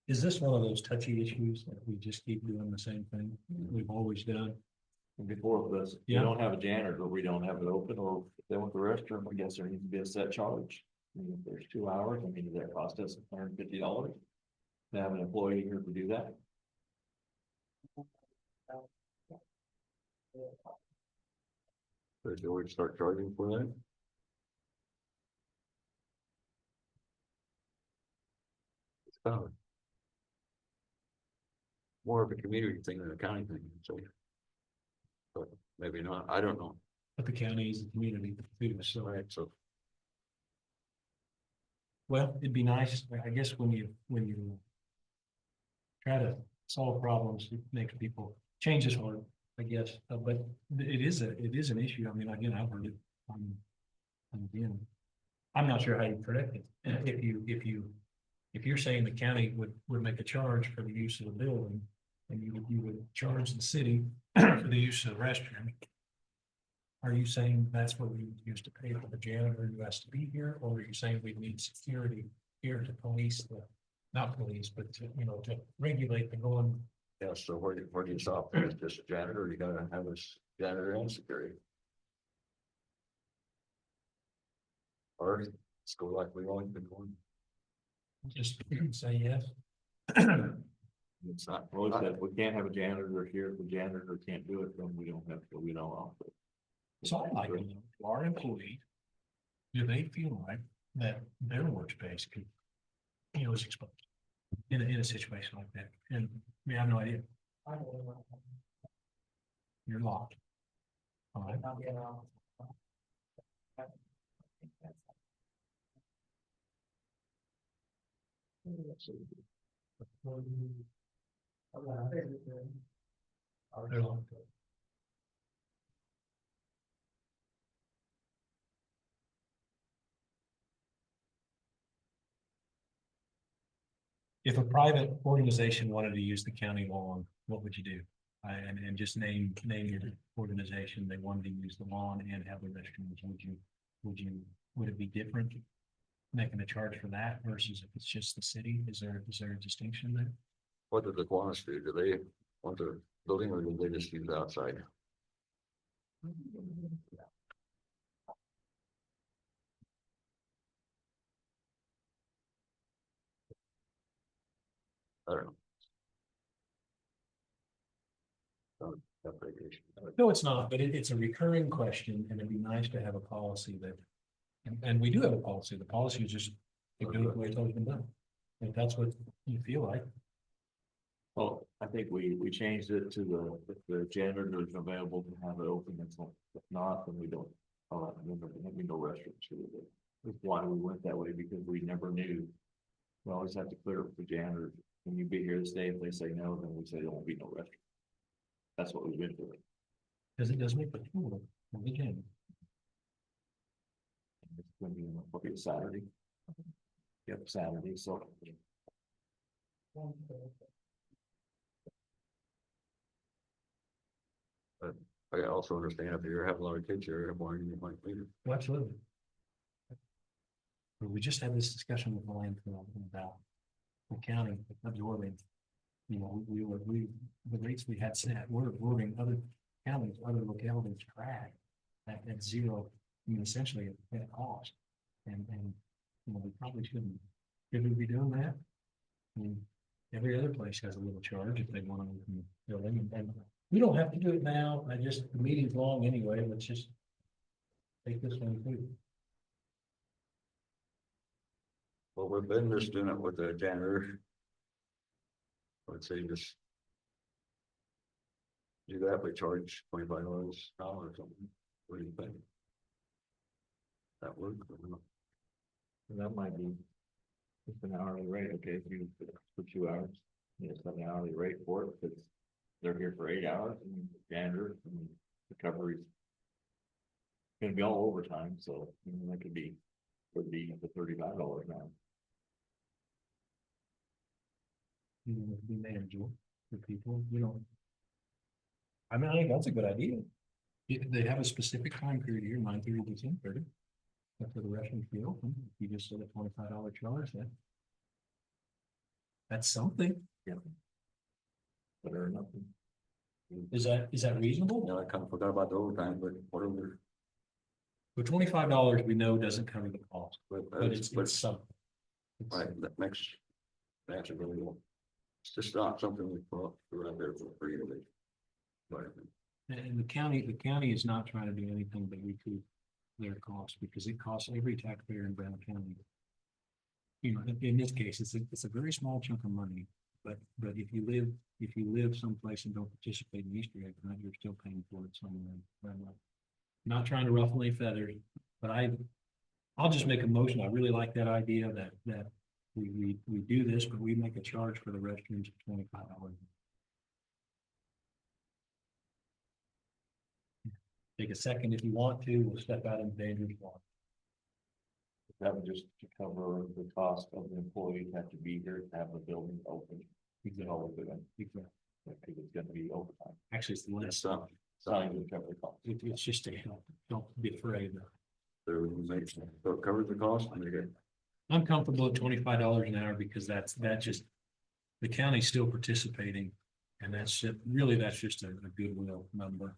Is this one of those touchy issues that we just keep doing the same thing we've always done? And before this, we Yeah. don't have a janitor, we don't have it open, or if they want the restroom, I guess there needs to be a set charge. I mean, if there's 2 hours, I mean, does that cost us $150? To have an employee here to do that? So do we start charging for that? It's kind of more of a community thing than a county thing, so. But maybe not, I don't know. But the county is a community too, so. Right, so Well, it'd be nice, I guess, when you try to solve problems, it makes people, change is hard, I guess, but it is an issue. I mean, again, I've heard it. And again, I'm not sure how you correct it. If you're saying the county would make a charge for the use of the building, and you would charge the city for the use of the restroom. Are you saying that's what we would use to pay for the janitor who has to be here, or are you saying we need security here to police not police, but to, to regulate the going? yeah, so where do you stop? It's just a janitor, you gotta have a janitor and security. Or let's go like we've always been going. Just say yes. It's not. Well, it's that we can't have a janitor here, if the janitor can't do it, then we don't offer it. So I'd like to know, our employees, do they feel like that their workspace could, is exposed in a situation like that? And I have no idea. You're locked. All right. They're locked. If a private organization wanted to use the county lawn, what would you do? And just name your organization, they wanted to use the lawn and have the restrooms, would it be different? Making a charge for that versus if it's just the city, is there a distinction there? What do the Kiwanis do? Do they want the building or do they just use the outside? I don't know. Separation. No, it's not, but it's a recurring question and it'd be nice to have a policy that, and we do have a policy. The policy is just, it goes the way it's always been done. If that's what you feel like. Well, I think we changed it to if the janitor is available to have it open, if not, then we don't. Then we no restrooms. That's why we went that way, because we never knew. We always have to clear up the janitor. Can you be here this day? If they say no, then we say there won't be no restroom. That's what we've been doing. Because it does make the tool of the game. It's gonna be probably a Saturday. Yep, Saturday, so. I also understand if you're having a lot of kids here, why you might leave. Well, absolutely. We just had this discussion with the landfill about the county absorbing. The rates we had set, we're absorbing other counties, other localities track at zero, essentially at a cost. And we probably shouldn't. Should we be doing that? I mean, every other place has a little charge if they want to open the building, and we don't have to do it now. The meeting's long anyway. Let's just take this one too. Well, we've been just doing it with the janitor. I would say just do that, we charge $25 an hour or something. What do you think? That work? I don't know. That might be just an hourly rate, okay, if you, for 2 hours. You know, some hourly rate for it, because they're here for 8 hours and janitor and recovery. Gonna be all overtime, so you know, that could be the $35 an hour. You know, be manageable for people, you know. I mean, I think that's a good idea. They have a specific time period here, 9:30 to 10:30. After the restrooms be open, you just said a $25 charge then. That's something. Better than nothing. Is that reasonable? Yeah, I kind of forgot about the overtime, but whatever. For $25, we know doesn't cover the cost, But but it's something. It's- right, that makes. That's a really well. It's just not something we put right there for free. But And the county is not trying to do anything but recoup their costs, because it costs every taxpayer in Brown County. You know, in this case, it's a very small chunk of money, but if you live someplace and don't participate in Easter egg hunt, you're still paying for it somewhere. Not trying to ruffle any feathers, but I'll just make a motion. I really like that idea that we do this, but we make a charge for the restrooms of $25. Take a second if you want to, we'll step out in dangerous water. that would just to cover the cost of the employees have to be here to have the building open. You can always do that. Because it's gonna be overtime. Actually, it's the last. Sign to cover the cost. It's just a help. Don't be afraid. So it covers the cost and you're good. I'm comfortable at $25 an hour because that just, the county's still participating. And that's just a goodwill number.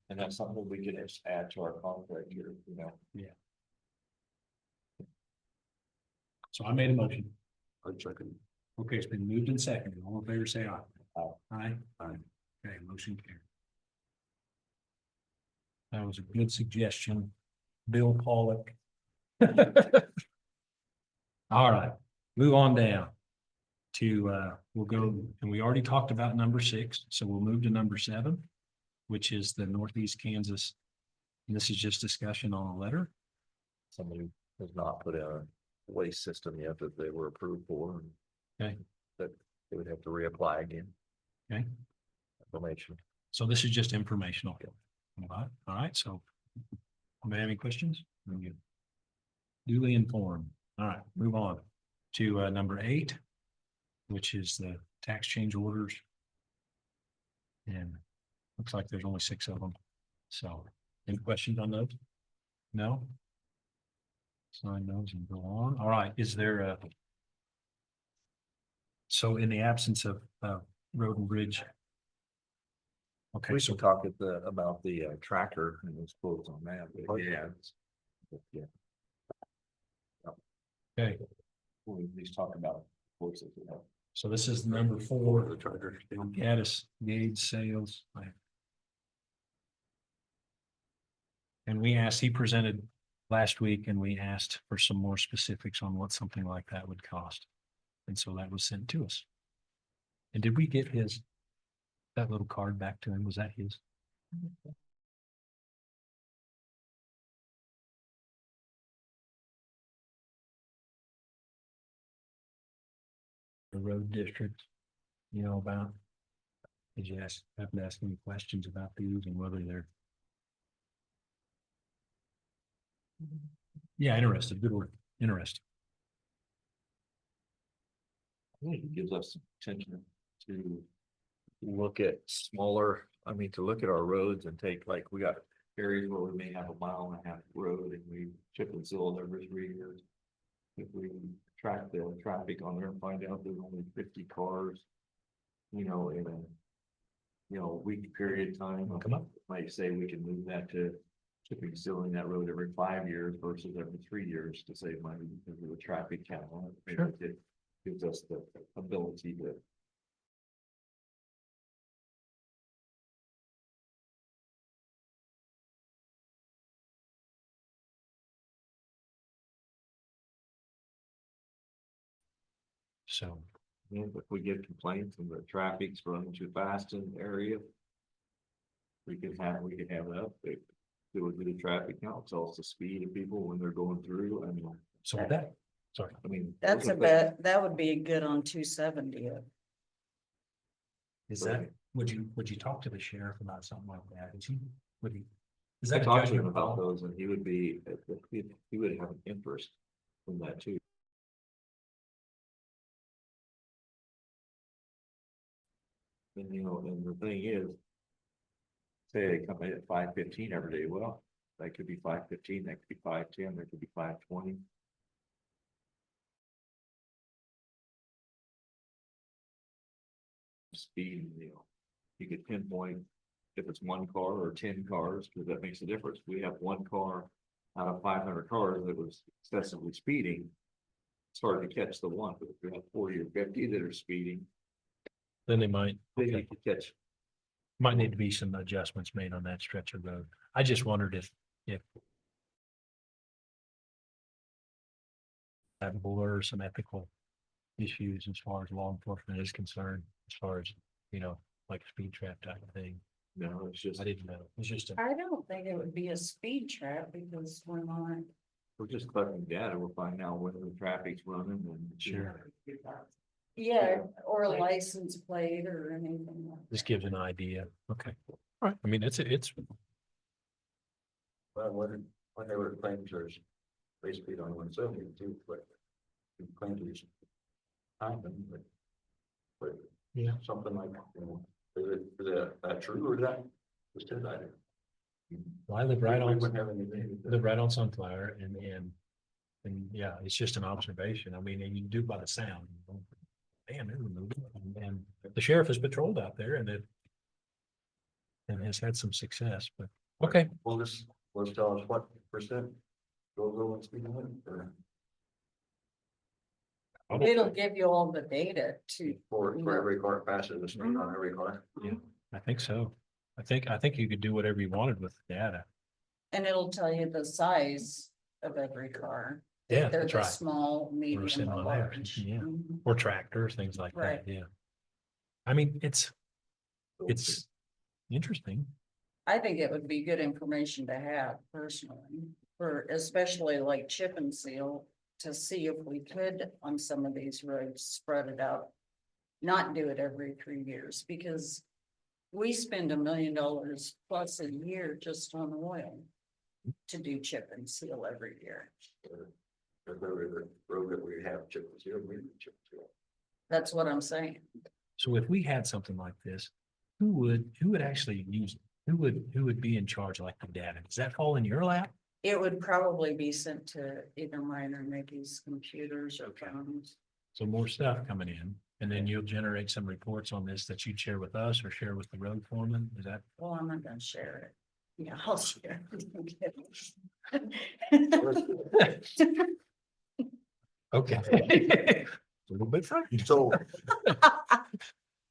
And that's something we could just add to our contract here, you know. So I made a motion. I'd second. Okay, it's been moved and seconded. All in favor, say aye. Aye. Aye. Okay, motion carried. That was a good suggestion, Bill Pollock. All right, move on down to, we'll go, and we already talked about number 6, so we'll move to number 7, which is the Northeast Kansas. And this is just discussion on a letter. Somebody has not put in a waste system yet that they were approved for. Okay. That they would have to reapply again. Okay. Information. So this is just informational. All right, so. Anybody have any questions? You duly informed. All right, move on to number 8, which is the tax change orders. And looks like there's only 6 of them. So any questions on those? No? Sign those and go on. All right, is there a? So in the absence of road and bridge. Okay, We so should talk about the tractor and those quotes on that. but Yeah. Yeah. okay, We'll at least talk about voices. so this is number 4. The charger. Gaddis Gauge Sales. And he presented last week and we asked for some more specifics on what something like that would cost. And so that was sent to us. And did we get that little card back to him? Was that his? The road district, about. Did you have to ask any questions about these and whether they're? Yeah, interested, good word, interesting. I think it gives us some attention to Look at to look at our roads and take, like, we got areas where we may have a 1.5 mile road and we chip and seal it every 3 years. If we track the traffic on there and find out there's only 50 cars, in a, week period of time. Come up. Might say we can move that to chipping sealing that road every 5 years versus every 3 years to save money because of the traffic count on it. Sure. It gives us the ability to. So, And if we get complaints and the traffic's running too fast in the area. We can have it up, they do the traffic count, tells the speed of people when they're going through, so with that, sorry. I mean. That's those a are the- bit, that would be good on 270. Is that, would you talk to the sheriff about something like that? Would he? Is I that a talked to him judgment about call? those and he would be, he would have an interest in that too. And and the thing is. Say they come in at 5:15 every day, well, that could be 5:15, that could be 5:10, that could be 5:20. Speed, you could pinpoint if it's one car or 10 cars, because that makes a difference. We have one car out of 500 cars that was excessively speeding. It's hard to catch the one, but if you have 40 or 50 that are speeding, Then they might, then you can catch. might need to be some adjustments made on that stretch of road. I just wondered if that blur some ethical issues as far as law enforcement is concerned, as far as, like a speed trap type of thing. No, it's just, I didn't know. It's just a, I don't think it would be a speed trap because we're not. we're just collecting data. We'll find out when the traffic's running and. sure, Yeah, or a license plate or anything like this that. gives an idea. Okay. All right. I mean, it's Well, when they were claims there's basically on 172, but. Claims there's. But. Yeah. Something like, is that true or is that? Just his idea? I live right on, We wouldn't have anything. live right on Sunflower and yeah, it's just an observation. I mean, and you do by the sound. Man, they're moving. And the sheriff has patrolled out there and has had some success, but okay. Well, this, let's tell us what percent goes over speed limit or It'll give you all the data to, for every car passes the speed on every car. I think so. I think you could do whatever you wanted with the data. and it'll tell you the size of every car. Yeah, They're that's the right. small, medium, sitting or on there, large. yeah. Mhm. Or tractors, things like that, Right. yeah. I mean, it's interesting. I think it would be good information to have personally, for especially like chip and seal. To see if we could on some of these roads, spread it out. Not do it every 3 years, because we spend $1 million plus a year just on oil. To do chip and seal every year. The road that we have chip and seal, we need chip and seal. That's what I'm saying. So if we had something like this, who would actually use it? Who would be in charge of like the data? Does that fall in your lap? It would probably be sent to either mine or Nikki's computers or Okay. phones. So more stuff coming in, and then you'll generate some reports on this that you'd share with us or share with the road foreman, is that? Well, I'm not gonna share it. Yeah, I'll share it. Okay. A little bit frightening. So,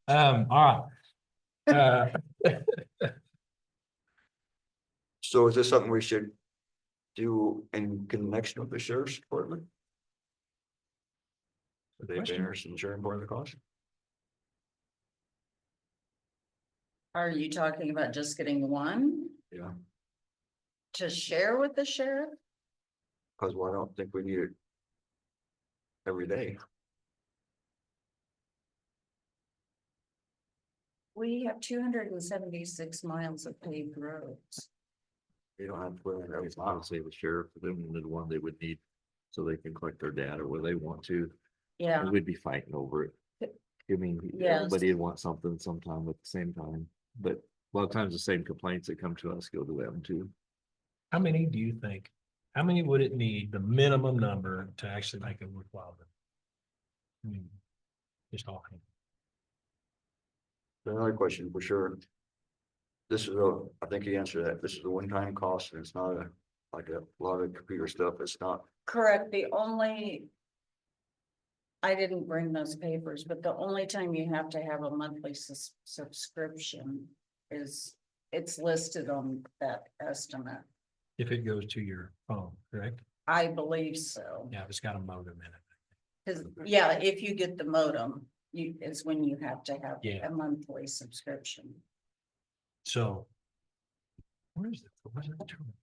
All right. so is this something we should do in connection with the sheriff's department? Are they Question. interested in sharing part of the cost? Are you talking about just getting one Yeah, to share with the sheriff? because I don't think we need it every day. We have 276 miles of paved roads. You don't have to put in every mile. Honestly, the sheriff, for them, the one they would need, so they can collect their data where they want to. Yeah, And we'd be fighting over it. I mean, Yes. everybody would want something sometime at the same time, but a lot of times the same complaints that come to us go to them too. How many do you think? How many would it need, the minimum number to actually make it worthwhile? I mean, just talking. Another question for sure. This is I think you answered that. This is a one-time cost and it's not like a lot of computer stuff. It's not. correct. I didn't bring those papers, but the only time you have to have a monthly subscription is, it's listed on that estimate. If it goes to your phone, correct? I believe so. Yeah, it's got a modem in it. Cause yeah, if you get the modem, it's when you have to have Yeah. a monthly subscription. So. Where's the term?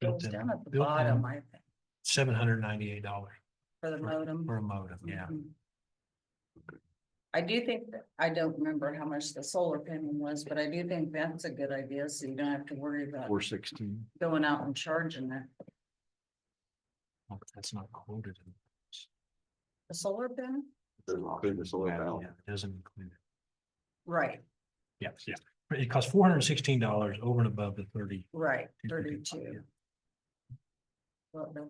Goes down at the bottom, I think, $798 for the modem. for a modem, yeah. Mhm. I do think, I don't remember how much the solar panel was, but I do think that's a good idea, so you don't have to worry about 416. going out and charging it. Oh, that's not quoted. The solar panel? Doesn't include the solar panel. Yeah, it doesn't include it. Right, Yeah, yeah. It costs $416 over and above the 30. right, 32. Well, no,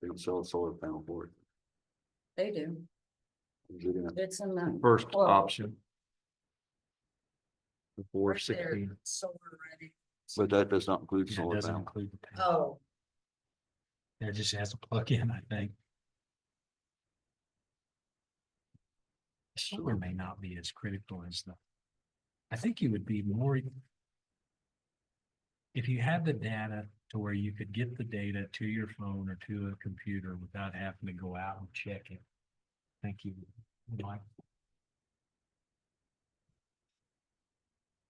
They can sell a solar panel for it. they do. Is it in a- It's in the. First quote. option. The Right there, 416. solar ready. But that does not include Yeah, it solar doesn't panel. include the panel. Oh, It just has to plug in, I think. Solar may not be as critical as the. I think you would be more. If you had the data to where you could get the data to your phone or to a computer without having to go out and check it. I think you would like.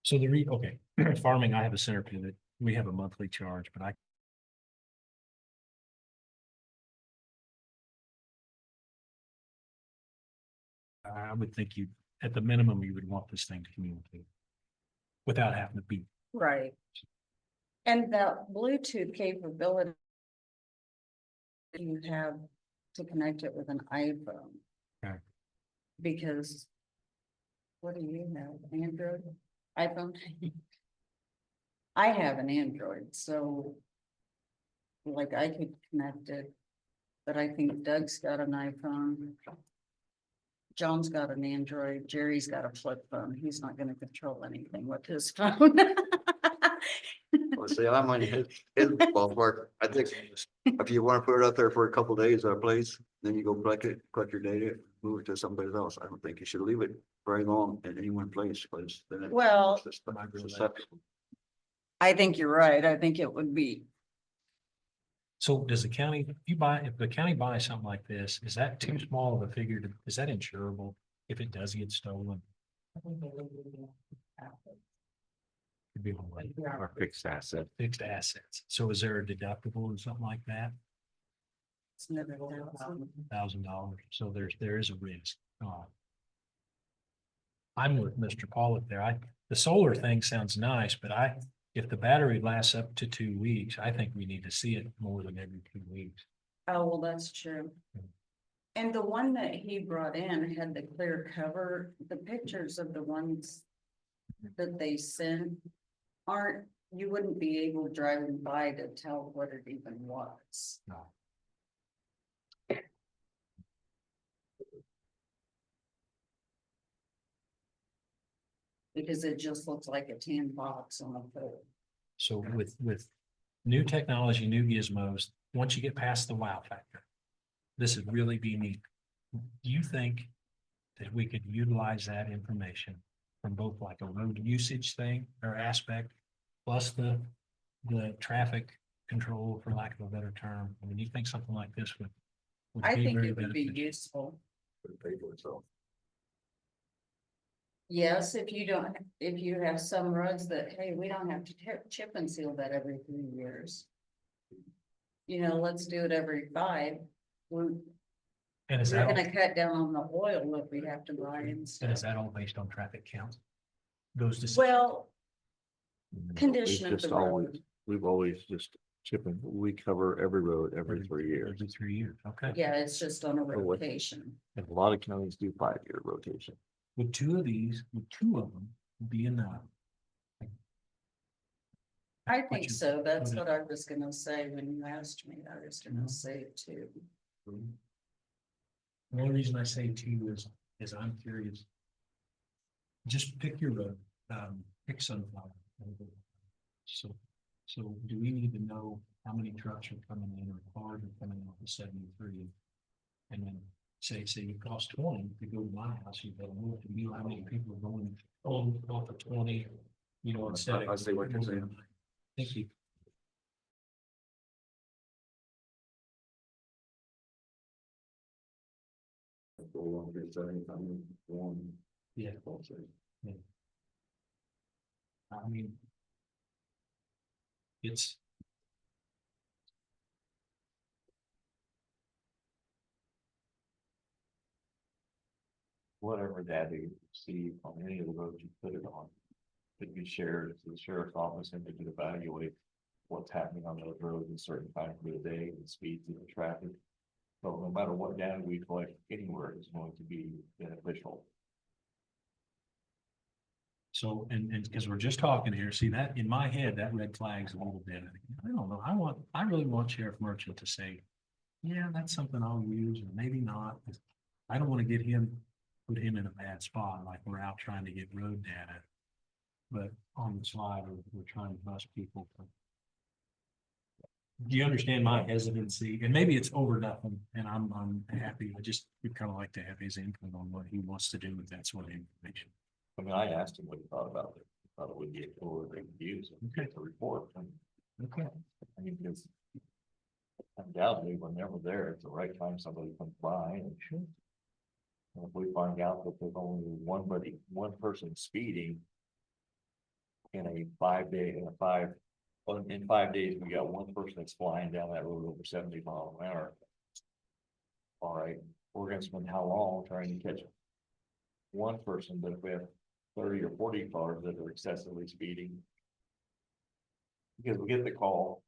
So okay, farming, I have a center pivot. We have a monthly charge, but I would think you, at the minimum, you would want this thing to communicate. Without having to be. right. And that Bluetooth capability. You have to connect it with an iPhone. Okay. Because. What do you have, Android, iPhone? I have an Android, so. Like I could connect it. But I think Doug's got an iPhone. John's got an Android, Jerry's got a flip phone, he's not gonna control anything with his phone. Well, see, I'm on his ballpark. I think if you want to put it out there for a couple days at a place, then you go collect it, collect your data, move it to somebody else. I don't think you should leave it very long in any one place, because then it's Well, susceptible. I think you're right, I think it would be, So does the county, if the county buys something like this, is that too small of a figure to, is that insurable if it does get stolen? Could be one way. Our fixed asset. Fixed assets. So is there a deductible or something like that? it's never $1,000. $1,000. So there is a risk. I'm with Mr. Pollock there. The solar thing sounds nice, but if the battery lasts up to 2 weeks, I think we need to see it more than every 2 weeks. Oh, well, that's true. And the one that he brought in had the clear cover, the pictures of the ones that they sent aren't, you wouldn't be able driving by to tell what it even was. No. Because it just looks like a tin box on a pole. So with new technology, new gizmos, once you get past the wow factor, this would really be neat. Do you think that we could utilize that information from both like a road usage thing or aspect, plus the traffic control, for lack of a better term? I mean, you think something like this would I be think very it would be beneficial? useful. Pay for itself. Yes, if you have some roads that, hey, we don't have to chip and seal that every 3 years. You know, let's do it every 5. We're And is that, all- gonna cut down on the oil that we have to buy and and is stuff. that all based on traffic count? Those decisions? Well, condition of We've the just always, road, we've always just chipping, we cover every road every 3 years. Every 3 years, okay. yeah, it's just on a what- rotation. And a lot of counties do 5-year rotation. Would two of them be enough? I What think you- so, that's what what I was gonna say when you asked me, I was gonna say it too. The only reason I say two is I'm curious. Just pick your road, pick Sunflower. So do we need to know how many trucks are coming in or cars are coming off of 73? And then say it costs 20 to go to my house, you better know to be how many people are going off of 20, you know, instead of. I see what you're saying. Thank you. Yeah. I mean. It's. whatever data you see on any of the roads you put it on. Could be shared to the sheriff's office and they could evaluate what's happening on those roads in certain times of the day and speeds of the traffic. So no matter what data we collect anywhere is going to be beneficial. So, and because we're just talking here, see that in my head, that red flag's a little bit, I don't know, I really want Sheriff Merchant to say, yeah, that's something I'll use, or maybe not. I don't want to put him in a bad spot, like we're out trying to get road data. But on the slide, we're trying to bust people. Do you understand my hesitancy? And maybe it's over nothing, and I'm happy. I just would kind of like to have his input on what he wants to do with that sort of information. I mean, I asked him what he thought about it. He thought it would get over the reviews and get the report. And Okay. I mean, because undoubtedly, when they're there, it's the right time somebody comes by and and if we find out that there's only one person speeding in a 5 day, in 5 days, we got one person that's flying down that road over 70 miles an hour. All right, we're gonna spend how long trying to catch one person, but if we have 30 or 40 cars that are excessively speeding. Because we get the call,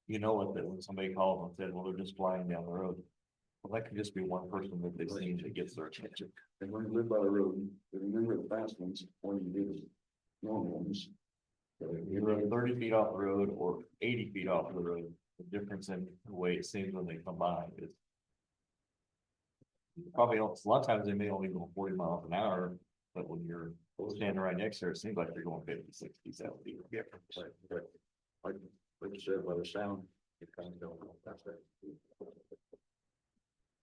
you know it, that when somebody calls and says, well, they're just flying down the road. Well, that could just be one person that they see that gets their attention. And when you live by the road, remember the fast ones, or you do the normal ones. You run 30 feet off the road or 80 feet off the road, the difference in the way it seems when they come by is. Probably a lot of times they may only go 40 miles an hour, but when you're standing right next to her, it seems like they're going 50, 60, 70. Yeah, like you said, by the sound, it kind of don't know. That's it.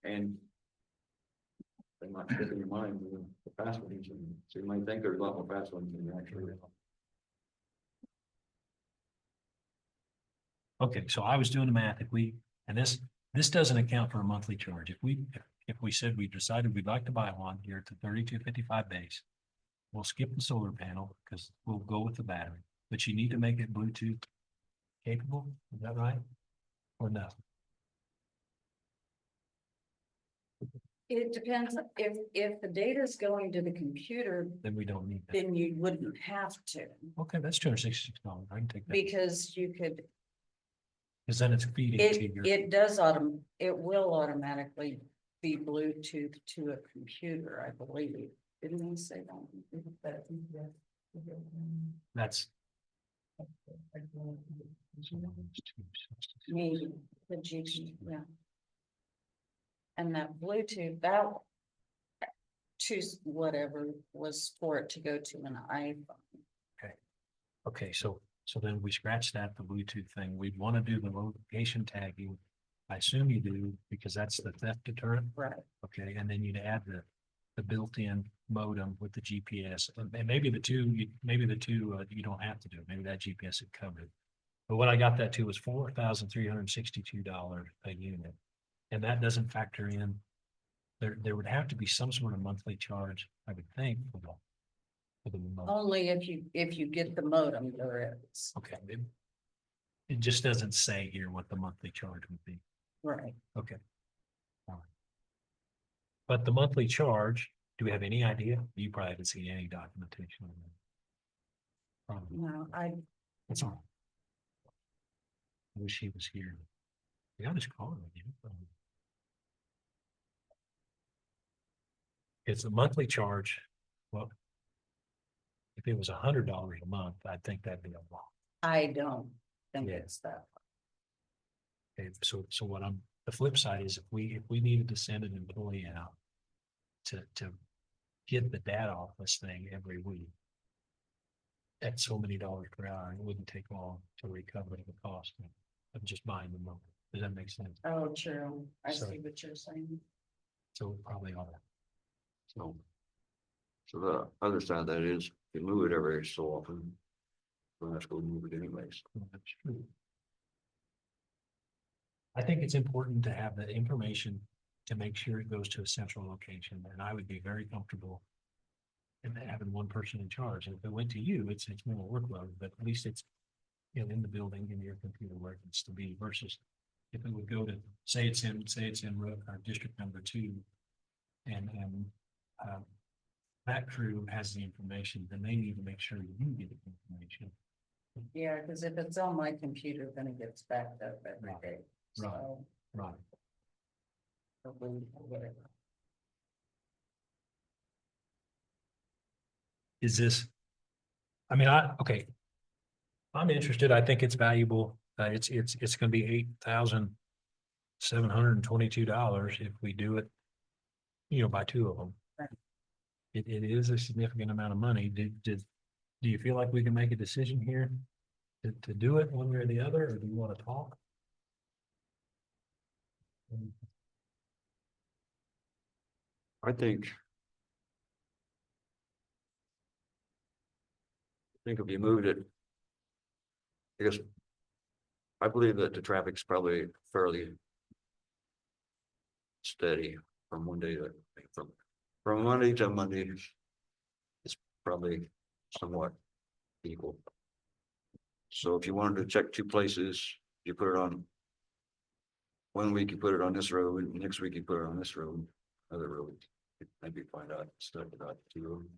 And they might stick in your mind with the fast ones, and so you might think there's a lot more fast ones than you actually are. Okay, so I was doing the math. And this doesn't account for a monthly charge. If we said we decided we'd like to buy one here to 3255 base, we'll skip the solar panel because we'll go with the battery, but you need to make it Bluetooth capable. Is that right? Or no? It depends, if the data is going to the computer, Then we don't need that. then you wouldn't have to, Okay, that's $266. I can take that. because you could, Because then it's feeding to your. it will automatically be Bluetooth to a computer, I believe. Didn't we say that? That's. Maybe, the GG, yeah. And that Bluetooth, that choose whatever was for it to go to an iPhone. Okay, so then we scratch that, the Bluetooth thing. We'd want to do the location tagging. I assume you do, because that's the theft deterrent. Right. Okay, and then you'd add the built-in modem with the GPS, and maybe the two you don't have to do. Maybe that GPS would cover it. But what I got that to was $4,362 a unit, and that doesn't factor in. There would have to be some sort of monthly charge, I would think, for the modem. Only if you get the modem, there is. Okay, it just doesn't say here what the monthly charge would be. Right. Okay. All right. But the monthly charge, do we have any idea? You probably haven't seen any documentation on that. Probably. No, That's all right. I wish he was here. Yeah, I'll just call him again. It's a monthly charge. Well, if it was $100 a month, I think that'd be a lot. I don't think Yeah. it's that. Okay, so the flip side is if we needed to send an employee out to get the data off this thing every week at so many dollars per hour, it wouldn't take long to recover the cost of just buying the modem. Does that make sense? Oh, true. I So- see what you're saying. So we probably ought to. So the other side of that is, you move it every so often. We'll have to go move it anyways. That's true. I think it's important to have the information to make sure it goes to a central location, and I would be very comfortable in having one person in charge. And if it went to you, it's more workload, but at least it's, you know, in the building, in your computer where it needs to be, versus if it would go to, say it's in District number 2, and that crew has the information, then they need to make sure you get the information. Yeah, because if it's on my computer, then it gets backed up every Right, day. right. So Right. hopefully we'll get it. Is this? I mean, okay. I'm interested. I think it's valuable. It's gonna be $8,722 if we do it. You know, by two of them. Right. It is a significant amount of money. Do you feel like we can make a decision here? To do it one way or the other, or do you want to talk? I think. I think if you moved it. I guess. I believe that the traffic's probably fairly. Steady from one day to, from Monday to Monday. It's probably somewhat equal. So if you wanted to check two places, you put it on. One week you put it on this road, and next week you put it on this road, other road. Maybe find out stuff about two of them.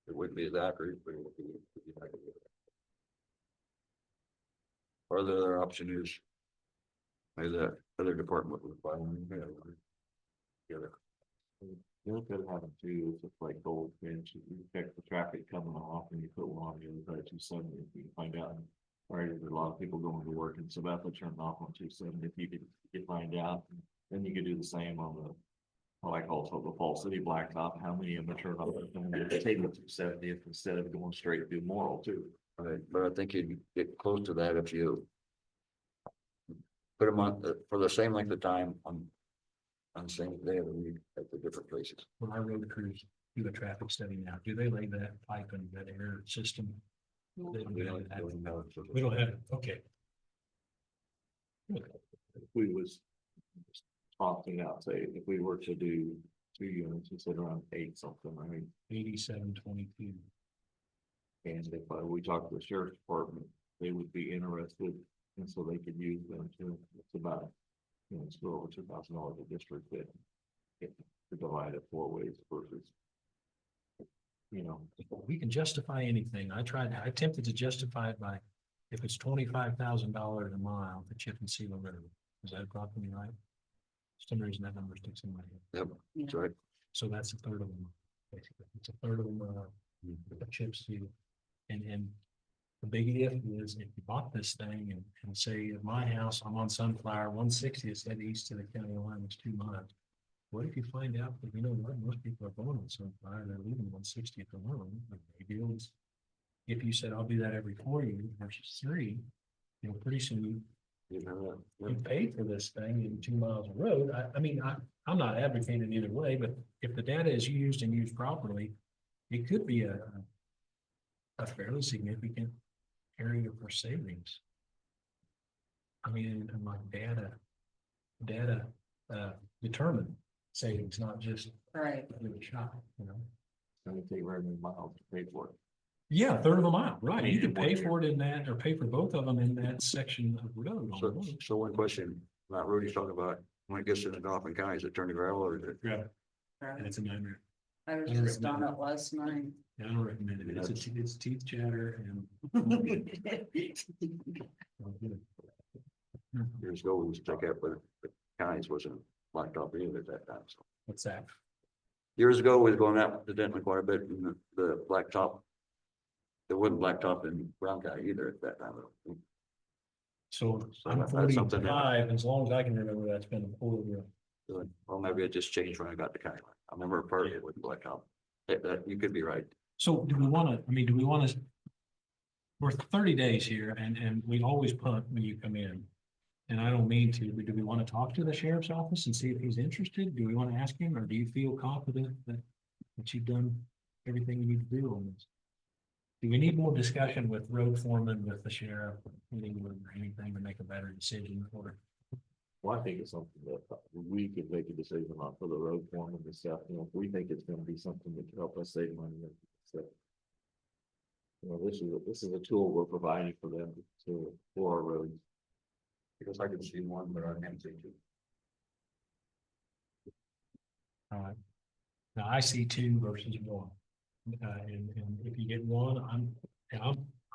It wouldn't be as accurate, but it would be. Or the other option is. Maybe the other department would buy one. Together. You look at having two, it's like Goldfinch, you check the traffic coming off and you put one on the other side, 270, you can find out. All right, there's a lot of people going to work and so that's what turned off on 270, if you could find out, then you could do the same on the. What I call the Fall City Blacktop, how many of them are turned off, take the 270th instead of going straight through Morrill too. Right, but I think you'd get close to that if you. Put them on, for the same length of time on. On the same day of the week at the different places. When our road crews do a traffic study now, do they lay that pipe and that air system? They don't have that. We don't have it, okay. If we was. Opting out, say, if we were to do 2 units instead around 8 something, I mean. 8722. And if we talk to the sheriff's department, they would be interested, and so they could use them too. It's about, you know, it's still over $2,000 a district that. To divide it 4 ways versus. You know, We can justify anything. I attempted to justify it by, if it's $25,000 a mile, the chip and seal road. Is that probably right? For some reason that number sticks in my head. Yep, that's right. So that's a third of them, basically. It's a third of them, with a chip seal. And the big if is if you bought this thing and say at my house, I'm on Sunflower, 160 is head east to the county line, it's 2 miles. What if you find out that, you know what, most people are going on Sunflower, they're leaving 160th alone, maybe it was. If you said, I'll do that every 4 years versus 3, you know, pretty soon you paid for this thing in 2 miles of road. I mean, I'm not advocating either way, but if the data is used and used properly, it could be a fairly significant area for savings. I mean, and like data determine savings, not just Right. a little shot, you know. it's gonna take very many miles to pay for it. Yeah, a third of a mile, right? You Yeah, could pay 1 year. for it in that, or pay for both of them in that section of road. on the road. So one question, about Rudy's talking about, when it gets into Dauphin County, is it turn to gravel or is it? Yeah, Right. and it's a nightmare. I was I don't just on recommend it last night. I don't recommend it. It's teeth chatter and. Years ago, we used to take up, but the counties wasn't locked up either at that time, so. What's that? Years ago, we was going out to Denton quite a bit in the blacktop. There wasn't blacktop in Brown County either at that time. So So I'm that's something that- 45, as long as I can remember, that's been a full year. Well, maybe it just changed when I got to county line. I remember a part of it with blacktop. That, you could be right. So do we want to, do we want to? We're 30 days here and we always punt when you come in. And I don't mean to, but do we want to talk to the sheriff's office and see if he's interested? Do we want to ask him, or do you feel confident that you've done everything you need to do on this? Do we need more discussion with road foreman, with the sheriff, or anything to make a better decision or? Well, I think it's something that we could make a decision on for the road foreman and stuff, you know, if we think it's gonna be something that can help us save money. So. You know, this is a tool we're providing for them for our roads. Because I could see one, but I can't see two. All right. Now I see two versus one. And if you get one,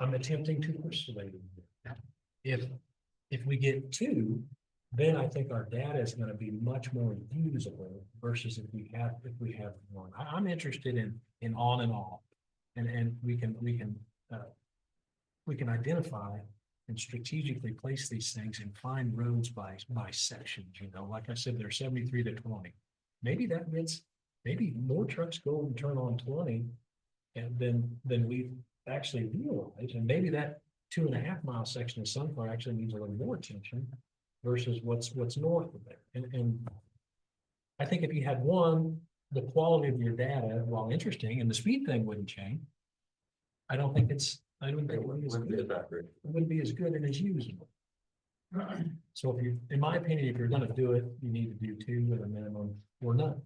I'm attempting to persuade you. If we get two, then I think our data is gonna be much more usable versus if we have one. I'm interested in on and off. And we can identify and strategically place these things and find roads by sections, you know, like I said, they're 73 to 20. Maybe that means, maybe more trucks go and turn on 20. And then we actually realize, and maybe that 2.5 mile section of Sunflower actually needs a little more attention versus what's north of there. And I think if you had one, the quality of your data, while interesting, and the speed thing wouldn't change. I don't think it wouldn't be as good and as usable. So if you, in my opinion, if you're gonna do it, you need to do two at a minimum or none.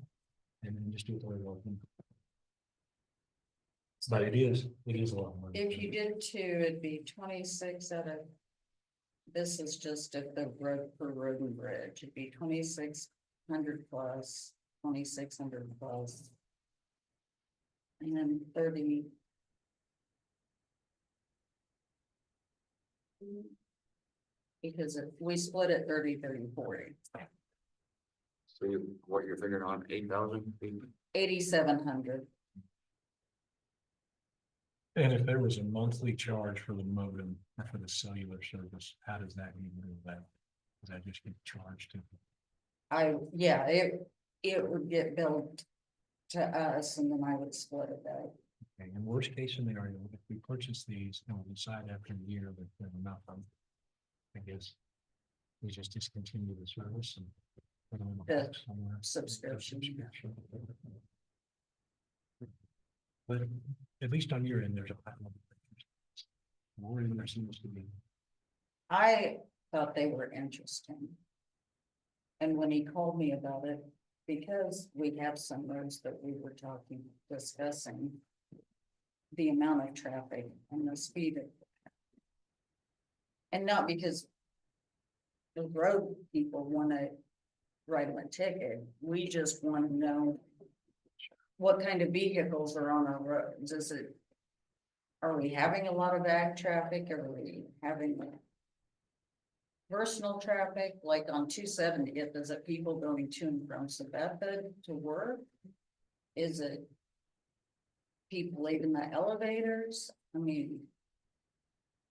And then just do it the way it was. But it is a lot of money. If you did two, it'd be 26 out of. This is just at the road for road and bridge, it'd be 2,600 plus, 2,600 plus. And then 30. Because if we split it 30, 30, 40, So what you're figuring on, 8,000? 8,700. And if there was a monthly charge for the modem or for the cellular service, how does that even do that? Does that just get charged to? Yeah, it would get billed to us and then I would split it out. Okay, in worst case scenario, if we purchase these and we decide after a year that they're enough, I guess. We just discontinue the service and. put them in a The box somewhere. subscription. But at least on your end, there's a platinum. More than there seems to be. I thought they were interesting. And when he called me about it, because we have some roads that we were discussing. The amount of traffic and the speed. And not because. The road people wanna write them a ticket, we just wanna know. What kind of vehicles are on our roads, are we having a lot of ag traffic, are we having? Personal traffic, like on 270, is it people going to and from Sabetha to work? Is it? People leaving the elevators, I mean,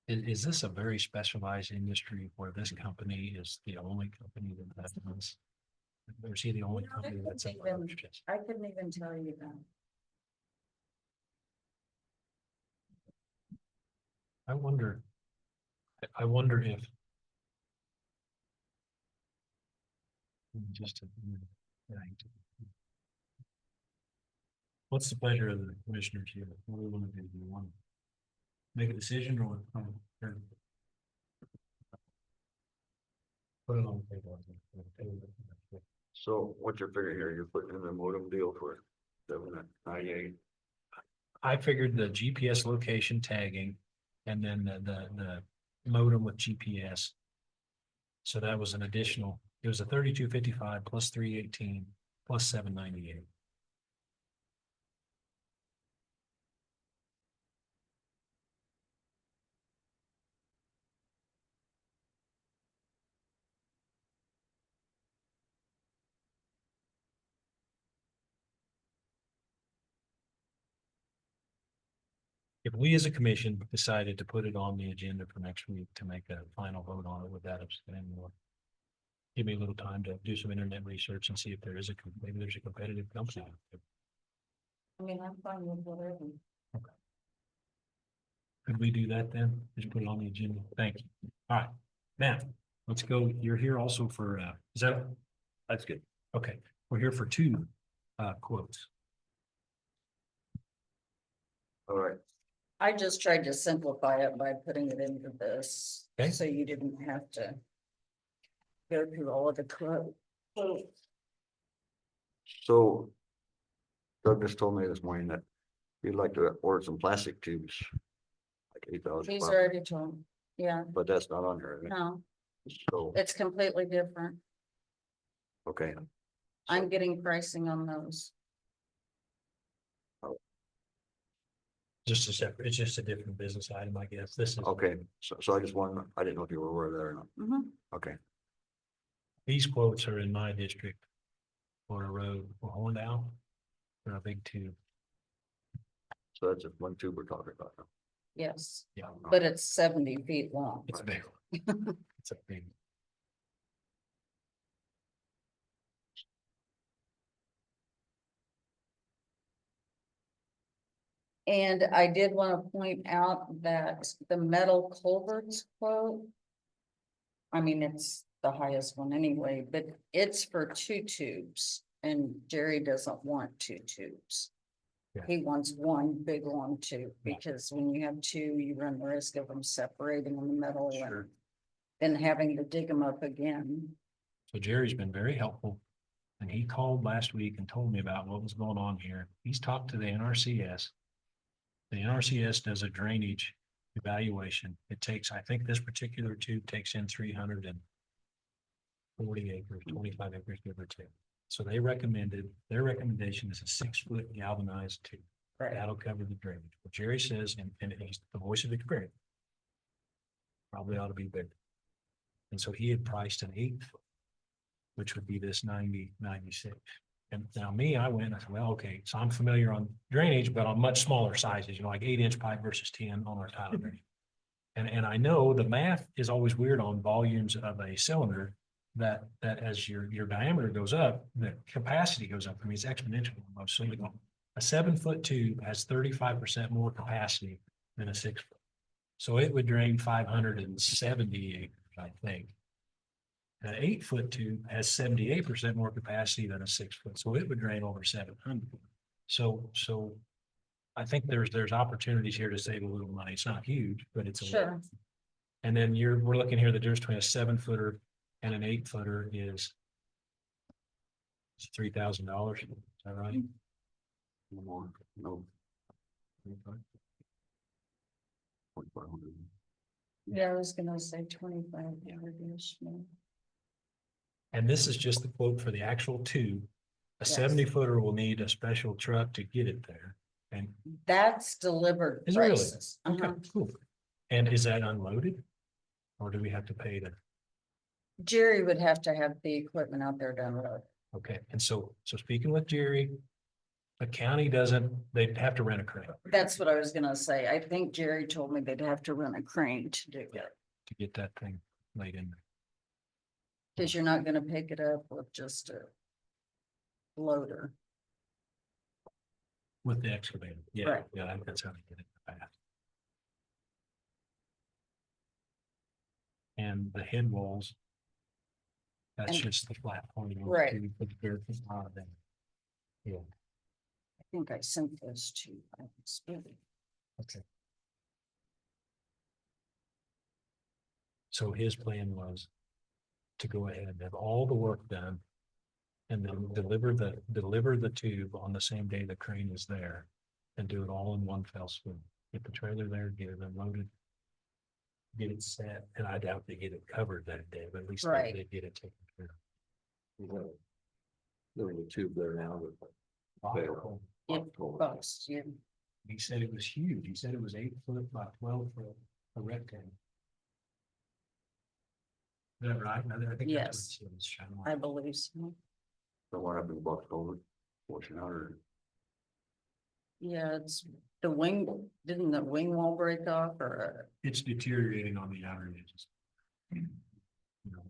Is this a very specialized industry where this company is the only company that does? Or is he the only No, I company that's? couldn't even- I couldn't even tell you that. I wonder if. Just. What's the pleasure of the commissioners here? What do we want to do? Do we want to make a decision or? Put it on the table. So what's your figure here? You're putting in the modem deal for 798. I figured the GPS location tagging and then the modem with GPS. So that was an additional, it was a 3255 plus 318 plus 798. If we as a commission decided to put it on the agenda for next week to make a final vote on it, would that abstain or? Give me a little time to do some internet research and see if there is maybe there's a competitive company. I mean, I'm fine with whatever. Could we do that then? Just put it on the agenda. Thank you. All right, Matt, let's go. You're here also for, is that? That's good. Okay, we're here for two quotes. All right, I just tried to simplify it by putting it into this, Okay. so you didn't have to. Go through all of the quote. so. Doug just told me this morning that you'd like to order some plastic tubes. Like 8,000, He's already told, yeah, but that's not on here. is it? no, So, it's completely different. okay. I'm getting pricing on those. Just a separate, it's just a different business item, I guess. This is. Okay, so I just wanted, I didn't know if you were aware of that or not. Mhm. Okay, These quotes are in my district. For a road for Horndown. For a big tube. so that's just one tube we're talking about. now. Yes, Yeah. but it's 70 feet long. It's a big one. It's a big. And I did want to point out that the metal culverts quote. I mean, it's the highest one anyway, but it's for 2 tubes and Jerry doesn't want 2 tubes. Yeah. He wants one big long tube Yeah. because when you have 2, you run the risk of them separating in the middle Sure. and then having to dig them up again. So Jerry's been very helpful. And he called last week and told me about what was going on here. He's talked to the NRCS. The NRCS does a drainage evaluation. It takes, I think this particular tube takes in 340 acres, 25 acres, give or take. So they recommended, their recommendation is a 6-foot galvanized tube. Right. That'll cover the drainage. What Jerry says, and he's the voice of experience. Probably ought to be bigger. And so he had priced an 8-foot, which would be this 96. And now me, I went, I said, well, okay, so I'm familiar on drainage, but on much smaller sizes, you know, like 8-inch pipe versus 10 on our tile drainage. And I know the math is always weird on volumes of a cylinder that as your diameter goes up, the capacity goes up. I mean, it's exponential almost. So a 7-foot tube has 35% more capacity than a 6-foot. So it would drain 570 acres, I think. An 8-foot tube has 78% more capacity than a 6-foot, so it would drain over 700. So I think there's opportunities here to save a little money. It's not huge, but it's a little. Sure. And then we're looking here, the difference between a 7-footer and an 8-footer is $3,000. Is that right? No more, no. 4,500. Yeah, I was gonna say 2,500-ish. And this is just the quote for the actual tube. A Yes. 70-footer will need a special truck to get it there. And That's delivered Is it really? prices. okay, Uh-huh. cool. And is that unloaded? Or do we have to pay the? Jerry would have to have the equipment out there down the road. Okay, and so speaking with Jerry, the county doesn't, they'd have to rent a crane That's what I was gonna say. I think Jerry told me they'd have to run a crane to do it. to get that thing laid in. Cause you're not gonna pick it up with just a loader. With the excavator. Yeah, Right. yeah, I think that's how they get it fast. And the head walls. That's And- just the flat point. Right. Yeah, I think I sent those to. okay. So his plan was to go ahead and have all the work done. And then deliver the tube on the same day the crane is there. And do it all in one fell swoop. Get the trailer there, get it unloaded. Get it set, and I doubt they get it covered that day, but at least Right. they get it taken care of. There's a tube there now with. It busts, yeah. He said it was huge. He said it was 8 foot by 12 foot, a rectangle. Is that right? I think that's what it Yes. says, Sean. I believe so. So what happened to box over? Portion out or? Yeah, it's the wing, didn't the wing wall break off or? It's deteriorating on the outer edges. You know,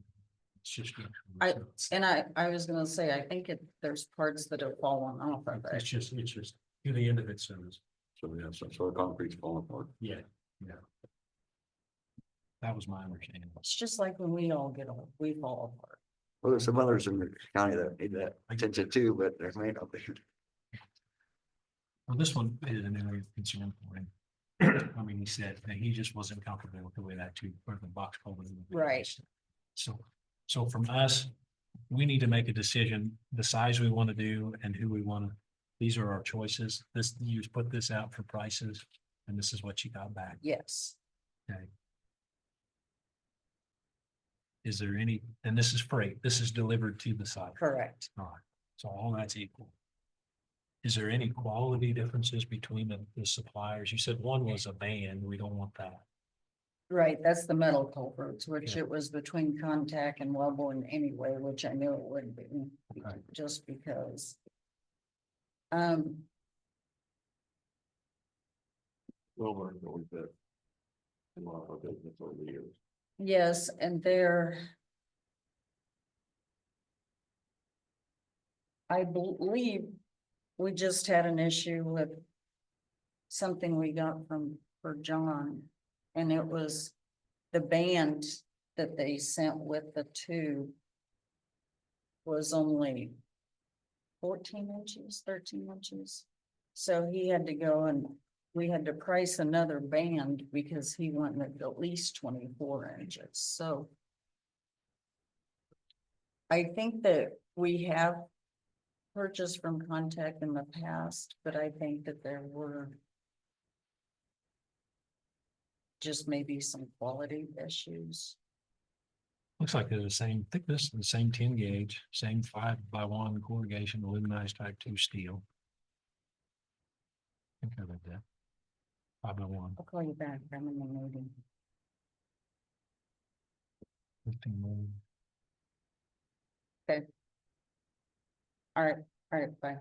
It's just. And I was gonna say, I think there's parts that have fallen off of It's it. just to the end of it, so So yeah, so the concrete's falling apart. yeah. That was my understanding. It's just like when we all get old, we fall apart. Well, there's some others in the county that need that attention too, but there may not be. Well, this one is an area of concern for him. I mean, he said that he just wasn't comfortable with the way that tube or the box culvert. was. Right. So from us, we need to make a decision, the size we want to do and who we want to, these are our choices. This, you just put this out for prices and this is what you got back. Yes, Okay. Is there any, and this is freight, this is delivered to the site. correct. All right, so all that's equal. Is there any quality differences between the suppliers? You said one was a band, we don't want that. Right, that's the metal culverts, which Yeah. it was between Contact and Wellborn anyway, which I knew it would be, Okay. just because. Um, Well, we're going to. A lot of business over the years. yes, and I believe we just had an issue with something we got for John, and it was the band that they sent with the tube was only 14 inches, 13 inches. So he had to go and we had to price another band because he wanted at least 24 inches, so. I think that we have purchased from Contact in the past, but I think that there were just maybe some quality issues. Looks like they're the same thickness, the same 10 gauge, same 5x1 corrugation, aluminized type 2 steel. I think I read that. 5x1. I'll call you back, I'm in the meeting. 15 million. All right, bye.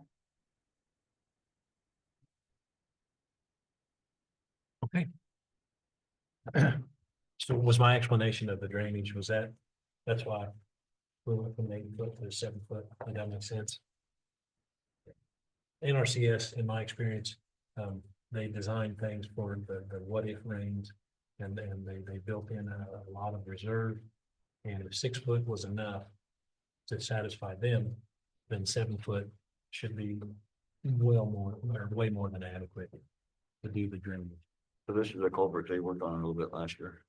Okay. So was my explanation of the drainage, was that's why we went from 8 foot to 7 foot, did that make sense? NRCS, in my experience, they design things for the what if rains. And they built in a lot of reserve. And if 6 foot was enough to satisfy them, then 7 foot should be well more, or way more than adequate to do the drainage. So this is a culvert they worked on a little bit last year.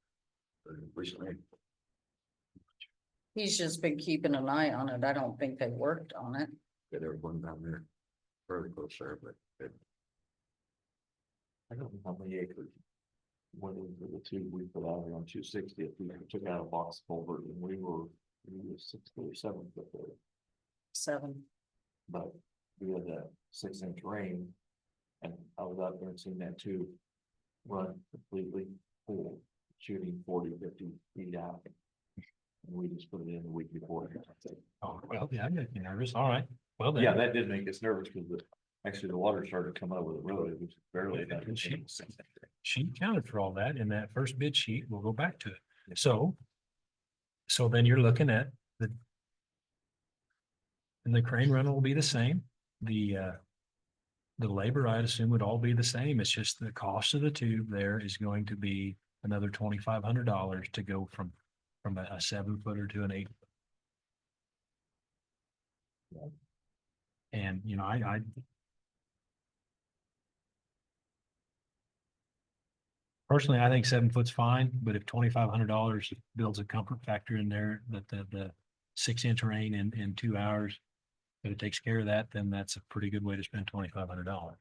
Recently. He's just been keeping an eye on it. I don't think they worked on it. Yeah, they were going down there. Fairly close there, but. I don't know how many acres. Went into the two, we put out here on 260th, we took out a box culvert and we were 6 or 7 foot there. 7. But we had that 6-inch rain. And I was out there and seen that too. Run completely full, shooting 40-50 feet out. And we just put it in the week before. Oh, well, yeah, I get you nervous. All right. Well, then. Yeah, that did make us nervous because actually the water started coming over the road. It was barely. She accounted for all that in that first bid sheet. We'll go back to it. So then you're looking at and the crane rental will be the same. The labor, I'd assume, would all be the same. It's just the cost of the tube there is going to be another $2,500 to go from a 7-footer to an 8. And, you know, I personally, I think 7 foot's fine, but if $2,500 builds a comfort factor in there, that the 6-inch rain in 2 hours, if it takes care of that, then that's a pretty good way to spend $2,500.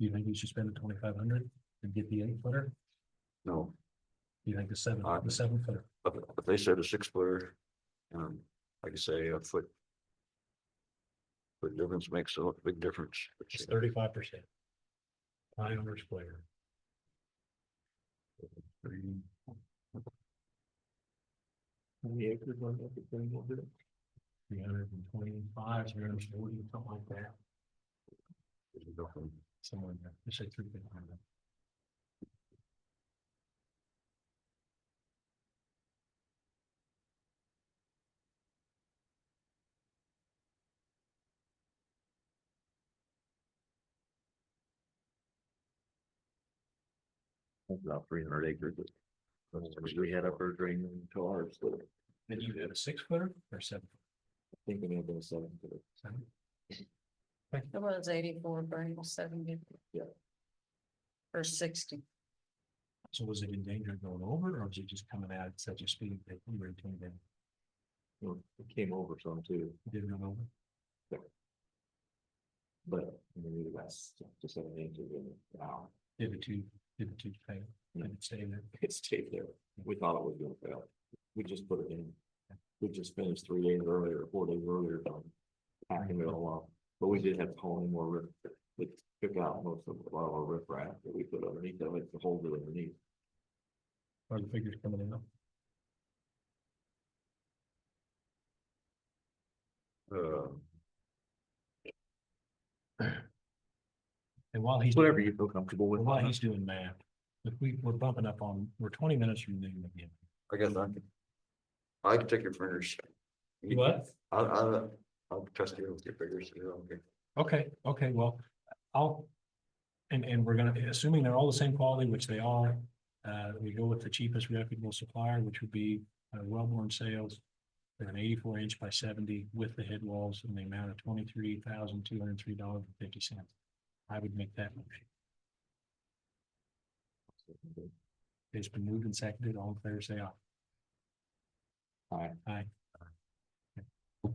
You think you should spend the 2,500 and get the 8-footer? No, You think the 7-footer? but they said a 6-footer, like I say, a foot. But difference makes a big difference. It's 35%. 500 square. How many acres on that thing will do? 325, 340, something like that. Somewhere in there. Let's say 350. About 300 acres. We had up our drain to ours, so Then you did a 6-footer or 7? I think we may have been a 7-footer. It was 84, Bernie, 70. Yeah. Or 60. So was it in danger of going over, or was it just coming out at such a speed that you were turning down? Well, it came over some too, It didn't go over? but maybe that's to 7 inches in an hour. Did the two fail? Did it stay there? It stayed there. We thought it was gonna fail. We just put it in. We just finished 3 days earlier, 4 days earlier on packing it all up. But we did have to haul in more rip, it took out most of a lot of our riprap that we put underneath of it to hold it underneath. Are the figures coming in? And while he's, Whatever you feel comfortable with. while he's doing math, if we're bumping up on, we're 20 minutes from noon again. I guess I can take your fingers. What? I'll trust you with your figures. Okay. Okay, well, I'll, and we're gonna, assuming they're all the same quality, which they are, we go with the cheapest reputable supplier, which would be Wellborn Sales. They're an 84-inch by 70 with the head walls and the amount of $23,203.50. I would make that motion. It's been moved and seconded. All in favor, say aye. Aye. Aye. There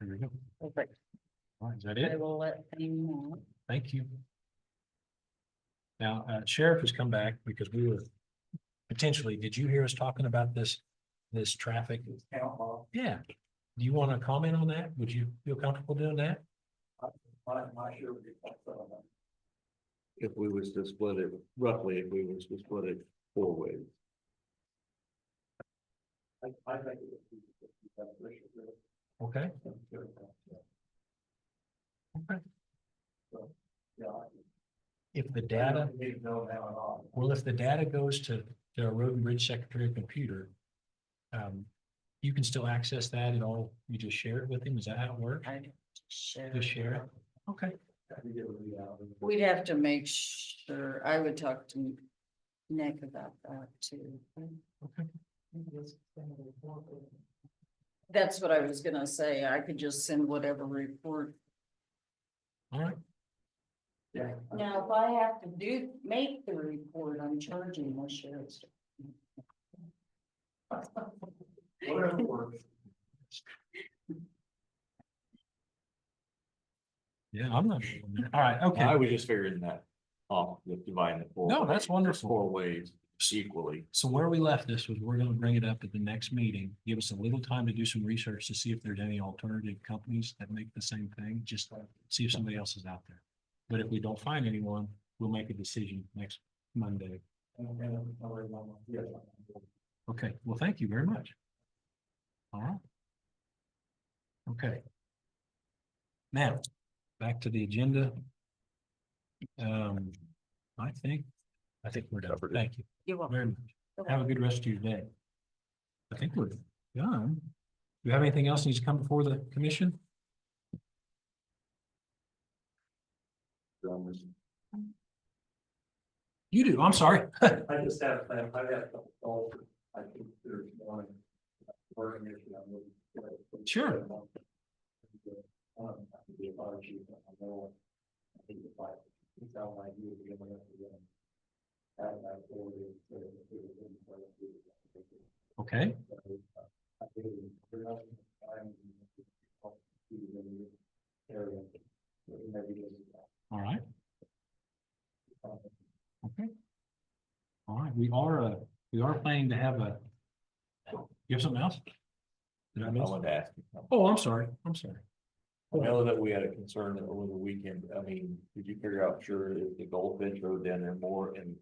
we go. Perfect. All right, is that I it? will let them know. Thank you. Now, Sheriff has come back because we were potentially, did you hear us talking about this traffic? Yeah. Do you want to comment on that? Would you feel comfortable doing that? If we was to split it, roughly, if we was to split it 4 ways. Okay. Okay. If the data, well, if the data goes to the Road and Bridge Secretary computer, you can still access that and all, you just share it with him. Is that how it works? I share. Just share it? Okay. We'd have to make sure, I would talk to Nick about that too. Okay. That's what I was gonna say. I could just send whatever report. All right. Now, if I have to make the report, I'm charging the sheriff's. Whatever works. Yeah, I'm not. doing that. All right, I okay. was just figuring that off, with dividing it 4. No, that's wonderful. 4 ways equally. So where we left this was we're gonna bring it up at the next meeting, give us a little time to do some research to see if there's any alternative companies that make the same thing, just see if somebody else is out there. But if we don't find anyone, we'll make a decision next Monday. Okay, well, thank you very much. All right. Okay. Now, back to the agenda. I think we're done. Thank you You're welcome. very much. Have a good rest of your day. I think we're done. Do you have anything else needs to come before the commission? You do, I'm sorry. I just have, I got a couple calls. I think there's one. Wording issue. Sure. Be a fire chief. I know. I think the fight. It's how I do it. Okay, all right. Okay. All right, we are planning to have a. You have something else? Did I I miss? wanted to ask you. Oh, I'm sorry. I know that we had a concern that over the weekend, I mean, did you figure out sure if the Goldfinch Road down there more in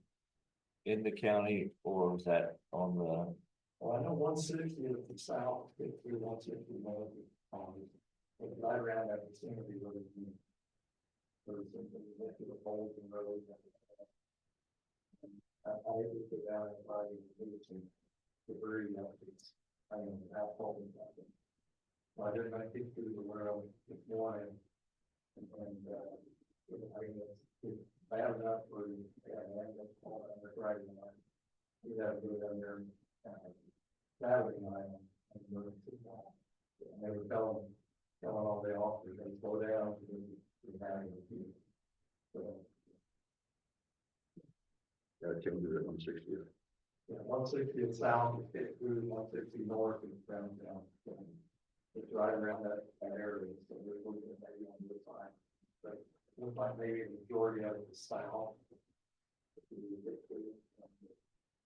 the county, or was that on the? Well, I know 160 is the south, 160 north. But right around that vicinity, really. There's something that to the poles and roads. I had to sit down and try to do some debris, I mean, asphalt and something. So I didn't make it through the world this morning. And, I mean, it's bad enough for, that's right. We gotta go down there, Saturday night. And they were telling all the officers, they slow down. So. Yeah, Tim did it 160. Yeah, 160 south, it's through 160 north and down. It's right around that area, so we're looking at maybe on this side. But it looks like maybe the majority of it is south.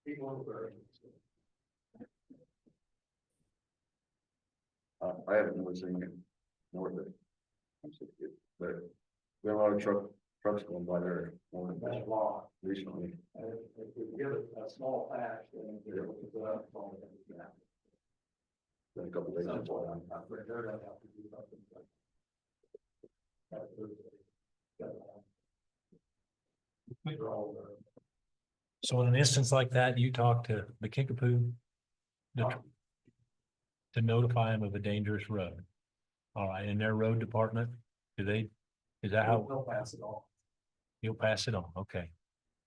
People are very. I haven't really seen it north of. But we have a lot of trucks going by there. That law, Recently. if we give it a small patch, then they're able to put up on it. Been a couple days. They're gonna have to do something. They're all, So in an instance like that, you talk to the Kickapoo to notify them of a dangerous road. All right, in their road department, is that how they'll pass it on. you'll pass it on? Okay.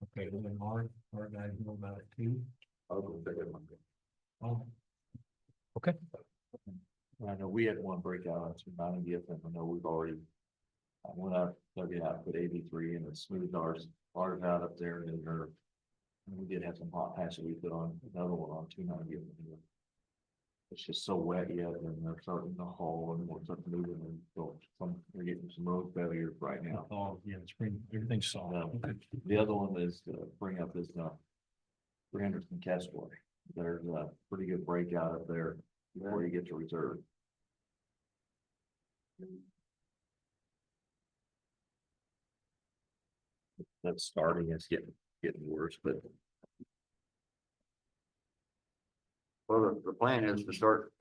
Okay, well, then our guys know about it too. I'll go take it Monday. Oh. Okay, I know we had one breakout on 290th, and I know we've already. I went out, dug it out, put 83 and it smoothed ours out up there and there. And we did have some hot patch that we put on another one on 290th. It's just so wet yet, and they're starting to haul and we're starting moving and so we're getting some road failure right now. oh, yeah, spring, everything's soft. Okay. The other one is to bring up this, 300 from Castor. There's a pretty good breakout up there before you get to reserve. That's starting, it's getting worse, but Well, the plan is to start,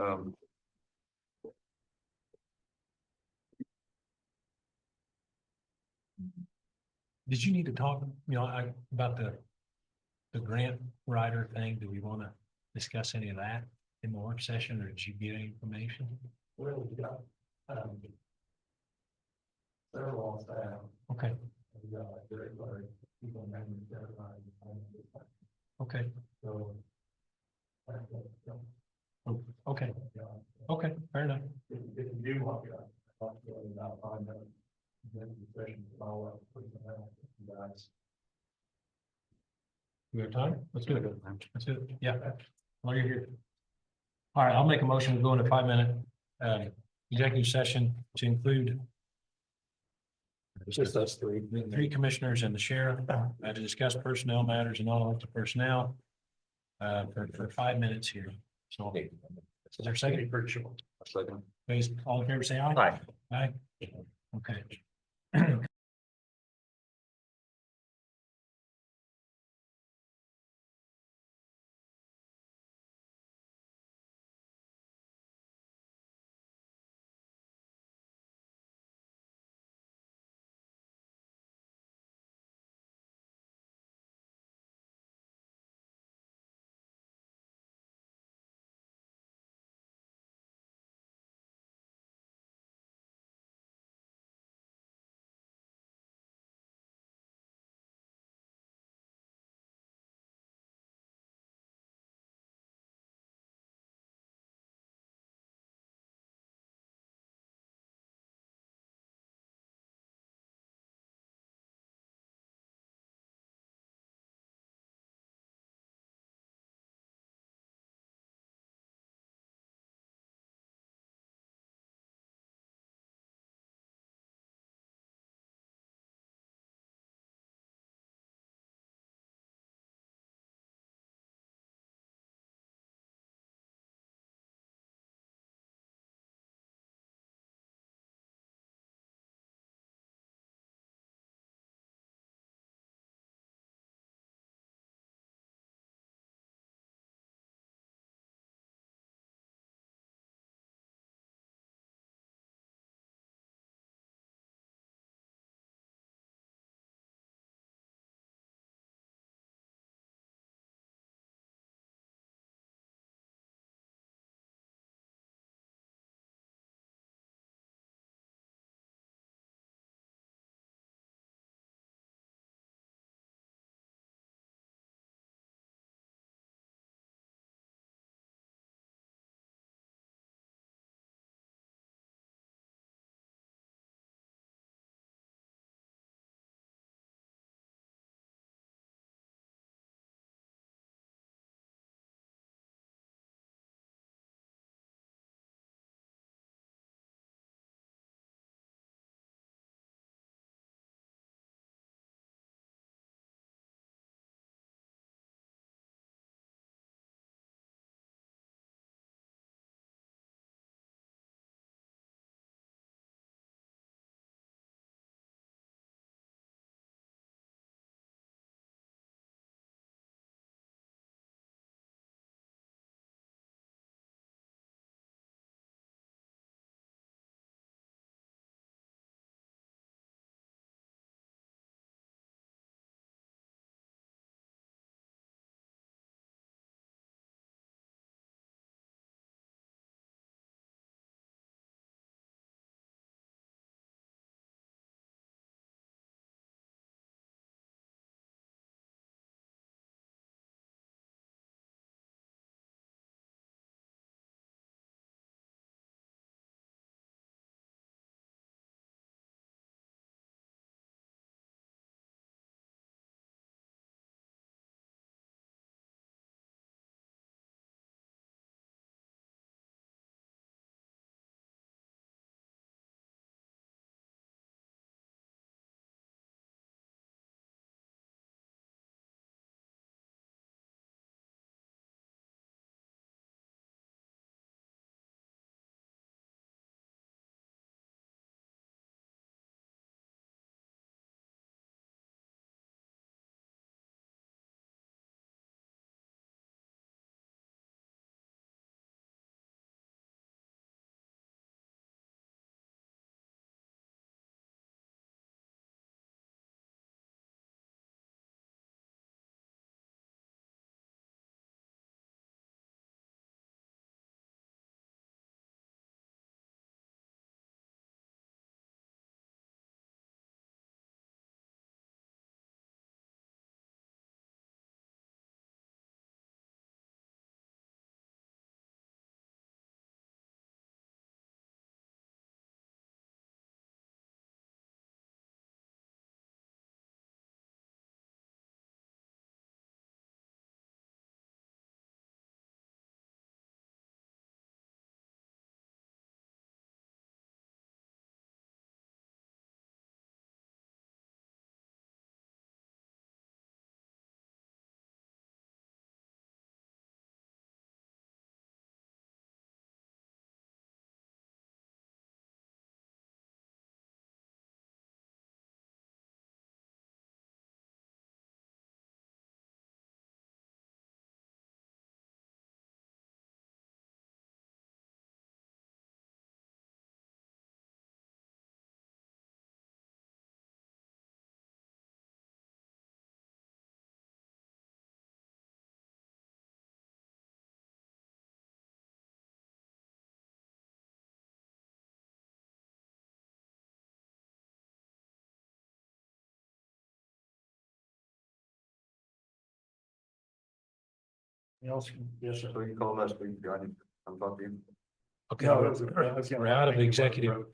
Did you need to talk, about the grant writer thing? Do we want to discuss any of that in the work session, or did you get any information? Well, we got, several on staff. Okay, We got very, very, people managing their time. okay, So. okay, okay, fair enough. If you do want to, talk to them about find out. Then the session, follow up, put them out, you guys. We have time? Let's do it. Let's do it. Yeah. While you're here. All right, I'll make a motion to go into 5-minute executive session to include just us three. the 3 commissioners and the sheriff to discuss personnel matters and non-elected personnel for 5 minutes here. So is there a second? pretty short. Second. Please, all in favor, say aye. Aye. Aye. Okay. else? Yes, sir. So you call us, we got it. I'm talking. Okay, we're out of executive,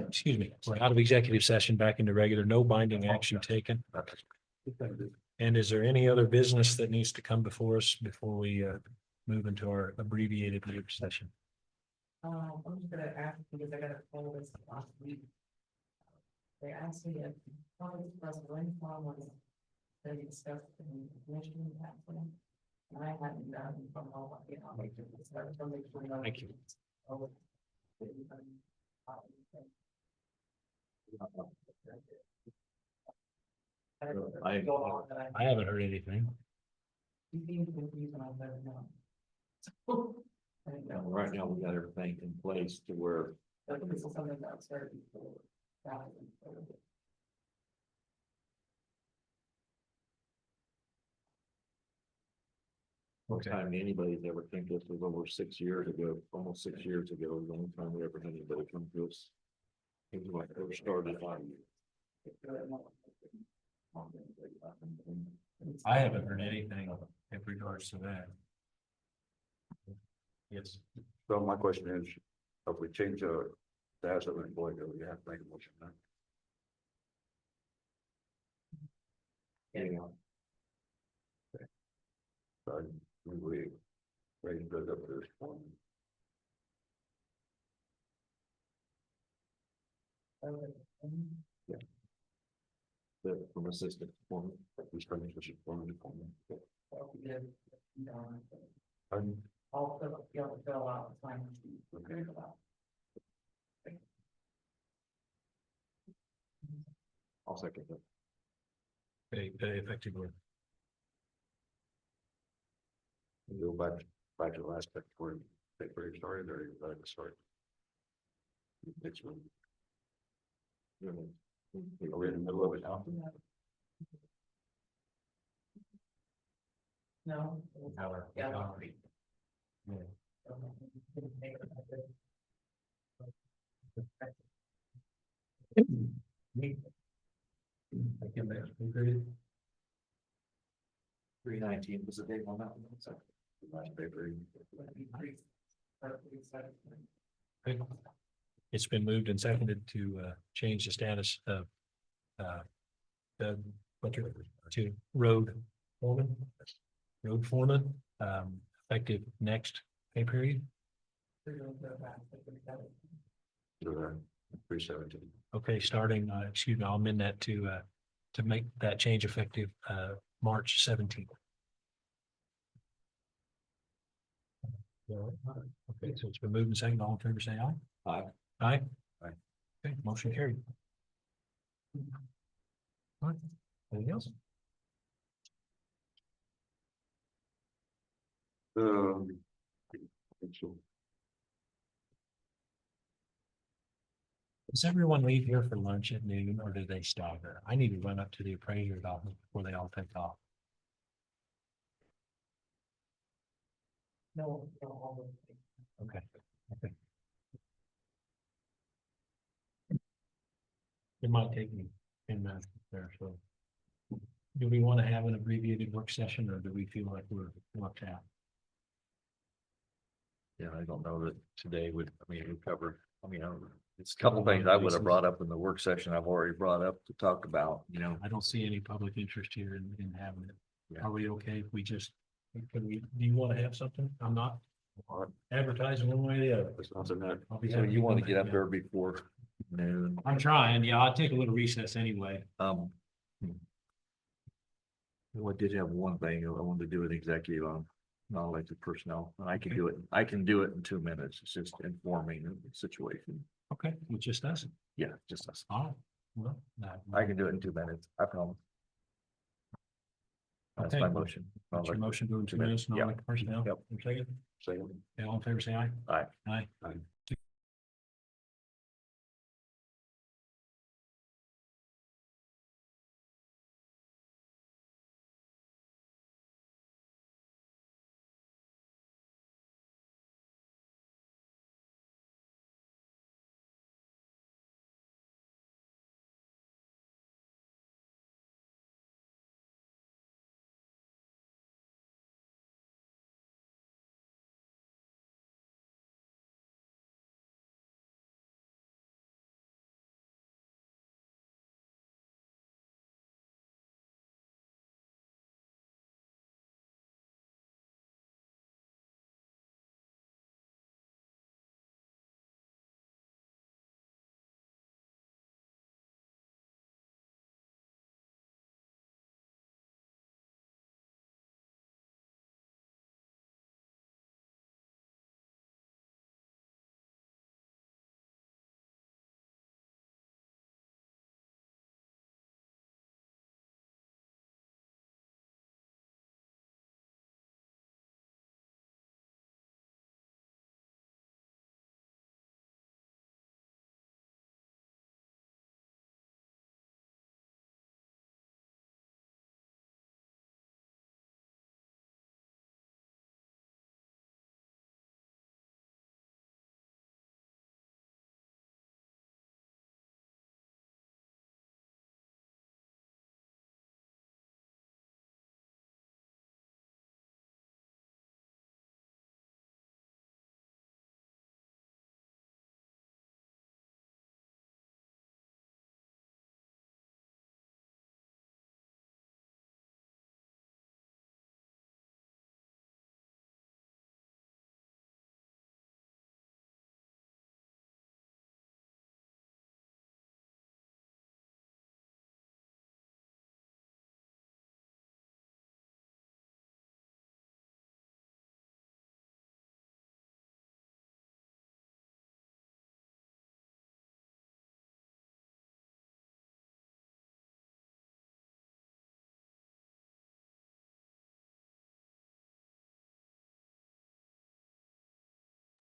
excuse me, we're out of executive session back into regular, no binding action taken. And is there any other business that needs to come before us before we move into our abbreviated work session? I'm just gonna ask, because I got a call this last week. They asked me if, Congress President Lincoln was, they discussed the commission tax plan. And I hadn't done from all, you know, like, start from the. Thank you. I haven't heard anything. You seem confused and I said no. Right now, we got everything in place to where. I think this is something that started before. Most time anybody's ever think this was over 6 years ago, almost 6 years ago, the only time we ever had anybody come to us. It was like first started on. I haven't heard anything in regards to that. Yes. So my question is, if we change the status of an employee, do we have to make a motion now? Yeah. Okay. So we raise those up to this point. Yeah. The from assistant foreman, we started assistant foreman. Pardon? Also, you have to fill out the time sheet. Okay. I'll second that. Okay, effective word. Go back to the last bit where they started or you got to start. Next one. We're in the middle of it now. No. Yeah. Again, that's agreed. 319 was the date on that one. So, last paper. Okay. It's been moved and seconded to change the status of the to road foreman. Road foreman, effective next pay period. 317. Okay, starting, excuse me, I'll amend that to make that change effective March 17th. Okay, so it's been moved and seconded. All in favor, say aye. Aye. Aye. Aye. Okay, motion carried. All right, anything else? Does everyone leave here for lunch at noon or do they stop there? I need to run up to the appraiser's office before they all take off. No. Okay. Okay. It might take me 10 minutes there, so. Do we want to have an abbreviated work session or do we feel like we're locked out? Yeah, I don't know that today would, I mean, we covered, I mean, it's a couple things I would have brought up in the work session I've already brought up to talk about, you know. I don't see any public interest here in having it. Yeah. Are we okay if we just, do you want to have something? I'm not advertising one way or the other. There's nothing that. I'll be So happy you want to come get back up there before noon. I'm trying, yeah, I'll take a little recess anyway. Well, I did have one thing I wanted to do an executive on non-elected personnel, and I can do it in 2 minutes. It's just informing the situation. Okay, with just us. Yeah, just us. All right. Well, I can do it in 2 minutes. I promise. That's Okay. my motion. That's your motion to 2 minutes, Yep. non-elected personnel. Yep. Second. Second. Okay, all in favor, say aye. Aye. Aye. Aye.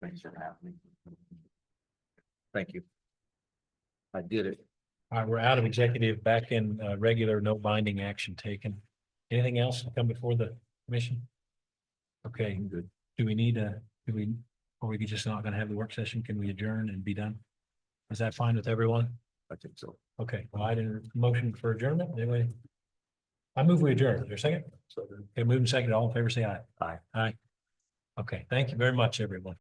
things are happening. Thank you. I did it. All right, we're out of executive, back in regular, no binding action taken. Anything else to come before the commission? Okay, good. Do we need or we just not gonna have the work session? Can we adjourn and be done? Is that fine with everyone? I think so. Okay, well, I didn't motion for adjournment. Anyway. I move we adjourn. Is there a second? Okay, moving second. All in favor, say aye. Aye. Aye. Okay, thank you very much, everyone.